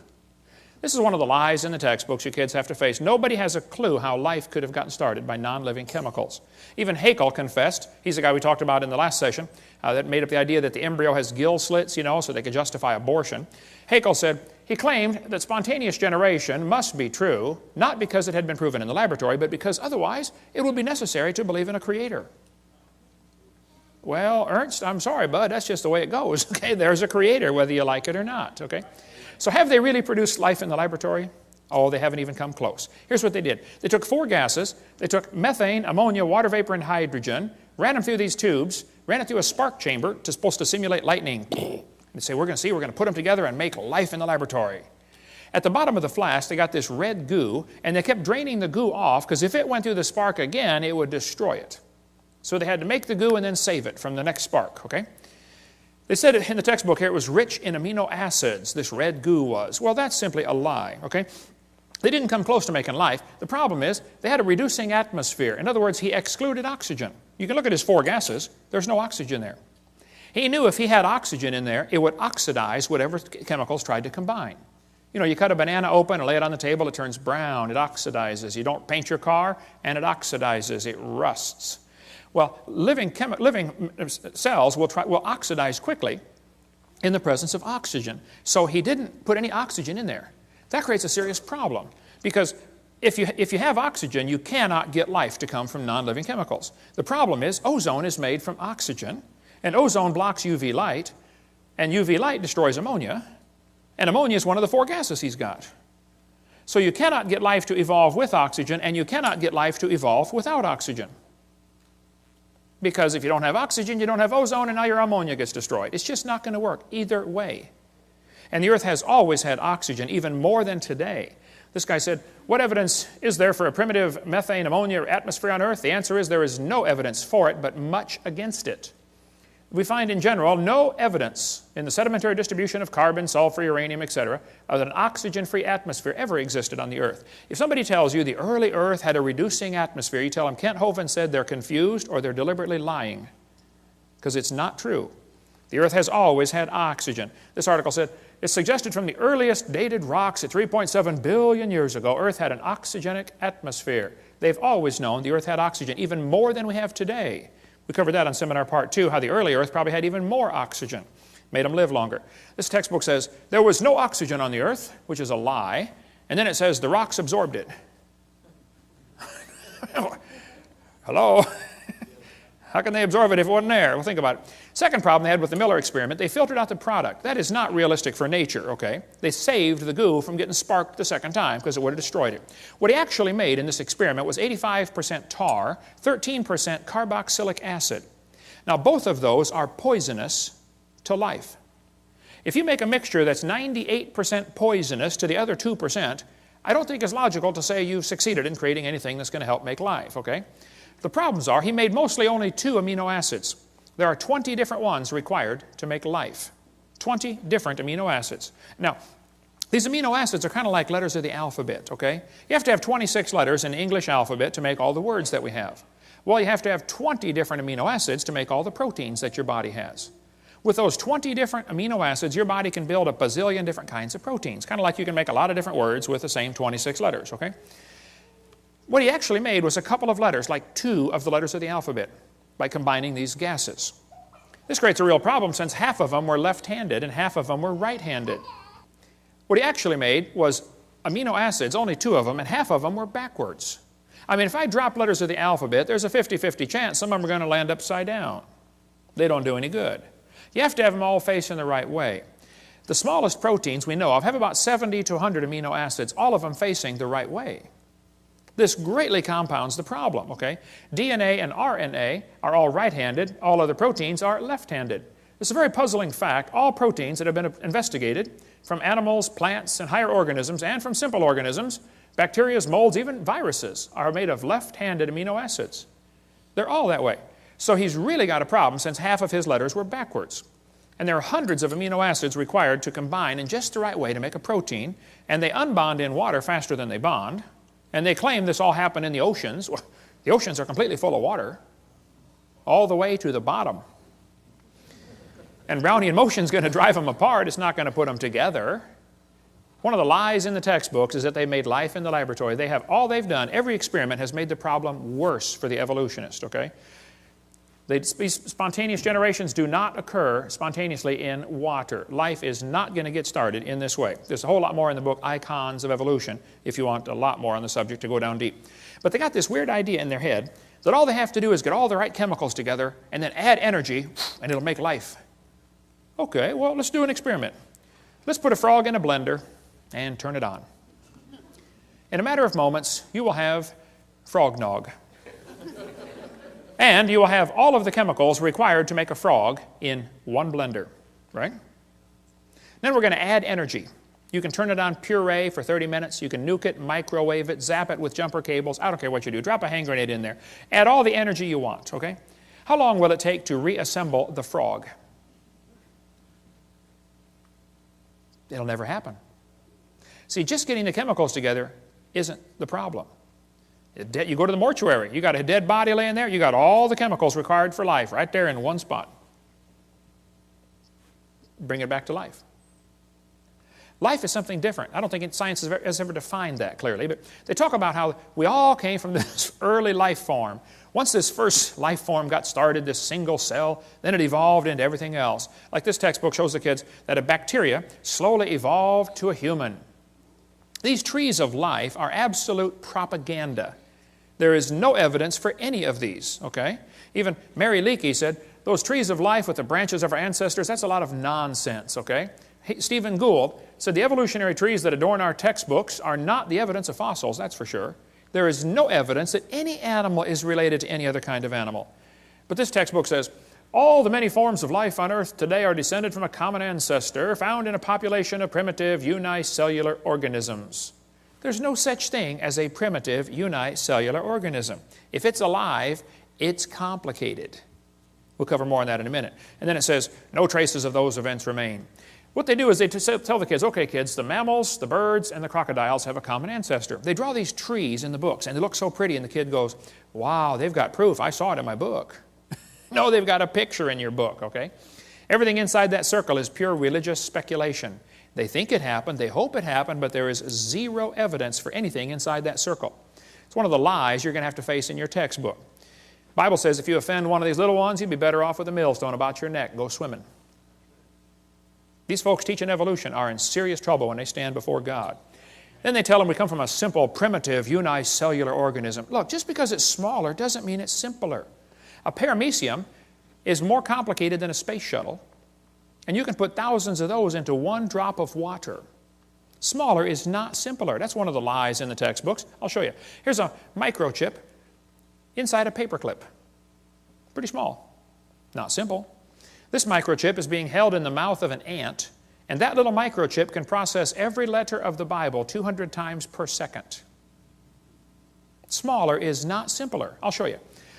This is one of the lies in the textbooks you kids have to face. Nobody has a clue how life could have gotten started by non-living chemicals. Even Haeckel confessed, he's the guy we talked about in the last session, that made up the idea that the embryo has gill slits, you know, so they could justify abortion. Haeckel said, he claimed that spontaneous generation must be true, not because it had been proven in the laboratory, but because otherwise it would be necessary to believe in a creator. Well, Ernst, I'm sorry, bud, that's just the way it goes. Okay, there's a creator, whether you like it or not, okay? So have they really produced life in the laboratory? Oh, they haven't even come close. Here's what they did. They took 4 gases. They took methane, ammonia, water vapor, and hydrogen, ran them through these tubes, ran it through a spark chamber supposed to simulate lightning. They say, we're going to put them together and make life in the laboratory. At the bottom of the flask, they got this red goo, and they kept draining the goo off, because if it went through the spark again, it would destroy it. So they had to make the goo and then save it from the next spark, okay? They said in the textbook here it was rich in amino acids, this red goo was. Well, that's simply a lie, okay? They didn't come close to making life. The problem is they had a reducing atmosphere. In other words, he excluded oxygen. You can look at his 4 gases. There's no oxygen there. He knew if he had oxygen in there, it would oxidize whatever chemicals tried to combine. You know, you cut a banana open and lay it on the table, it turns brown, it oxidizes. You don't paint your car, and it oxidizes, it rusts. Well, living cells will oxidize quickly in the presence of oxygen. So he didn't put any oxygen in there. That creates a serious problem, because if you have oxygen, you cannot get life to come from non-living chemicals. The problem is ozone is made from oxygen, and ozone blocks UV light, and UV light destroys ammonia, and ammonia is one of the 4 gases he's got. So you cannot get life to evolve with oxygen, and you cannot get life to evolve without oxygen. Because if you don't have oxygen, you don't have ozone, and now your ammonia gets destroyed. It's just not going to work either way. And the earth has always had oxygen, even more than today. This guy said, what evidence is there for a primitive methane ammonia atmosphere on earth? The answer is there is no evidence for it, but much against it. We find in general no evidence in the sedimentary distribution of carbon, sulfur, uranium, etc., that an oxygen-free atmosphere ever existed on the earth. If somebody tells you the early earth had a reducing atmosphere, you tell them Kent Hovind said they're confused or they're deliberately lying, because it's not true. The earth has always had oxygen. This article said, it's suggested from the earliest dated rocks at 3.7 billion years ago, earth had an oxygenic atmosphere. They've always known the earth had oxygen, even more than we have today. We covered that on seminar part 2, how the early earth probably had even more oxygen, made them live longer. This textbook says, there was no oxygen on the earth, which is a lie, and then it says the rocks absorbed it. Hello? How can they absorb it if it wasn't there? Well, think about it. Second problem they had with the Miller experiment, they filtered out the product. That is not realistic for nature, okay? They saved the goo from getting sparked the second time because it would have destroyed it. What he actually made in this experiment was 85% tar, 13% carboxylic acid. Now, both of those are poisonous to life. If you make a mixture that's 98% poisonous to the other 2%, I don't think it's logical to say you've succeeded in creating anything that's going to help make life, okay? The problems are he made mostly only 2 amino acids. There are 20 different ones required to make life. 20 different amino acids. Now, these amino acids are kind of like letters of the alphabet, okay? You have to have 26 letters in the English alphabet to make all the words that we have. Well, you have to have 20 different amino acids to make all the proteins that your body has. With those 20 different amino acids, your body can build a bazillion different kinds of proteins, kind of like you can make a lot of different words with the same 26 letters, okay? What he actually made was a couple of letters, like 2 of the letters of the alphabet, by combining these gases. This creates a real problem since half of them were left-handed and half of them were right-handed. What he actually made was amino acids, only 2 of them, and half of them were backwards. I mean, if I drop letters of the alphabet, there's a 50-50 chance some of them are going to land upside down. They don't do any good. You have to have them all facing the right way. The smallest proteins we know of have about 70 to 100 amino acids, all of them facing the right way. This greatly compounds the problem, okay? DNA and RNA are all right-handed, all other proteins are left-handed. This is a very puzzling fact. All proteins that have been investigated from animals, plants, and higher organisms, and from simple organisms, bacteria, molds, even viruses, are made of left-handed amino acids. They're all that way. So he's really got a problem since half of his letters were backwards. And there are hundreds of amino acids required to combine in just the right way to make a protein, and they unbond in water faster than they bond. And they claim this all happened in the oceans. Well, the oceans are completely full of water, all the way to the bottom. And Brownian motion is going to drive them apart. It's not going to put them together. One of the lies in the textbooks is that they made life in the laboratory. They have all they've done. Every experiment has made the problem worse for the evolutionist, okay? These spontaneous generations do not occur spontaneously in water. Life is not going to get started in this way. There's a whole lot more in the book, Icons of Evolution, if you want a lot more on the subject to go down deep. But they got this weird idea in their head that all they have to do is get all the right chemicals together and then add energy, and it'll make life. Okay, well, let's do an experiment. Let's put a frog in a blender and turn it on. In a matter of moments, you will have frog nog. And you will have all of the chemicals required to make a frog in one blender, right? Then we're going to add energy. You can turn it on puree for 30 minutes. You can nuke it, microwave it, zap it with jumper cables. I don't care what you do. Drop a hand grenade in there. Add all the energy you want, okay? How long will it take to reassemble the frog? It'll never happen. See, just getting the chemicals together isn't the problem. You go to the mortuary, you got a dead body laying there, you got all the chemicals required for life right there in one spot. Bring it back to life. Life is something different. I don't think science has ever defined that clearly, but they talk about how we all came from this early life form. Once this first life form got started, this single cell, then it evolved into everything else. Like this textbook shows the kids that a bacteria slowly evolved to a human. These trees of life are absolute propaganda. There is no evidence for any of these, okay? Even Mary Leakey said, those trees of life with the branches of our ancestors, that's a lot of nonsense, okay? Stephen Gould said the evolutionary trees that adorn our textbooks are not the evidence of fossils, that's for sure. There is no evidence that any animal is related to any other kind of animal. But this textbook says, all the many forms of life on earth today are descended from a common ancestor found in a population of primitive unicellular organisms. There's no such thing as a primitive unicellular organism. If it's alive, it's complicated. We'll cover more on that in a minute. And then it says, no traces of those events remain. What they do is they tell the kids, okay kids, the mammals, the birds, and the crocodiles have a common ancestor. They draw these trees in the books, and they look so pretty, and the kid goes, wow, they've got proof. I saw it in my book. No, they've got a picture in your book, okay? Everything inside that circle is pure religious speculation. They think it happened, they hope it happened, but there is zero evidence for anything inside that circle. It's one of the lies you're going to have to face in your textbook. The Bible says if you offend one of these little ones, you'd be better off with a millstone about your neck. Go swimming. These folks teaching evolution are in serious trouble when they stand before God. Then they tell them we come from a simple, primitive, unicellular organism. Look, just because it's smaller doesn't mean it's simpler. A paramecium is more complicated than a space shuttle, and you can put thousands of those into one drop of water. Smaller is not simpler. That's one of the lies in the textbooks. I'll show you. Here's a microchip inside a paperclip. Pretty small. Not simple. This microchip is being held in the mouth of an ant, and that little microchip can process every letter of the Bible 200 times per second. Smaller is not simpler. I'll show you.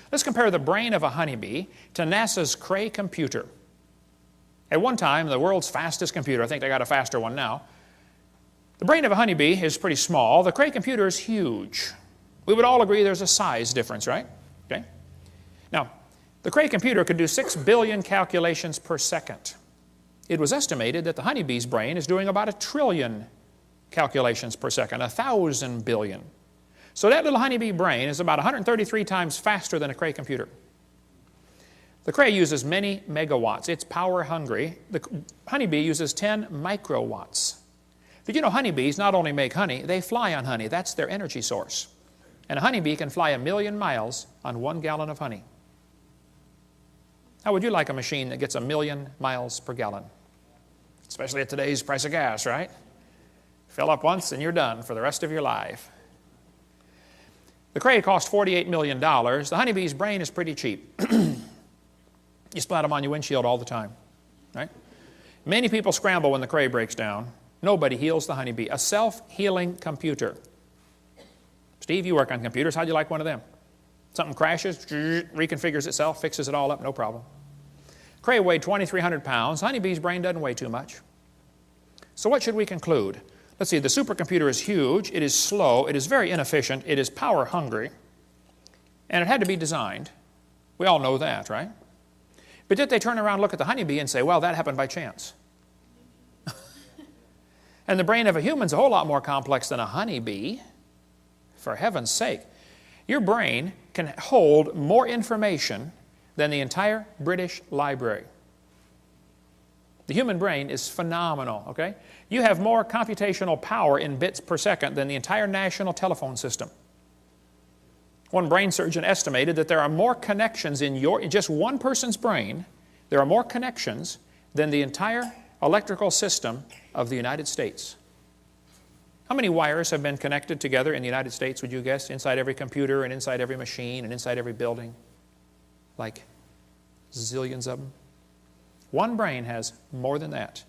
Let's compare the brain of a honeybee to NASA's Cray computer. At one time, the world's fastest computer, I think they got a faster one now. The brain of a honeybee is pretty small. The Cray computer is huge. We would all agree there's a size difference, right? Okay. Now, The Cray computer could do 6 billion calculations per second. It was estimated that the honeybee's brain is doing about 1 trillion calculations per second, 1,000 billion. So that little honeybee brain is about 133 times faster than a Cray computer. The Cray uses many megawatts. It's power hungry. The honeybee uses 10 microwatts. Did you know honeybees not only make honey, they fly on honey. That's their energy source. And a honeybee can fly 1,000,000 miles on 1 gallon of honey. How would you like a machine that gets 1,000,000 miles per gallon? Especially at today's price of gas, right? Fill up once and you're done for the rest of your life. The Cray cost $48 million. The honeybee's brain is pretty cheap. You splat them on your windshield all the time, right? Many people scramble when the Cray breaks down. Nobody heals the honeybee. A self-healing computer. Steve, you work on computers. How'd you like one of them? Something crashes, reconfigures itself, fixes it all up, no problem. Cray weighed 2,300 pounds. Honeybee's brain doesn't weigh too much. So what should we conclude? Let's see, the supercomputer is huge, it is slow, it is very inefficient, it is power hungry, and it had to be designed. We all know that, right? But did they turn around and look at the honeybee and say, well, that happened by chance? And the brain of a human is a whole lot more complex than a honeybee. For heaven's sake. Your brain can hold more information than the entire British Library. The human brain is phenomenal, okay? You have more computational power in bits per second than the entire national telephone system. One brain surgeon estimated that there are more connections in just one person's brain, there are more connections than the entire electrical system of the United States. How many wires have been connected together in the United States, would you guess, inside every computer and inside every machine and inside every building? Like zillions of them. One brain has more than that.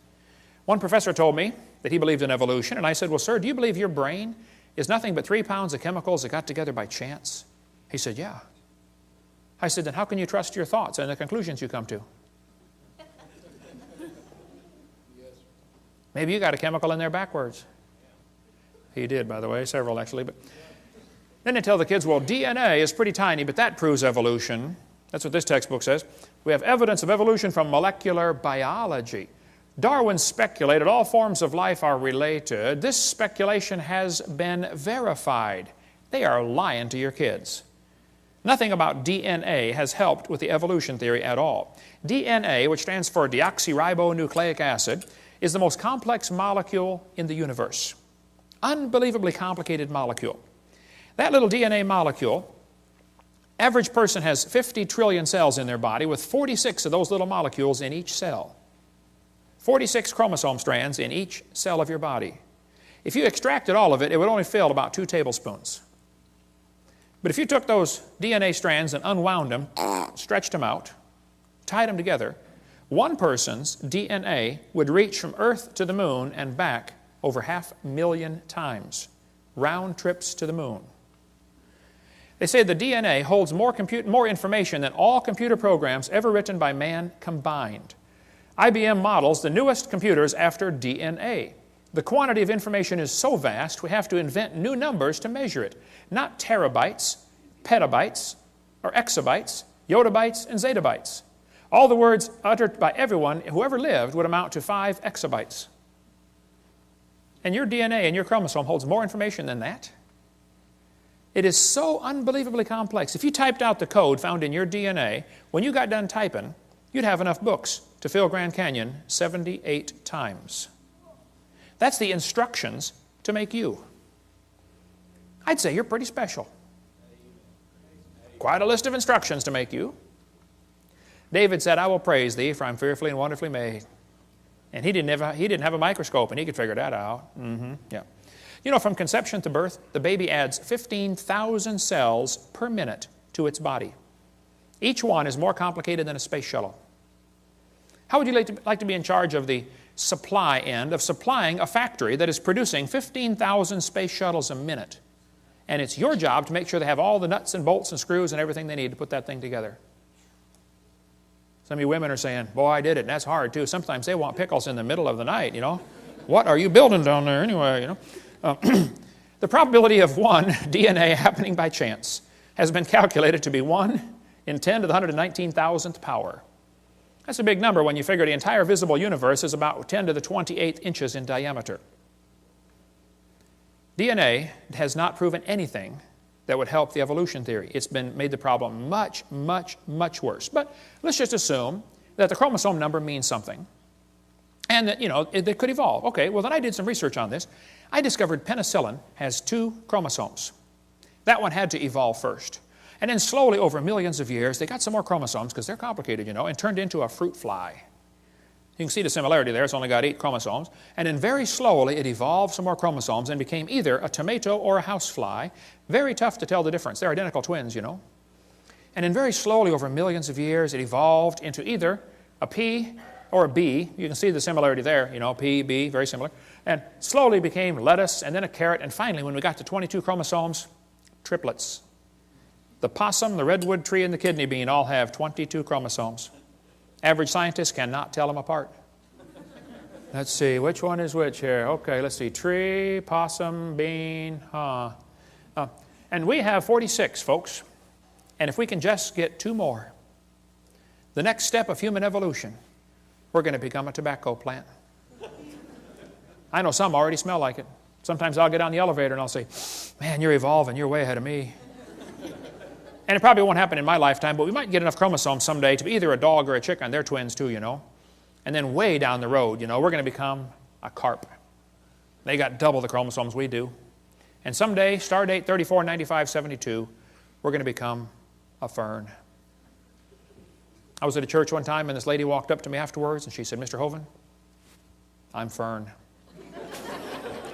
One professor told me that he believed in evolution, and I said, well, sir, do you believe your brain is nothing but 3 pounds of chemicals that got together by chance? He said, yeah. I said, then how can you trust your thoughts and the conclusions you come to? Maybe you got a chemical in there backwards. He did, by the way, several actually. But then they tell the kids, well, DNA is pretty tiny, but that proves evolution. That's what this textbook says. We have evidence of evolution from molecular biology. Darwin speculated all forms of life are related. This speculation has been verified. They are lying to your kids. Nothing about DNA has helped with the evolution theory at all. DNA, which stands for deoxyribonucleic acid, is the most complex molecule in the universe. Unbelievably complicated molecule. That little DNA molecule, average person has 50 trillion cells in their body with 46 of those little molecules in each cell. 46 chromosome strands in each cell of your body. If you extracted all of it, it would only fill about 2 tablespoons. But if you took those DNA strands and unwound them, stretched them out, tied them together, one person's DNA would reach from Earth to the moon and back over 500,000 times. Round trips to the moon. They say the DNA holds more information than all computer programs ever written by man combined. IBM models the newest computers after DNA. The quantity of information is so vast, we have to invent new numbers to measure it. Not terabytes, petabytes, or exabytes, yottabytes, and zettabytes. All the words uttered by everyone who ever lived would amount to 5 exabytes. And your DNA and your chromosome holds more information than that. It is so unbelievably complex. If you typed out the code found in your DNA, when you got done typing, you'd have enough books to fill Grand Canyon 78 times. That's the instructions to make you. I'd say you're pretty special. Quite a list of instructions to make you. David said, I will praise thee, for I'm fearfully and wonderfully made. And he didn't have a microscope, and he could figure that out. Yeah. You know, from conception to birth, the baby adds 15,000 cells per minute to its body. Each one is more complicated than a space shuttle. How would you like to be in charge of the supply end of supplying a factory that is producing 15,000 space shuttles a minute? And it's your job to make sure they have all the nuts and bolts and screws and everything they need to put that thing together. Some of you women are saying, boy, I did it, and that's hard too. Sometimes they want pickles in the middle of the night, you know. What are you building down there anyway, you know? The probability of one DNA happening by chance has been calculated to be 1 in 10 to the 119,000th power. That's a big number when you figure the entire visible universe is about 10 to the 28th inches in diameter. DNA has not proven anything that would help the evolution theory. It's been made the problem much, much, much worse. But let's just assume that the chromosome number means something and that, it could evolve. Okay, well then I did some research on this. I discovered penicillin has 2 chromosomes. That one had to evolve first. And then slowly over millions of years, they got some more chromosomes because they're complicated, and turned into a fruit fly. You can see the similarity there. It's only got 8 chromosomes. And then very slowly it evolved some more chromosomes and became either a tomato or a housefly. Very tough to tell the difference. They're identical twins, And then very slowly over millions of years, it evolved into either a pea or a bee. You can see the similarity there, P, B, very similar. And slowly became lettuce and then a carrot. And finally, when we got to 22 chromosomes, triplets. The possum, the redwood tree, and the kidney bean all have 22 chromosomes. Average scientists cannot tell them apart. Let's see, which one is which here? Okay, let's see, tree, possum, bean, and we have 46, folks. And if we can just get 2 more, the next step of human evolution, we're going to become a tobacco plant. I know some already smell like it. Sometimes I'll get on the elevator and I'll say, man, you're evolving, you're way ahead of me. And it probably won't happen in my lifetime, but we might get enough chromosomes someday to be either a dog or a chicken. They're twins too, And then way down the road, we're going to become a carp. They got double the chromosomes we do. And someday, star date 349572, we're going to become a fern. I was at a church one time and this lady walked up to me afterwards and she said, Mr. Hovind, I'm fern.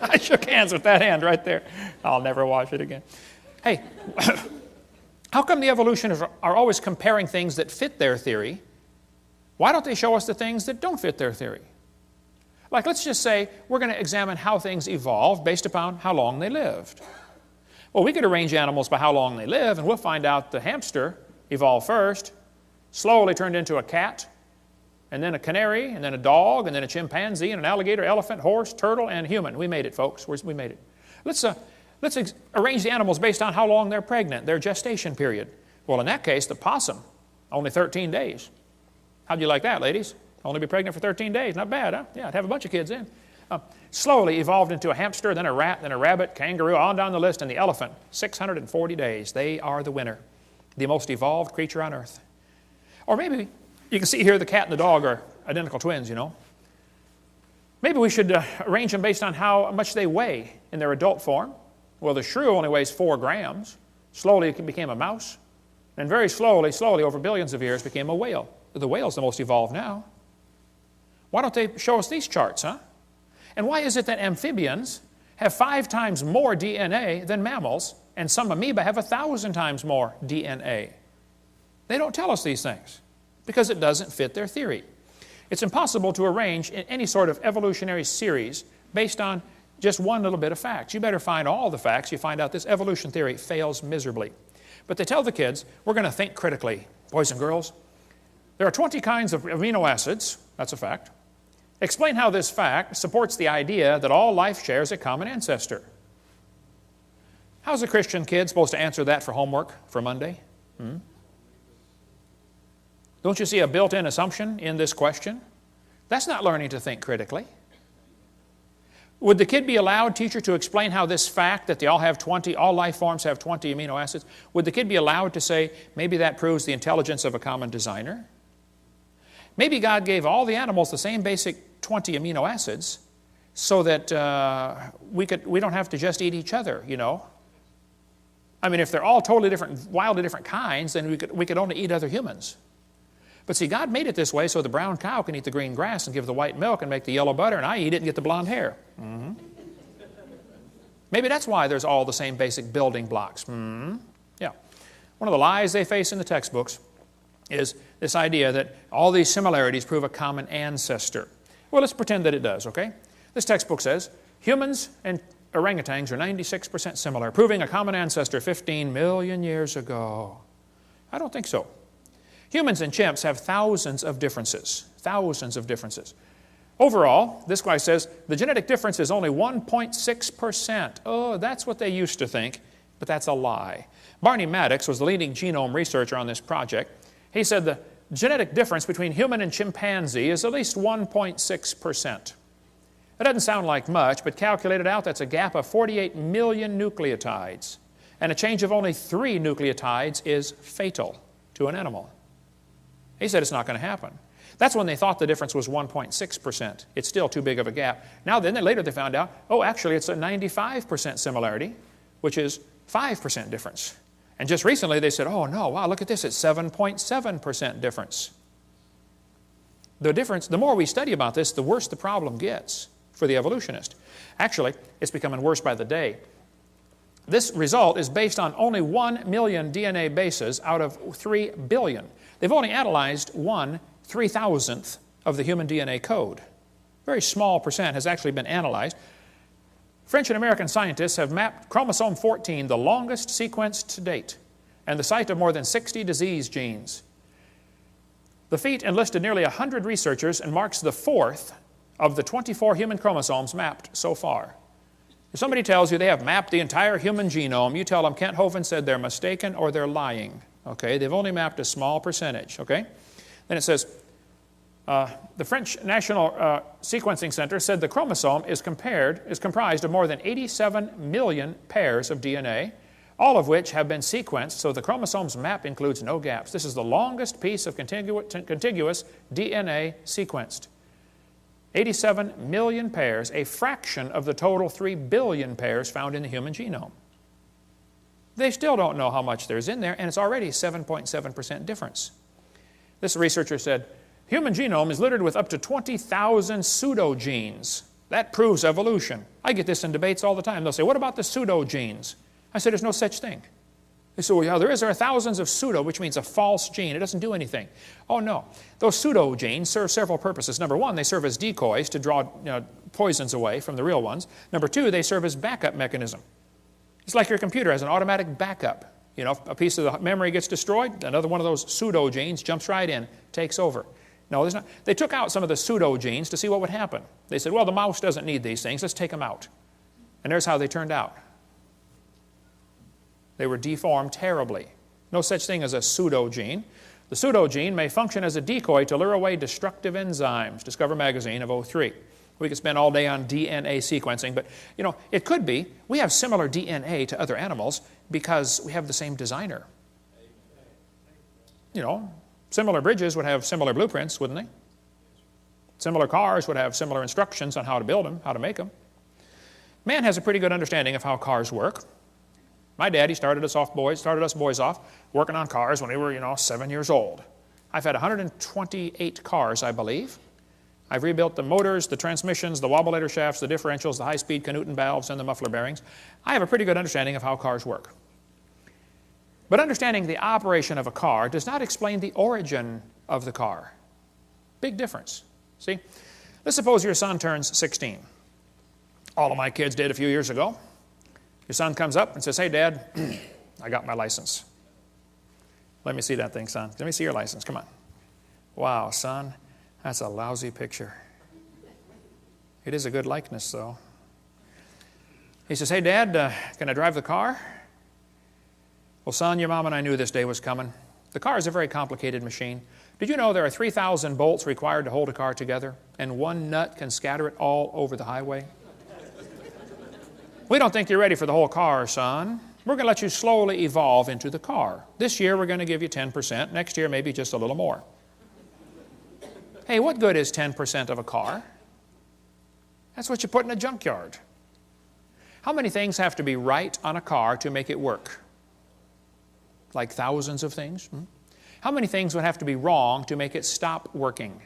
I shook hands with that hand right there. I'll never wash it again. Hey, how come the evolutionists are always comparing things that fit their theory? Why don't they show us the things that don't fit their theory? Like, let's just say we're going to examine how things evolved based upon how long they lived. Well, we could arrange animals by how long they live, and we'll find out the hamster evolved first, slowly turned into a cat, and then a canary, and then a dog, and then a chimpanzee, and an alligator, elephant, horse, turtle, and human. We made it, folks. We made it. Let's arrange the animals based on how long they're pregnant, their gestation period. Well, in that case, the possum, only 13 days. How'd you like that, ladies? Only be pregnant for 13 days. Not bad, huh? Yeah, I'd have a bunch of kids in. Slowly evolved into a hamster, then a rat, then a rabbit, kangaroo, on down the list, and the elephant. 640 days. They are the winner. The most evolved creature on earth. Or maybe, you can see here the cat and the dog are identical twins, Maybe we should arrange them based on how much they weigh in their adult form. Well, the shrew only weighs 4 grams. Slowly it became a mouse. And very slowly, over billions of years, became a whale. The whale's the most evolved now. Why don't they show us these charts, huh? And why is it that amphibians have 5 times more DNA than mammals, and some amoeba have 1,000 times more DNA? They don't tell us these things because it doesn't fit their theory. It's impossible to arrange in any sort of evolutionary series based on just one little bit of facts. You better find all the facts. You find out this evolution theory fails miserably. But they tell the kids, we're going to think critically. Boys and girls, there are 20 kinds of amino acids. That's a fact. Explain how this fact supports the idea that all life shares a common ancestor. How's a Christian kid supposed to answer that for homework for Monday? Don't you see a built-in assumption in this question? That's not learning to think critically. Would the kid be allowed, teacher, to explain how this fact that they all life forms have 20 amino acids, would the kid be allowed to say, maybe that proves the intelligence of a common designer? Maybe God gave all the animals the same basic 20 amino acids so that we don't have to just eat each other, I mean, if they're all totally different, wildly different kinds, then we could only eat other humans. But see, God made it this way so the brown cow can eat the green grass and give the white milk and make the yellow butter, and I eat it and get the blonde hair. Maybe that's why there's all the same basic building blocks. Yeah. One of the lies they face in the textbooks is this idea that all these similarities prove a common ancestor. Well, let's pretend that it does, okay? This textbook says humans and orangutans are 96% similar, proving a common ancestor 15 million years ago. I don't think so. Humans and chimps have thousands of differences. Overall, this guy says the genetic difference is only 1.6%. Oh, that's what they used to think, but that's a lie. Barney Maddox was the leading genome researcher on this project. He said the genetic difference between human and chimpanzee is at least 1.6%. That doesn't sound like much, but calculated out, that's a gap of 48 million nucleotides. And a change of only 3 nucleotides is fatal to an animal. He said it's not going to happen. That's when they thought the difference was 1.6%. It's still too big of a gap. Now then, later they found out, oh, actually it's a 95% similarity, which is 5% difference. And just recently they said, oh no, wow, look at this, it's 7.7% difference. The difference, the more we study about this, the worse the problem gets for the evolutionist. Actually, it's becoming worse by the day. This result is based on only 1 million DNA bases out of 3 billion. They've only analyzed 1/3000th of the human DNA code. A very small percent has actually been analyzed. French and American scientists have mapped chromosome 14, the longest sequence to date, and the site of more than 60 disease genes. The feat enlisted nearly 100 researchers and marks the 4th of the 24 human chromosomes mapped so far. If somebody tells you they have mapped the entire human genome, you tell them Kent Hovind said they're mistaken or they're lying. Okay, they've only mapped a small percentage. Okay, then it says the French National Sequencing Center said the chromosome is comprised of more than 87 million pairs of DNA, all of which have been sequenced, so the chromosome's map includes no gaps. This is the longest piece of contiguous DNA sequenced. 87 million pairs, a fraction of the total 3 billion pairs found in the human genome. They still don't know how much there's in there, and it's already 7.7% difference. This researcher said, human genome is littered with up to 20,000 pseudogenes. That proves evolution. I get this in debates all the time. They'll say, what about the pseudogenes? I said, there's no such thing. They say, well, yeah, there are thousands of pseudo, which means a false gene. It doesn't do anything. Oh, no. Those pseudogenes serve several purposes. Number one, they serve as decoys to draw poisons away from the real ones. Number two, they serve as backup mechanism. It's like your computer has an automatic backup. You know, if a piece of the memory gets destroyed, another one of those pseudogenes jumps right in, takes over. No, there's not. They took out some of the pseudogenes to see what would happen. They said, well, the mouse doesn't need these things. Let's take them out. And there's how they turned out. They were deformed terribly. No such thing as a pseudogene. The pseudogene may function as a decoy to lure away destructive enzymes. Discover Magazine of '03. We could spend all day on DNA sequencing, but you know, it could be. We have similar DNA to other animals because we have the same designer. You know, similar bridges would have similar blueprints, wouldn't they? Similar cars would have similar instructions on how to build them, how to make them. Man has a pretty good understanding of how cars work. My daddy started us boys off working on cars when we were, 7 years old. I've had 128 cars, I believe. I've rebuilt the motors, the transmissions, the wobulator shafts, the differentials, the high-speed Canuten valves, and the muffler bearings. I have a pretty good understanding of how cars work. But understanding the operation of a car does not explain the origin of the car. Big difference. See? Let's suppose your son turns 16. All of my kids did a few years ago. Your son comes up and says, hey, Dad, I got my license. Let me see that thing, son. Let me see your license. Come on. Wow, son, that's a lousy picture. It is a good likeness, though. He says, hey, Dad, can I drive the car? Well, son, your mom and I knew this day was coming. The car is a very complicated machine. Did you know there are 3,000 bolts required to hold a car together, and one nut can scatter it all over the highway? We don't think you're ready for the whole car, son. We're going to let you slowly evolve into the car. This year, we're going to give you 10%. Next year, maybe just a little more. Hey, what good is 10% of a car? That's what you put in a junkyard. How many things have to be right on a car to make it work? Like thousands of things? How many things would have to be wrong to make it stop working?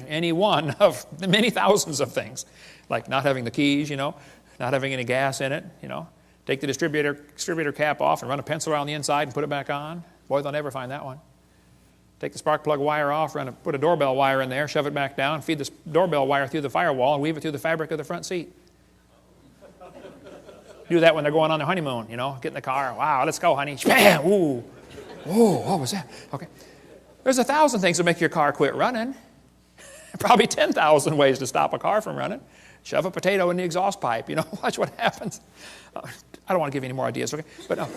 Any one of the many thousands of things. Like not having the keys, not having any gas in it, Take the distributor cap off and run a pencil around the inside and put it back on. Boy, they'll never find that one. Take the spark plug wire off, put a doorbell wire in there, shove it back down, feed the doorbell wire through the firewall, and weave it through the fabric of the front seat. Do that when they're going on their honeymoon, get in the car. Wow, let's go, honey. Bam! Ooh. Whoa, what was that? Okay. There's 1,000 things that make your car quit running. Probably 10,000 ways to stop a car from running. Shove a potato in the exhaust pipe, watch what happens. I don't want to give you any more ideas, okay? But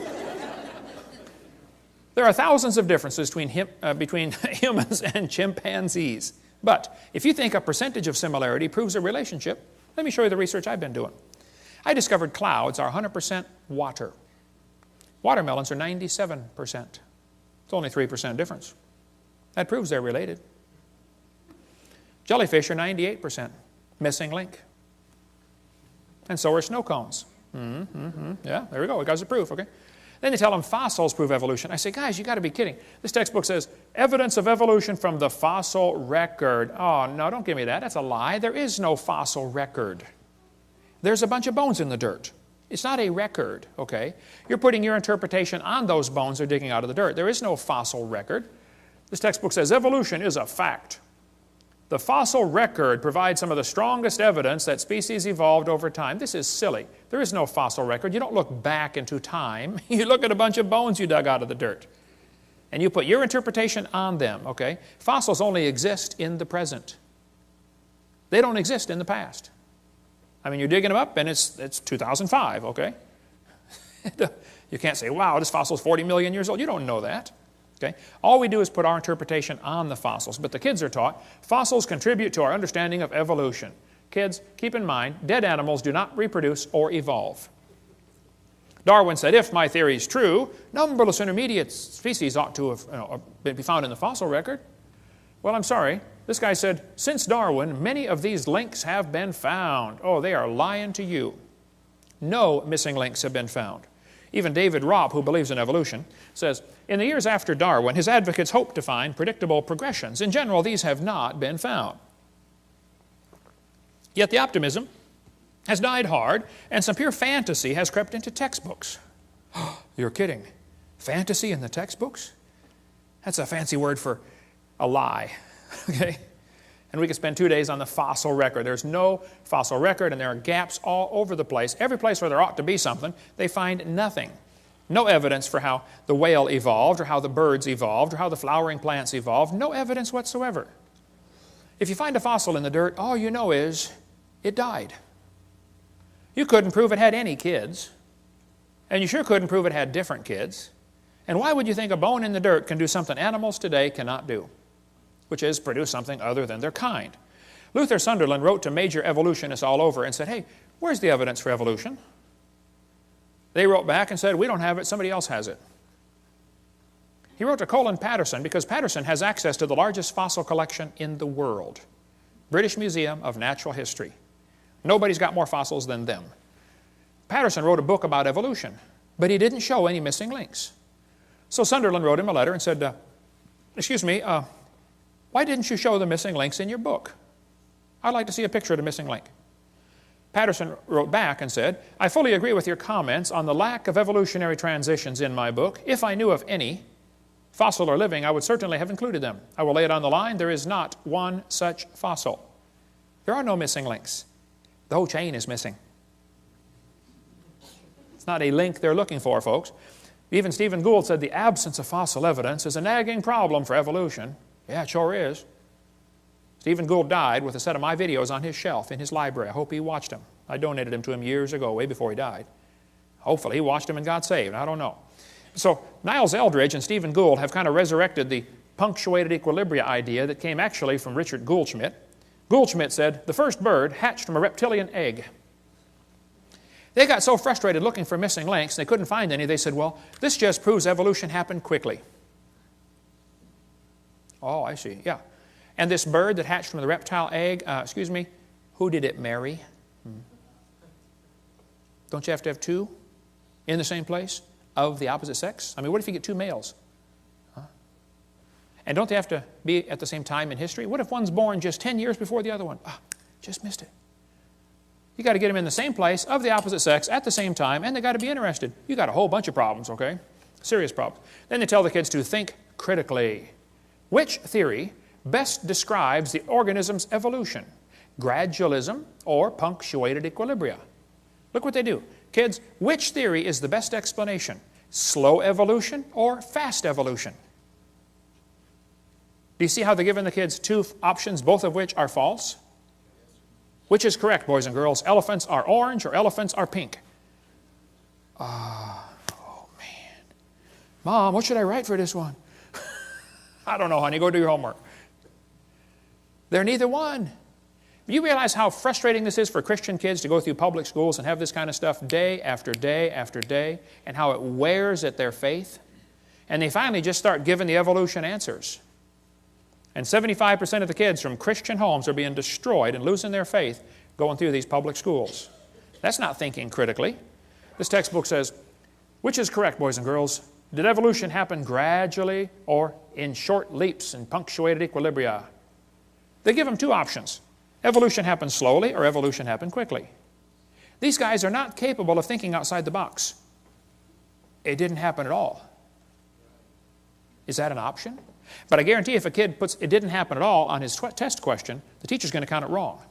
there are thousands of differences between humans and chimpanzees. But if you think a percentage of similarity proves a relationship, let me show you the research I've been doing. I discovered clouds are 100% water. Watermelons are 97%. It's only 3% difference. That proves they're related. Jellyfish are 98%. Missing link. And so are snow cones. Yeah, there we go. We got the proof, okay? Then they tell them fossils prove evolution. I say, guys, you got to be kidding. This textbook says, evidence of evolution from the fossil record. Oh, no, don't give me that. That's a lie. There is no fossil record. There's a bunch of bones in the dirt. It's not a record, okay? You're putting your interpretation on those bones they're digging out of the dirt. There is no fossil record. This textbook says evolution is a fact. The fossil record provides some of the strongest evidence that species evolved over time. This is silly. There is no fossil record. You don't look back into time. You look at a bunch of bones you dug out of the dirt. And you put your interpretation on them, okay? Fossils only exist in the present. They don't exist in the past. I mean, you're digging them up and it's 2005, okay? You can't say, wow, this fossil is 40 million years old. You don't know that. Okay? All we do is put our interpretation on the fossils. But the kids are taught fossils contribute to our understanding of evolution. Kids, keep in mind, dead animals do not reproduce or evolve. Darwin said, if my theory is true, numberless intermediate species ought to have be found in the fossil record. Well, I'm sorry. This guy said, since Darwin, many of these links have been found. Oh, they are lying to you. No missing links have been found. Even David Ropp, who believes in evolution, says, in the years after Darwin, his advocates hoped to find predictable progressions. In general, these have not been found. Yet the optimism has died hard, and some pure fantasy has crept into textbooks. You're kidding. Fantasy in the textbooks? That's a fancy word for a lie. Okay? And we could spend 2 days on the fossil record. There's no fossil record, and there are gaps all over the place. Every place where there ought to be something, they find nothing. No evidence for how the whale evolved, or how the birds evolved, or how the flowering plants evolved. No evidence whatsoever. If you find a fossil in the dirt, all you know is it died. You couldn't prove it had any kids, and you sure couldn't prove it had different kids. And why would you think a bone in the dirt can do something animals today cannot do? Which is produce something other than their kind. Luther Sunderland wrote to major evolutionists all over and said, hey, where's the evidence for evolution? They wrote back and said, we don't have it, somebody else has it. He wrote to Colin Patterson because Patterson has access to the largest fossil collection in the world. British Museum of Natural History. Nobody's got more fossils than them. Patterson wrote a book about evolution, but he didn't show any missing links. So Sunderland wrote him a letter and said, excuse me, why didn't you show the missing links in your book? I'd like to see a picture of the missing link. Patterson wrote back and said, I fully agree with your comments on the lack of evolutionary transitions in my book. If I knew of any, fossil or living, I would certainly have included them. I will lay it on the line. There is not one such fossil. There are no missing links. The whole chain is missing. It's not a link they're looking for, folks. Even Stephen Gould said the absence of fossil evidence is a nagging problem for evolution. Yeah, it sure is. Stephen Gould died with a set of my videos on his shelf in his library. I hope he watched them. I donated them to him years ago, way before he died. Hopefully he watched them and got saved. I don't know. So Niles Eldridge and Stephen Gould have kind of resurrected the punctuated equilibria idea that came actually from Richard Goldschmidt. Goldschmidt said, the first bird hatched from a reptilian egg. They got so frustrated looking for missing links, they couldn't find any. They said, well, this just proves evolution happened quickly. Oh, I see, yeah. And this bird that hatched from the reptile egg, who did it marry? Don't you have to have two in the same place of the opposite sex? I mean, what if you get two males? And don't they have to be at the same time in history? What if one's born just 10 years before the other one? Just missed it. You got to get them in the same place of the opposite sex at the same time, and they got to be interested. You got a whole bunch of problems, okay? Serious problems. Then they tell the kids to think critically. Which theory best describes the organism's evolution? Gradualism or punctuated equilibria? Look what they do. Kids, which theory is the best explanation? Slow evolution or fast evolution? Do you see how they're giving the kids two options, both of which are false? Which is correct, boys and girls? Elephants are orange or elephants are pink? Oh, man. Mom, what should I write for this one? I don't know, honey. Go do your homework. They're neither one. You realize how frustrating this is for Christian kids to go through public schools and have this kind of stuff day after day after day, and how it wears at their faith? And they finally just start giving the evolution answers. And 75% of the kids from Christian homes are being destroyed and losing their faith going through these public schools. That's not thinking critically. This textbook says, which is correct, boys and girls? Did evolution happen gradually or in short leaps and punctuated equilibria? They give them two options. Evolution happened slowly or evolution happened quickly. These guys are not capable of thinking outside the box. It didn't happen at all. Is that an option? But I guarantee if a kid puts "it didn't happen at all" on his test question, the teacher's going to count it wrong.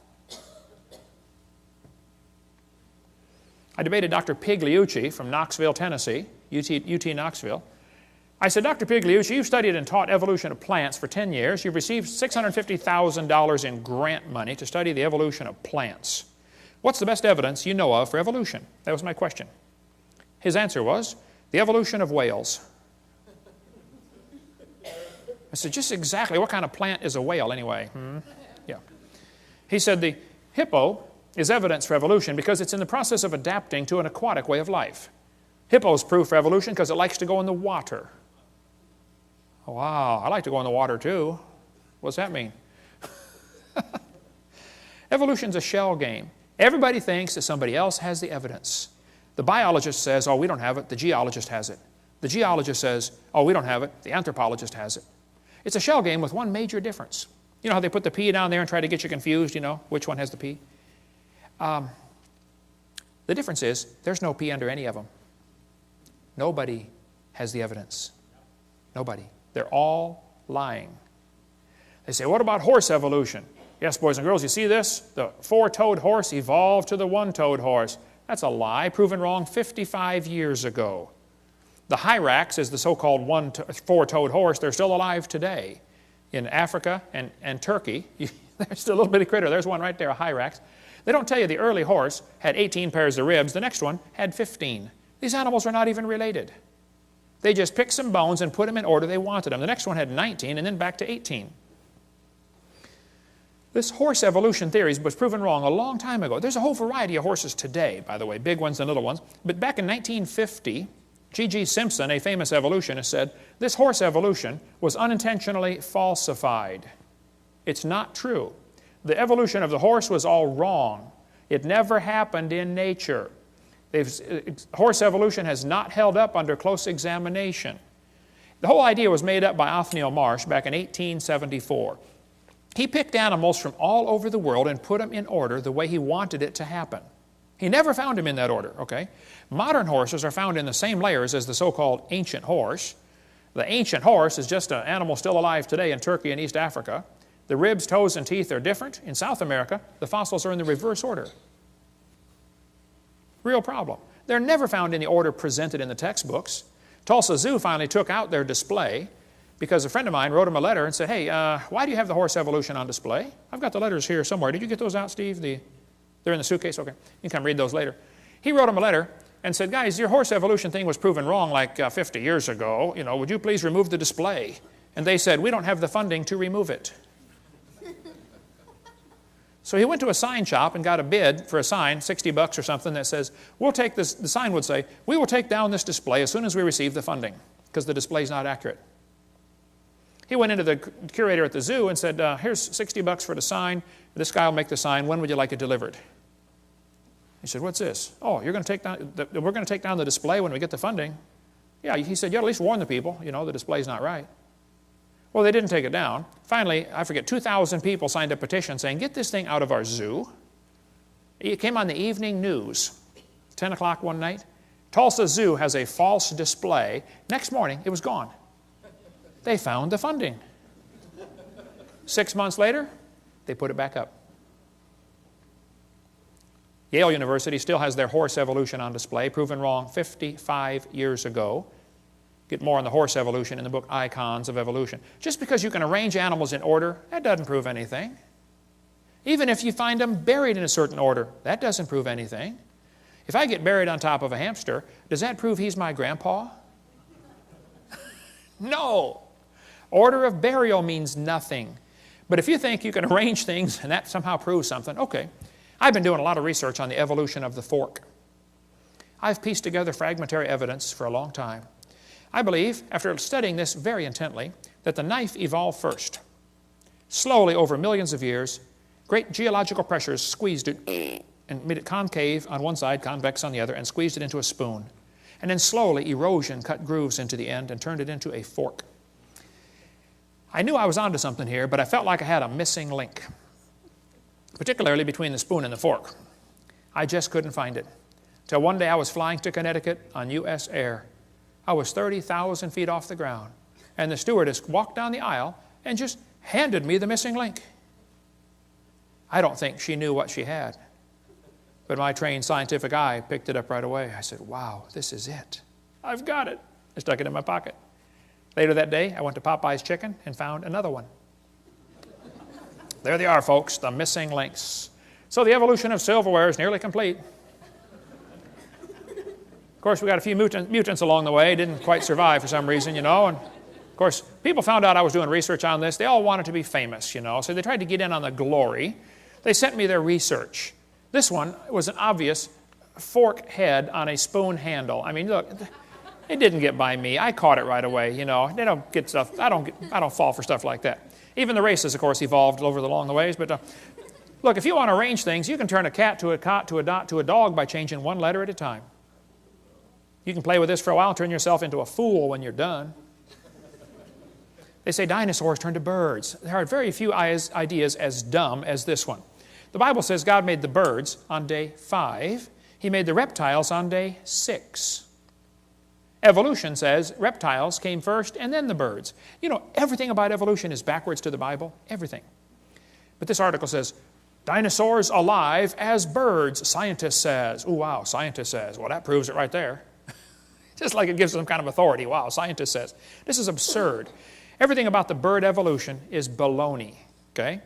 I debated Dr. Pigliucci from Knoxville, Tennessee, UT Knoxville. I said, Dr. Pigliucci, you've studied and taught evolution of plants for 10 years. You've received $650,000 in grant money to study the evolution of plants. What's the best evidence you know of for evolution? That was my question. His answer was, the evolution of whales. I said, just exactly what kind of plant is a whale anyway? Yeah. He said, the hippo is evidence for evolution because it's in the process of adapting to an aquatic way of life. Hippo's proof for evolution because it likes to go in the water. Oh, wow, I like to go in the water too. What's that mean? Evolution's a shell game. Everybody thinks that somebody else has the evidence. The biologist says, oh, we don't have it. The geologist has it. The geologist says, oh, we don't have it. The anthropologist has it. It's a shell game with one major difference. You know how they put the P down there and try to get you confused, you know, which one has the P? The difference is there's no P under any of them. Nobody has the evidence. Nobody. They're all lying. They say, what about horse evolution? Yes, boys and girls, you see this? The four-toed horse evolved to the one-toed horse. That's a lie, proven wrong 55 years ago. The hyrax is the so-called four-toed horse. They're still alive today in Africa and Turkey. There's still a little bitty critter. There's one right there, a hyrax. They don't tell you the early horse had 18 pairs of ribs. The next one had 15. These animals are not even related. They just picked some bones and put them in order they wanted them. The next one had 19 and then back to 18. This horse evolution theory was proven wrong a long time ago. There's a whole variety of horses today, by the way, big ones and little ones. But back in 1950, G.G. Simpson, a famous evolutionist, said, this horse evolution was unintentionally falsified. It's not true. The evolution of the horse was all wrong. It never happened in nature. Horse evolution has not held up under close examination. The whole idea was made up by Othniel Marsh back in 1874. He picked animals from all over the world and put them in order the way he wanted it to happen. He never found them in that order, okay? Modern horses are found in the same layers as the so-called ancient horse. The ancient horse is just an animal still alive today in Turkey and East Africa. The ribs, toes, and teeth are different. In South America, the fossils are in the reverse order. Real problem. They're never found in the order presented in the textbooks. Tulsa Zoo finally took out their display because a friend of mine wrote him a letter and said, hey, why do you have the horse evolution on display? I've got the letters here somewhere. Did you get those out, Steve? They're in the suitcase? Okay. You can come read those later. He wrote him a letter and said, guys, your horse evolution thing was proven wrong like 50 years ago. You know, would you please remove the display? And they said, we don't have the funding to remove it. So he went to a sign shop and got a bid for a sign, $60 or something, that says, we'll take this, the sign would say, we will take down this display as soon as we receive the funding, because the display is not accurate. He went into the curator at the zoo and said, here's $60 for the sign. This guy will make the sign. When would you like it delivered? He said, what's this? Oh, you're going to take down, we're going to take down the display when we get the funding. Yeah, he said, you ought to at least warn the people, you know, the display's not right. Well, they didn't take it down. Finally, I forget, 2,000 people signed a petition saying, get this thing out of our zoo. It came on the evening news, 10 o'clock one night. Tulsa Zoo has a false display. Next morning, it was gone. They found the funding. 6 months later, they put it back up. Yale University still has their horse evolution on display, proven wrong 55 years ago. Get more on the horse evolution in the book Icons of Evolution. Just because you can arrange animals in order, that doesn't prove anything. Even if you find them buried in a certain order, that doesn't prove anything. If I get buried on top of a hamster, does that prove he's my grandpa? No. Order of burial means nothing. But if you think you can arrange things and that somehow proves something, okay. I've been doing a lot of research on the evolution of the fork. I've pieced together fragmentary evidence for a long time. I believe, after studying this very intently, that the knife evolved first. Slowly, over millions of years, great geological pressures squeezed it and made it concave on one side, convex on the other, and squeezed it into a spoon. And then slowly, erosion cut grooves into the end and turned it into a fork. I knew I was onto something here, but I felt like I had a missing link, particularly between the spoon and the fork. I just couldn't find it. Till one day I was flying to Connecticut on U.S. Air. I was 30,000 feet off the ground, and the stewardess walked down the aisle and just handed me the missing link. I don't think she knew what she had, but my trained scientific eye picked it up right away. I said, wow, this is it. I've got it. I stuck it in my pocket. Later that day, I went to Popeye's Chicken and found another one. There they are, folks, the missing links. So the evolution of silverware is nearly complete. Of course, we got a few mutants along the way, didn't quite survive for some reason, you know. And of course, people found out I was doing research on this. They all wanted to be famous, you know, so they tried to get in on the glory. They sent me their research. This one was an obvious fork head on a spoon handle. I mean, look, it didn't get by me. I caught it right away, you know. They don't get stuff. I don't fall for stuff like that. Even the races, of course, evolved over the along the ways. But look, if you want to arrange things, you can turn a cat to a cot to a dot to a dog by changing one letter at a time. You can play with this for a while and turn yourself into a fool when you're done. They say dinosaurs turned to birds. There are very few ideas as dumb as this one. The Bible says God made the birds on day 5. He made the reptiles on day 6. Evolution says reptiles came first and then the birds. You know, everything about evolution is backwards to the Bible. Everything. But this article says, dinosaurs alive as birds, scientist says. Oh, wow, scientist says. Well, that proves it right there. Just like it gives some kind of authority. Wow, scientist says. This is absurd. Everything about the bird evolution is baloney, okay?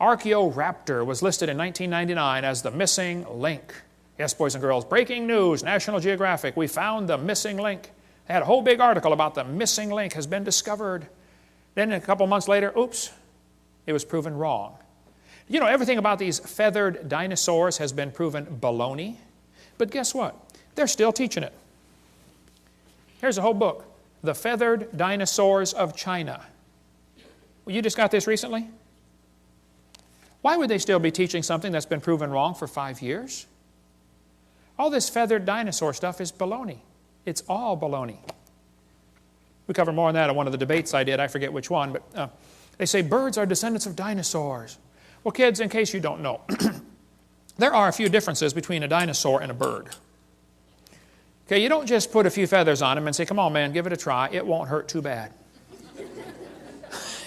Archaeoraptor was listed in 1999 as the missing link. Yes, boys and girls, breaking news, National Geographic, we found the missing link. They had a whole big article about the missing link has been discovered. Then a couple months later, oops, it was proven wrong. You know, everything about these feathered dinosaurs has been proven baloney. But guess what? They're still teaching it. Here's a whole book, The Feathered Dinosaurs of China. Well, you just got this recently? Why would they still be teaching something that's been proven wrong for 5 years? All this feathered dinosaur stuff is baloney. It's all baloney. We cover more on that in one of the debates I did. I forget which one, but they say birds are descendants of dinosaurs. Well, kids, in case you don't know, there are a few differences between a dinosaur and a bird. Okay, you don't just put a few feathers on them and say, come on, man, give it a try. It won't hurt too bad.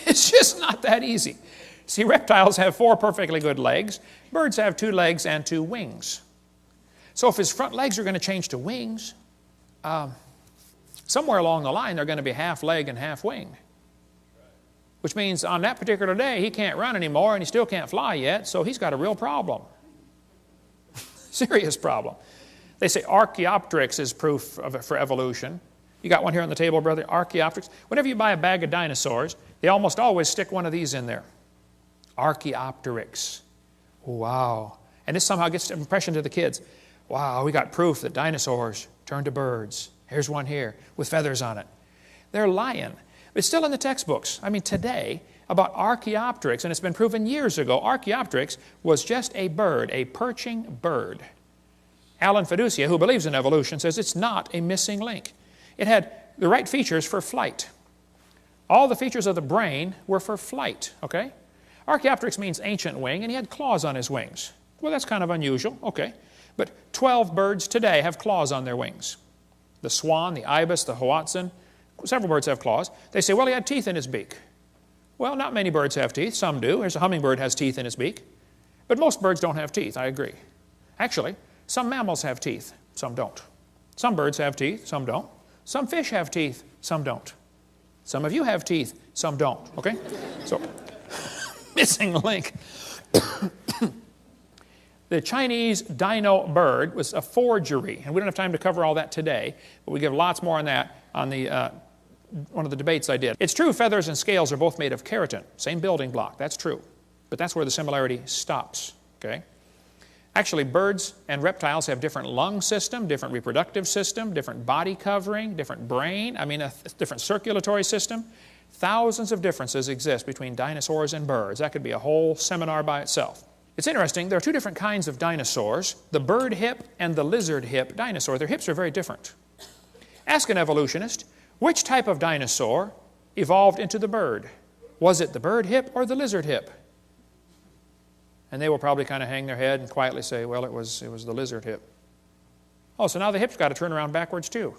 It's just not that easy. See, reptiles have 4 perfectly good legs. Birds have 2 legs and 2 wings. So if his front legs are going to change to wings, somewhere along the line they're going to be half leg and half wing. Which means on that particular day he can't run anymore and he still can't fly yet, so he's got a real problem. Serious problem. They say Archaeopteryx is proof for evolution. You got one here on the table, brother, Archaeopteryx. Whenever you buy a bag of dinosaurs, they almost always stick one of these in there. Archaeopteryx. Wow. And this somehow gets an impression to the kids. Wow, we got proof that dinosaurs turned to birds. Here's one here with feathers on it. They're lying. It's still in the textbooks. I mean, today, about Archaeopteryx, and it's been proven years ago, Archaeopteryx was just a bird, a perching bird. Alan Fiducia, who believes in evolution, says it's not a missing link. It had the right features for flight. All the features of the brain were for flight, okay? Archaeopteryx means ancient wing, and he had claws on his wings. Well, that's kind of unusual, okay. But 12 birds today have claws on their wings. The swan, the ibis, the hoatzin, several birds have claws. They say, well, he had teeth in his beak. Well, not many birds have teeth. Some do. There's a hummingbird has teeth in his beak. But most birds don't have teeth, I agree. Actually, some mammals have teeth, some don't. Some birds have teeth, some don't. Some fish have teeth, some don't. Some of you have teeth, some don't, okay? So, missing link. The Chinese dino bird was a forgery, and we don't have time to cover all that today, but we give lots more on that on the one of the debates I did. It's true feathers and scales are both made of keratin, same building block, that's true. But that's where the similarity stops, okay? Actually, birds and reptiles have different lung system, different reproductive system, different body covering, different brain, a different circulatory system. Thousands of differences exist between dinosaurs and birds. That could be a whole seminar by itself. It's interesting, there are two different kinds of dinosaurs, the bird hip and the lizard hip dinosaur. Their hips are very different. Ask an evolutionist, which type of dinosaur evolved into the bird? Was it the bird hip or the lizard hip? And they will probably kind of hang their head and quietly say, well, it was the lizard hip. Oh, so now the hip's got to turn around backwards too.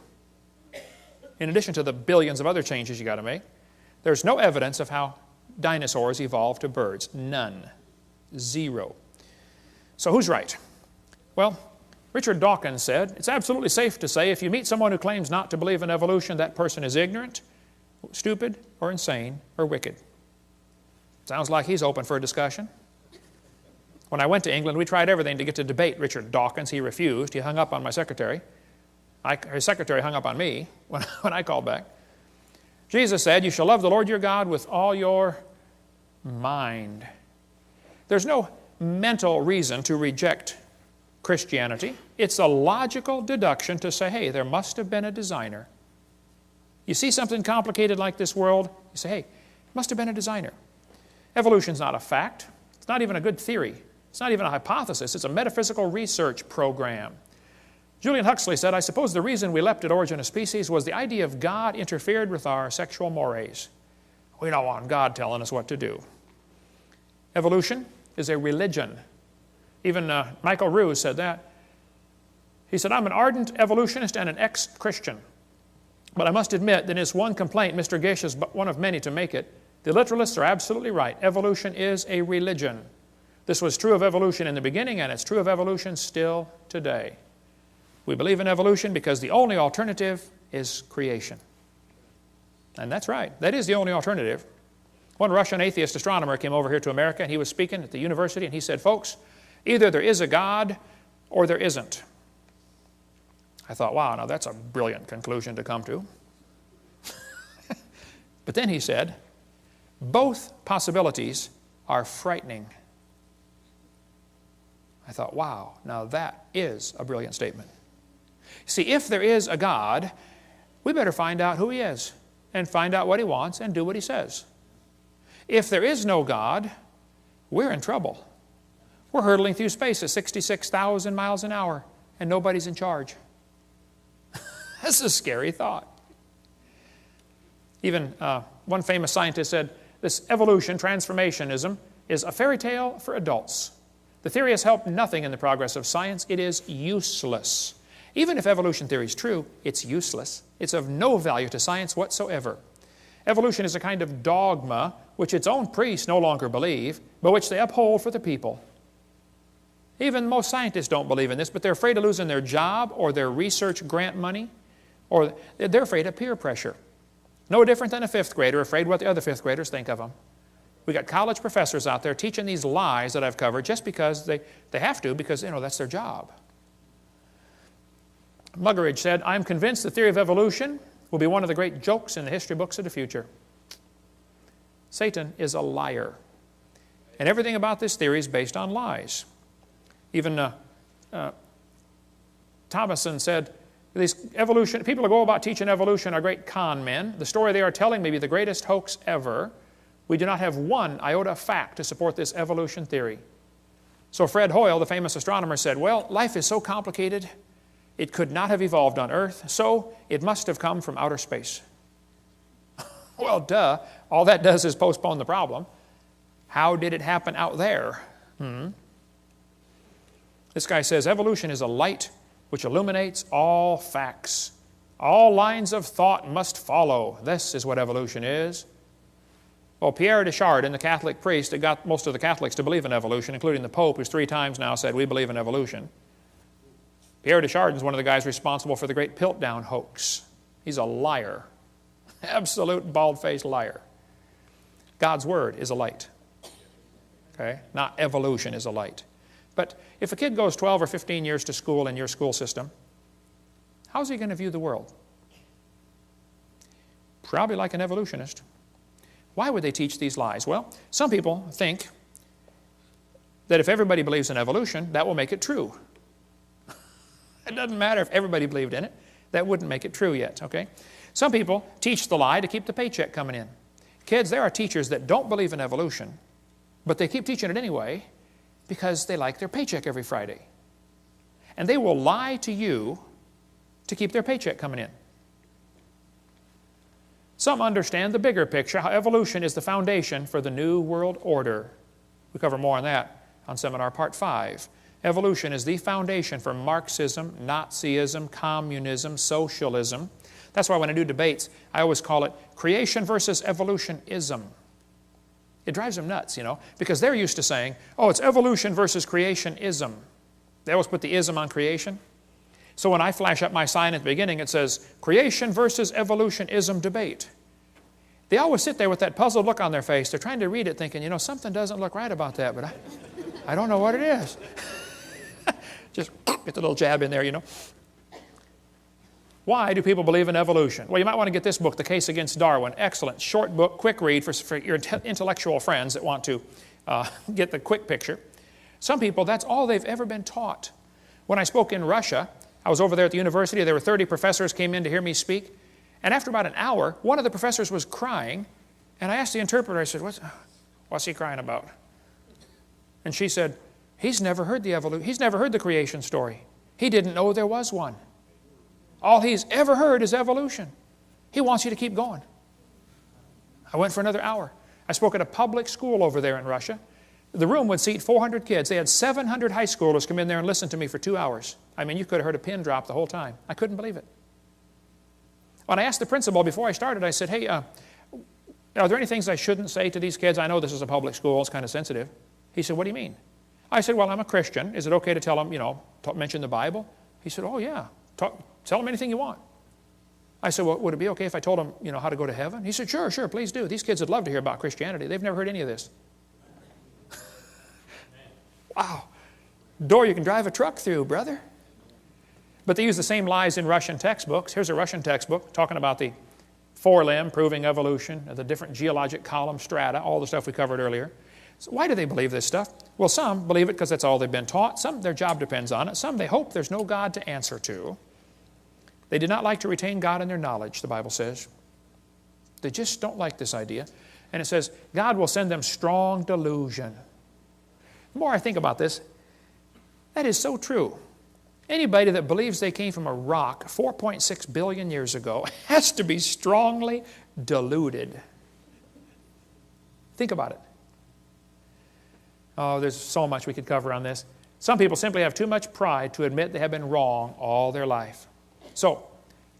In addition to the billions of other changes you got to make, there's no evidence of how dinosaurs evolved to birds. None. Zero. So who's right? Well, Richard Dawkins said, it's absolutely safe to say if you meet someone who claims not to believe in evolution, that person is ignorant, stupid, or insane, or wicked. Sounds like he's open for a discussion. When I went to England, we tried everything to get to debate Richard Dawkins. He refused. He hung up on my secretary. His secretary hung up on me when I called back. Jesus said, you shall love the Lord your God with all your mind. There's no mental reason to reject Christianity. It's a logical deduction to say, hey, there must have been a designer. You see something complicated like this world, you say, hey, must have been a designer. Evolution's not a fact. It's not even a good theory. It's not even a hypothesis. It's a metaphysical research program. Julian Huxley said, I suppose the reason we leapt at origin of species was the idea of God interfered with our sexual mores. We don't want God telling us what to do. Evolution is a religion. Even Michael Ruse said that. He said, I'm an ardent evolutionist and an ex-Christian. But I must admit that in his one complaint, Mr. Gish is but one of many to make it. The literalists are absolutely right. Evolution is a religion. This was true of evolution in the beginning, and it's true of evolution still today. We believe in evolution because the only alternative is creation. And that's right. That is the only alternative. One Russian atheist astronomer came over here to America, and he was speaking at the university, and he said, folks, either there is a God or there isn't. I thought, wow, now that's a brilliant conclusion to come to. But then he said, both possibilities are frightening. I thought, wow, now that is a brilliant statement. See, if there is a God, we better find out who He is and find out what He wants and do what He says. If there is no God, we're in trouble. We're hurtling through space at 66,000 miles an hour and nobody's in charge. That's a scary thought. Even one famous scientist said, this evolution, transformationism, is a fairy tale for adults. The theory has helped nothing in the progress of science. It is useless. Even if evolution theory is true, it's useless. It's of no value to science whatsoever. Evolution is a kind of dogma which its own priests no longer believe, but which they uphold for the people. Even most scientists don't believe in this, but they're afraid of losing their job or their research grant money, or they're afraid of peer pressure. No different than a fifth grader afraid what the other fifth graders think of them. We got college professors out there teaching these lies that I've covered just because they have to, because that's their job. Muggeridge said, I'm convinced the theory of evolution will be one of the great jokes in the history books of the future. Satan is a liar. And everything about this theory is based on lies. Even Thomason said, these people who go about teaching evolution are great con men. The story they are telling may be the greatest hoax ever. We do not have one iota of fact to support this evolution theory. So Fred Hoyle, the famous astronomer, said, well, life is so complicated, it could not have evolved on Earth, so it must have come from outer space. Well, duh. All that does is postpone the problem. How did it happen out there? This guy says, evolution is a light which illuminates all facts. All lines of thought must follow. This is what evolution is. Well, Pierre de Chardin, the Catholic priest that got most of the Catholics to believe in evolution, including the Pope, who's 3 times now said, we believe in evolution. Pierre de Chardin is one of the guys responsible for the great Piltdown hoax. He's a liar. Absolute bald-faced liar. God's Word is a light. Okay? Not evolution is a light. But if a kid goes 12 or 15 years to school in your school system, how's he going to view the world? Probably like an evolutionist. Why would they teach these lies? Well, some people think that if everybody believes in evolution, that will make it true. It doesn't matter if everybody believed in it. That wouldn't make it true yet, okay? Some people teach the lie to keep the paycheck coming in. Kids, there are teachers that don't believe in evolution, but they keep teaching it anyway because they like their paycheck every Friday. And they will lie to you to keep their paycheck coming in. Some understand the bigger picture, how evolution is the foundation for the New World Order. We cover more on that on Seminar Part 5. Evolution is the foundation for Marxism, Nazism, communism, socialism. That's why when I do debates, I always call it creation versus evolutionism. It drives them nuts, you know, because they're used to saying, oh, it's evolution versus creationism. They always put the ism on creation. So when I flash up my sign at the beginning, it says, creation versus evolutionism debate. They always sit there with that puzzled look on their face. They're trying to read it thinking, you know, something doesn't look right about that, but I don't know what it is. Just get the little jab in there, you know. Why do people believe in evolution? Well, you might want to get this book, The Case Against Darwin. Excellent, short book, quick read for your intellectual friends that want to get the quick picture. Some people, that's all they've ever been taught. When I spoke in Russia, I was over there at the university. There were 30 professors came in to hear me speak. And after about an hour, one of the professors was crying. And I asked the interpreter, I said, what's he crying about? And she said, he's never heard the creation story. He didn't know there was one. All he's ever heard is evolution. He wants you to keep going. I went for another hour. I spoke at a public school over there in Russia. The room would seat 400 kids. They had 700 high schoolers come in there and listen to me for 2 hours. I mean, you could have heard a pin drop the whole time. I couldn't believe it. When I asked the principal before I started, I said, hey, are there any things I shouldn't say to these kids? I know this is a public school. It's kind of sensitive. He said, what do you mean? I said, well, I'm a Christian. Is it okay to tell them, you know, mention the Bible? He said, oh, yeah. Tell them anything you want. I said, well, would it be okay if I told them, you know, how to go to heaven? He said, sure, please do. These kids would love to hear about Christianity. They've never heard any of this. Wow. Door you can drive a truck through, brother. But they use the same lies in Russian textbooks. Here's a Russian textbook talking about the forelimb, proving evolution, the different geologic column strata, all the stuff we covered earlier. So why do they believe this stuff? Well, some believe it because that's all they've been taught. Some, their job depends on it. Some, they hope there's no God to answer to. They did not like to retain God in their knowledge, the Bible says. They just don't like this idea. And it says, God will send them strong delusion. The more I think about this, that is so true. Anybody that believes they came from a rock 4.6 billion years ago has to be strongly deluded. Think about it. Oh, there's so much we could cover on this. Some people simply have too much pride to admit they have been wrong all their life. So,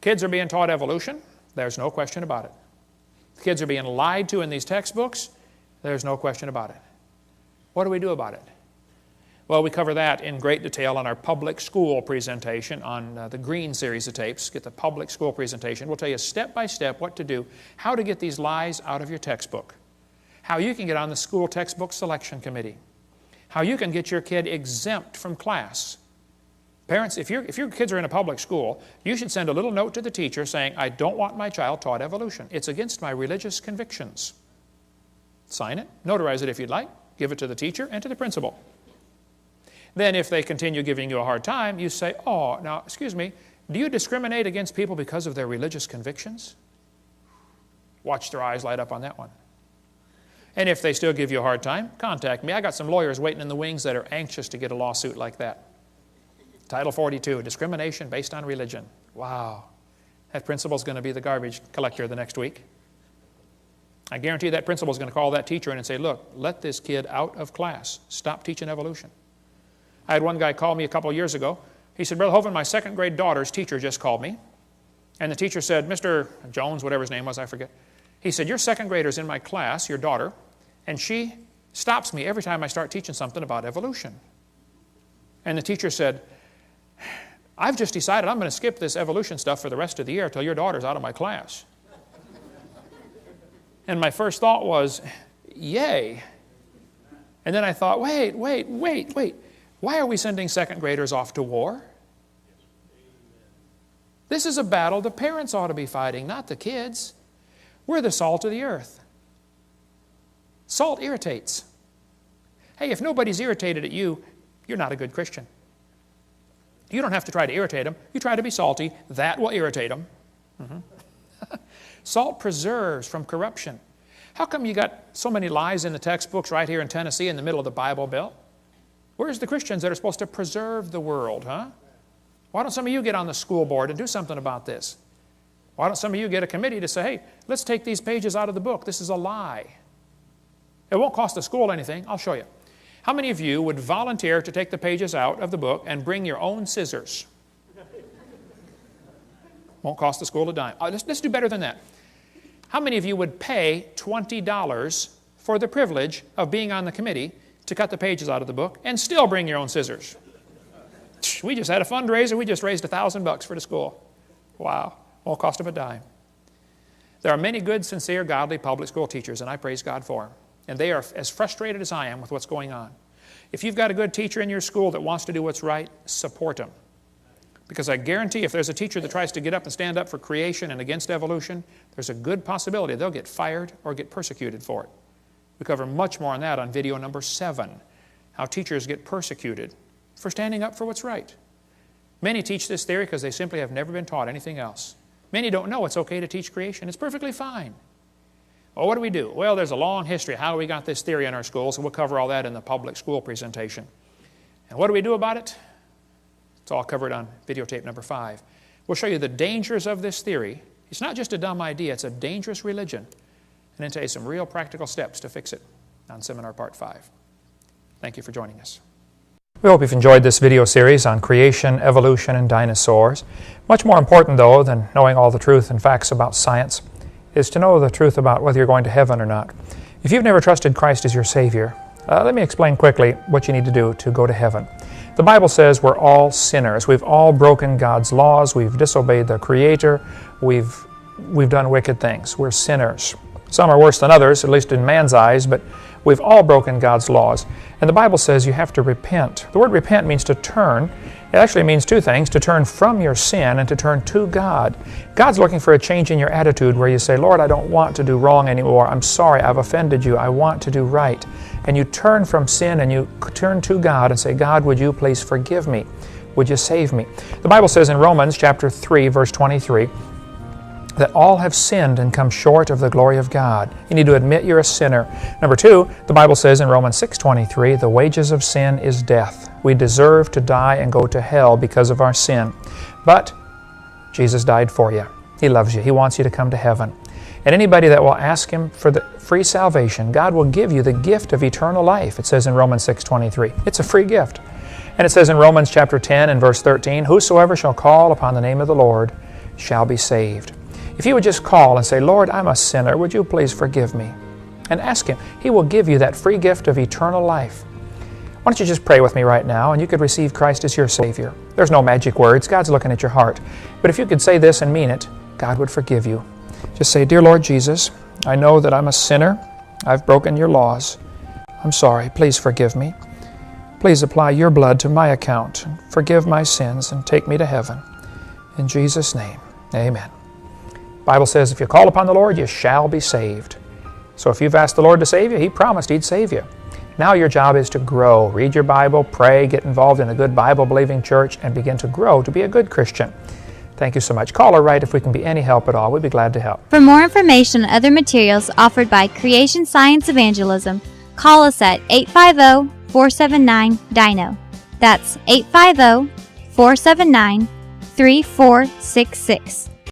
kids are being taught evolution. There's no question about it. Kids are being lied to in these textbooks. There's no question about it. What do we do about it? Well, we cover that in great detail on our public school presentation on the Green series of tapes. Get the public school presentation. We'll tell you step by step what to do, how to get these lies out of your textbook, how you can get on the school textbook selection committee, how you can get your kid exempt from class. Parents, if your kids are in a public school, you should send a little note to the teacher saying, I don't want my child taught evolution. It's against my religious convictions. Sign it, notarize it if you'd like, give it to the teacher and to the principal. Then if they continue giving you a hard time, you say, oh, now, excuse me, do you discriminate against people because of their religious convictions? Watch their eyes light up on that one. And if they still give you a hard time, contact me. I got some lawyers waiting in the wings that are anxious to get a lawsuit like that. Title 42, discrimination based on religion. Wow. That principal's going to be the garbage collector the next week. I guarantee that principal's going to call that teacher in and say, look, let this kid out of class. Stop teaching evolution. I had one guy call me a couple years ago. He said, Brother Hovind, my second grade daughter's teacher just called me. And the teacher said, Mr. Jones, whatever his name was, I forget. He said, your second grader's in my class, your daughter, and she stops me every time I start teaching something about evolution. And the teacher said, I've just decided I'm going to skip this evolution stuff for the rest of the year until your daughter's out of my class. And my first thought was, yay. And then I thought, wait. Why are we sending second graders off to war? This is a battle the parents ought to be fighting, not the kids. We're the salt of the earth. Salt irritates. Hey, if nobody's irritated at you, you're not a good Christian. You don't have to try to irritate them. You try to be salty. That will irritate them. Salt preserves from corruption. How come you got so many lies in the textbooks right here in Tennessee in the middle of the Bible Belt? Where's the Christians that are supposed to preserve the world, huh? Why don't some of you get on the school board and do something about this? Why don't some of you get a committee to say, hey, let's take these pages out of the book. This is a lie. It won't cost the school anything. I'll show you. How many of you would volunteer to take the pages out of the book and bring your own scissors? Won't cost the school a dime. Let's do better than that. How many of you would pay $20 for the privilege of being on the committee to cut the pages out of the book and still bring your own scissors? We just had a fundraiser. We just raised $1,000 for the school. Wow. Won't cost them a dime. There are many good, sincere, godly public school teachers, and I praise God for them. And they are as frustrated as I am with what's going on. If you've got a good teacher in your school that wants to do what's right, support them. Because I guarantee if there's a teacher that tries to get up and stand up for creation and against evolution, there's a good possibility they'll get fired or get persecuted for it. We cover much more on that on video number 7, how teachers get persecuted for standing up for what's right. Many teach this theory because they simply have never been taught anything else. Many don't know it's okay to teach creation. It's perfectly fine. Well, what do we do? Well, there's a long history of how we got this theory in our schools, and we'll cover all that in the public school presentation. And what do we do about it? It's all covered on videotape number 5. We'll show you the dangers of this theory. It's not just a dumb idea, it's a dangerous religion. And then tell you some real practical steps to fix it on Seminar Part 5. Thank you for joining us. We hope you've enjoyed this video series on creation, evolution, and dinosaurs. Much more important, though, than knowing all the truth and facts about science is to know the truth about whether you're going to heaven or not. If you've never trusted Christ as your Savior, let me explain quickly what you need to do to go to heaven. The Bible says we're all sinners. We've all broken God's laws. We've disobeyed the Creator. We've done wicked things. We're sinners. Some are worse than others, at least in man's eyes, but we've all broken God's laws. And the Bible says you have to repent. The word repent means to turn. It actually means two things, to turn from your sin and to turn to God. God's looking for a change in your attitude where you say, Lord, I don't want to do wrong anymore. I'm sorry, I've offended you. I want to do right. And you turn from sin and you turn to God and say, God, would you please forgive me? Would you save me? The Bible says in Romans chapter 3, verse 23, that all have sinned and come short of the glory of God. You need to admit you're a sinner. Number 2, the Bible says in Romans 6:23, the wages of sin is death. We deserve to die and go to hell because of our sin. But Jesus died for you. He loves you. He wants you to come to heaven. And anybody that will ask Him for the free salvation, God will give you the gift of eternal life. It says in Romans 6:23. It's a free gift. And it says in Romans chapter 10 and verse 13, whosoever shall call upon the name of the Lord shall be saved. If you would just call and say, Lord, I'm a sinner, would you please forgive me? And ask Him. He will give you that free gift of eternal life. Why don't you just pray with me right now, and you could receive Christ as your Savior. There's no magic words. God's looking at your heart. But if you could say this and mean it, God would forgive you. Just say, Dear Lord Jesus, I know that I'm a sinner. I've broken your laws. I'm sorry. Please forgive me. Please apply your blood to my account and forgive my sins and take me to heaven. In Jesus' name, amen. The Bible says if you call upon the Lord, you shall be saved. So if you've asked the Lord to save you, He promised He'd save you. Now your job is to grow. Read your Bible, pray, get involved in a good Bible-believing church, and begin to grow to be a good Christian. Thank you so much. Call or write if we can be any help at all. We'd be glad to help. For more information on other materials offered by Creation Science Evangelism, call us at 850-479-DINO. That's 850-479-3466.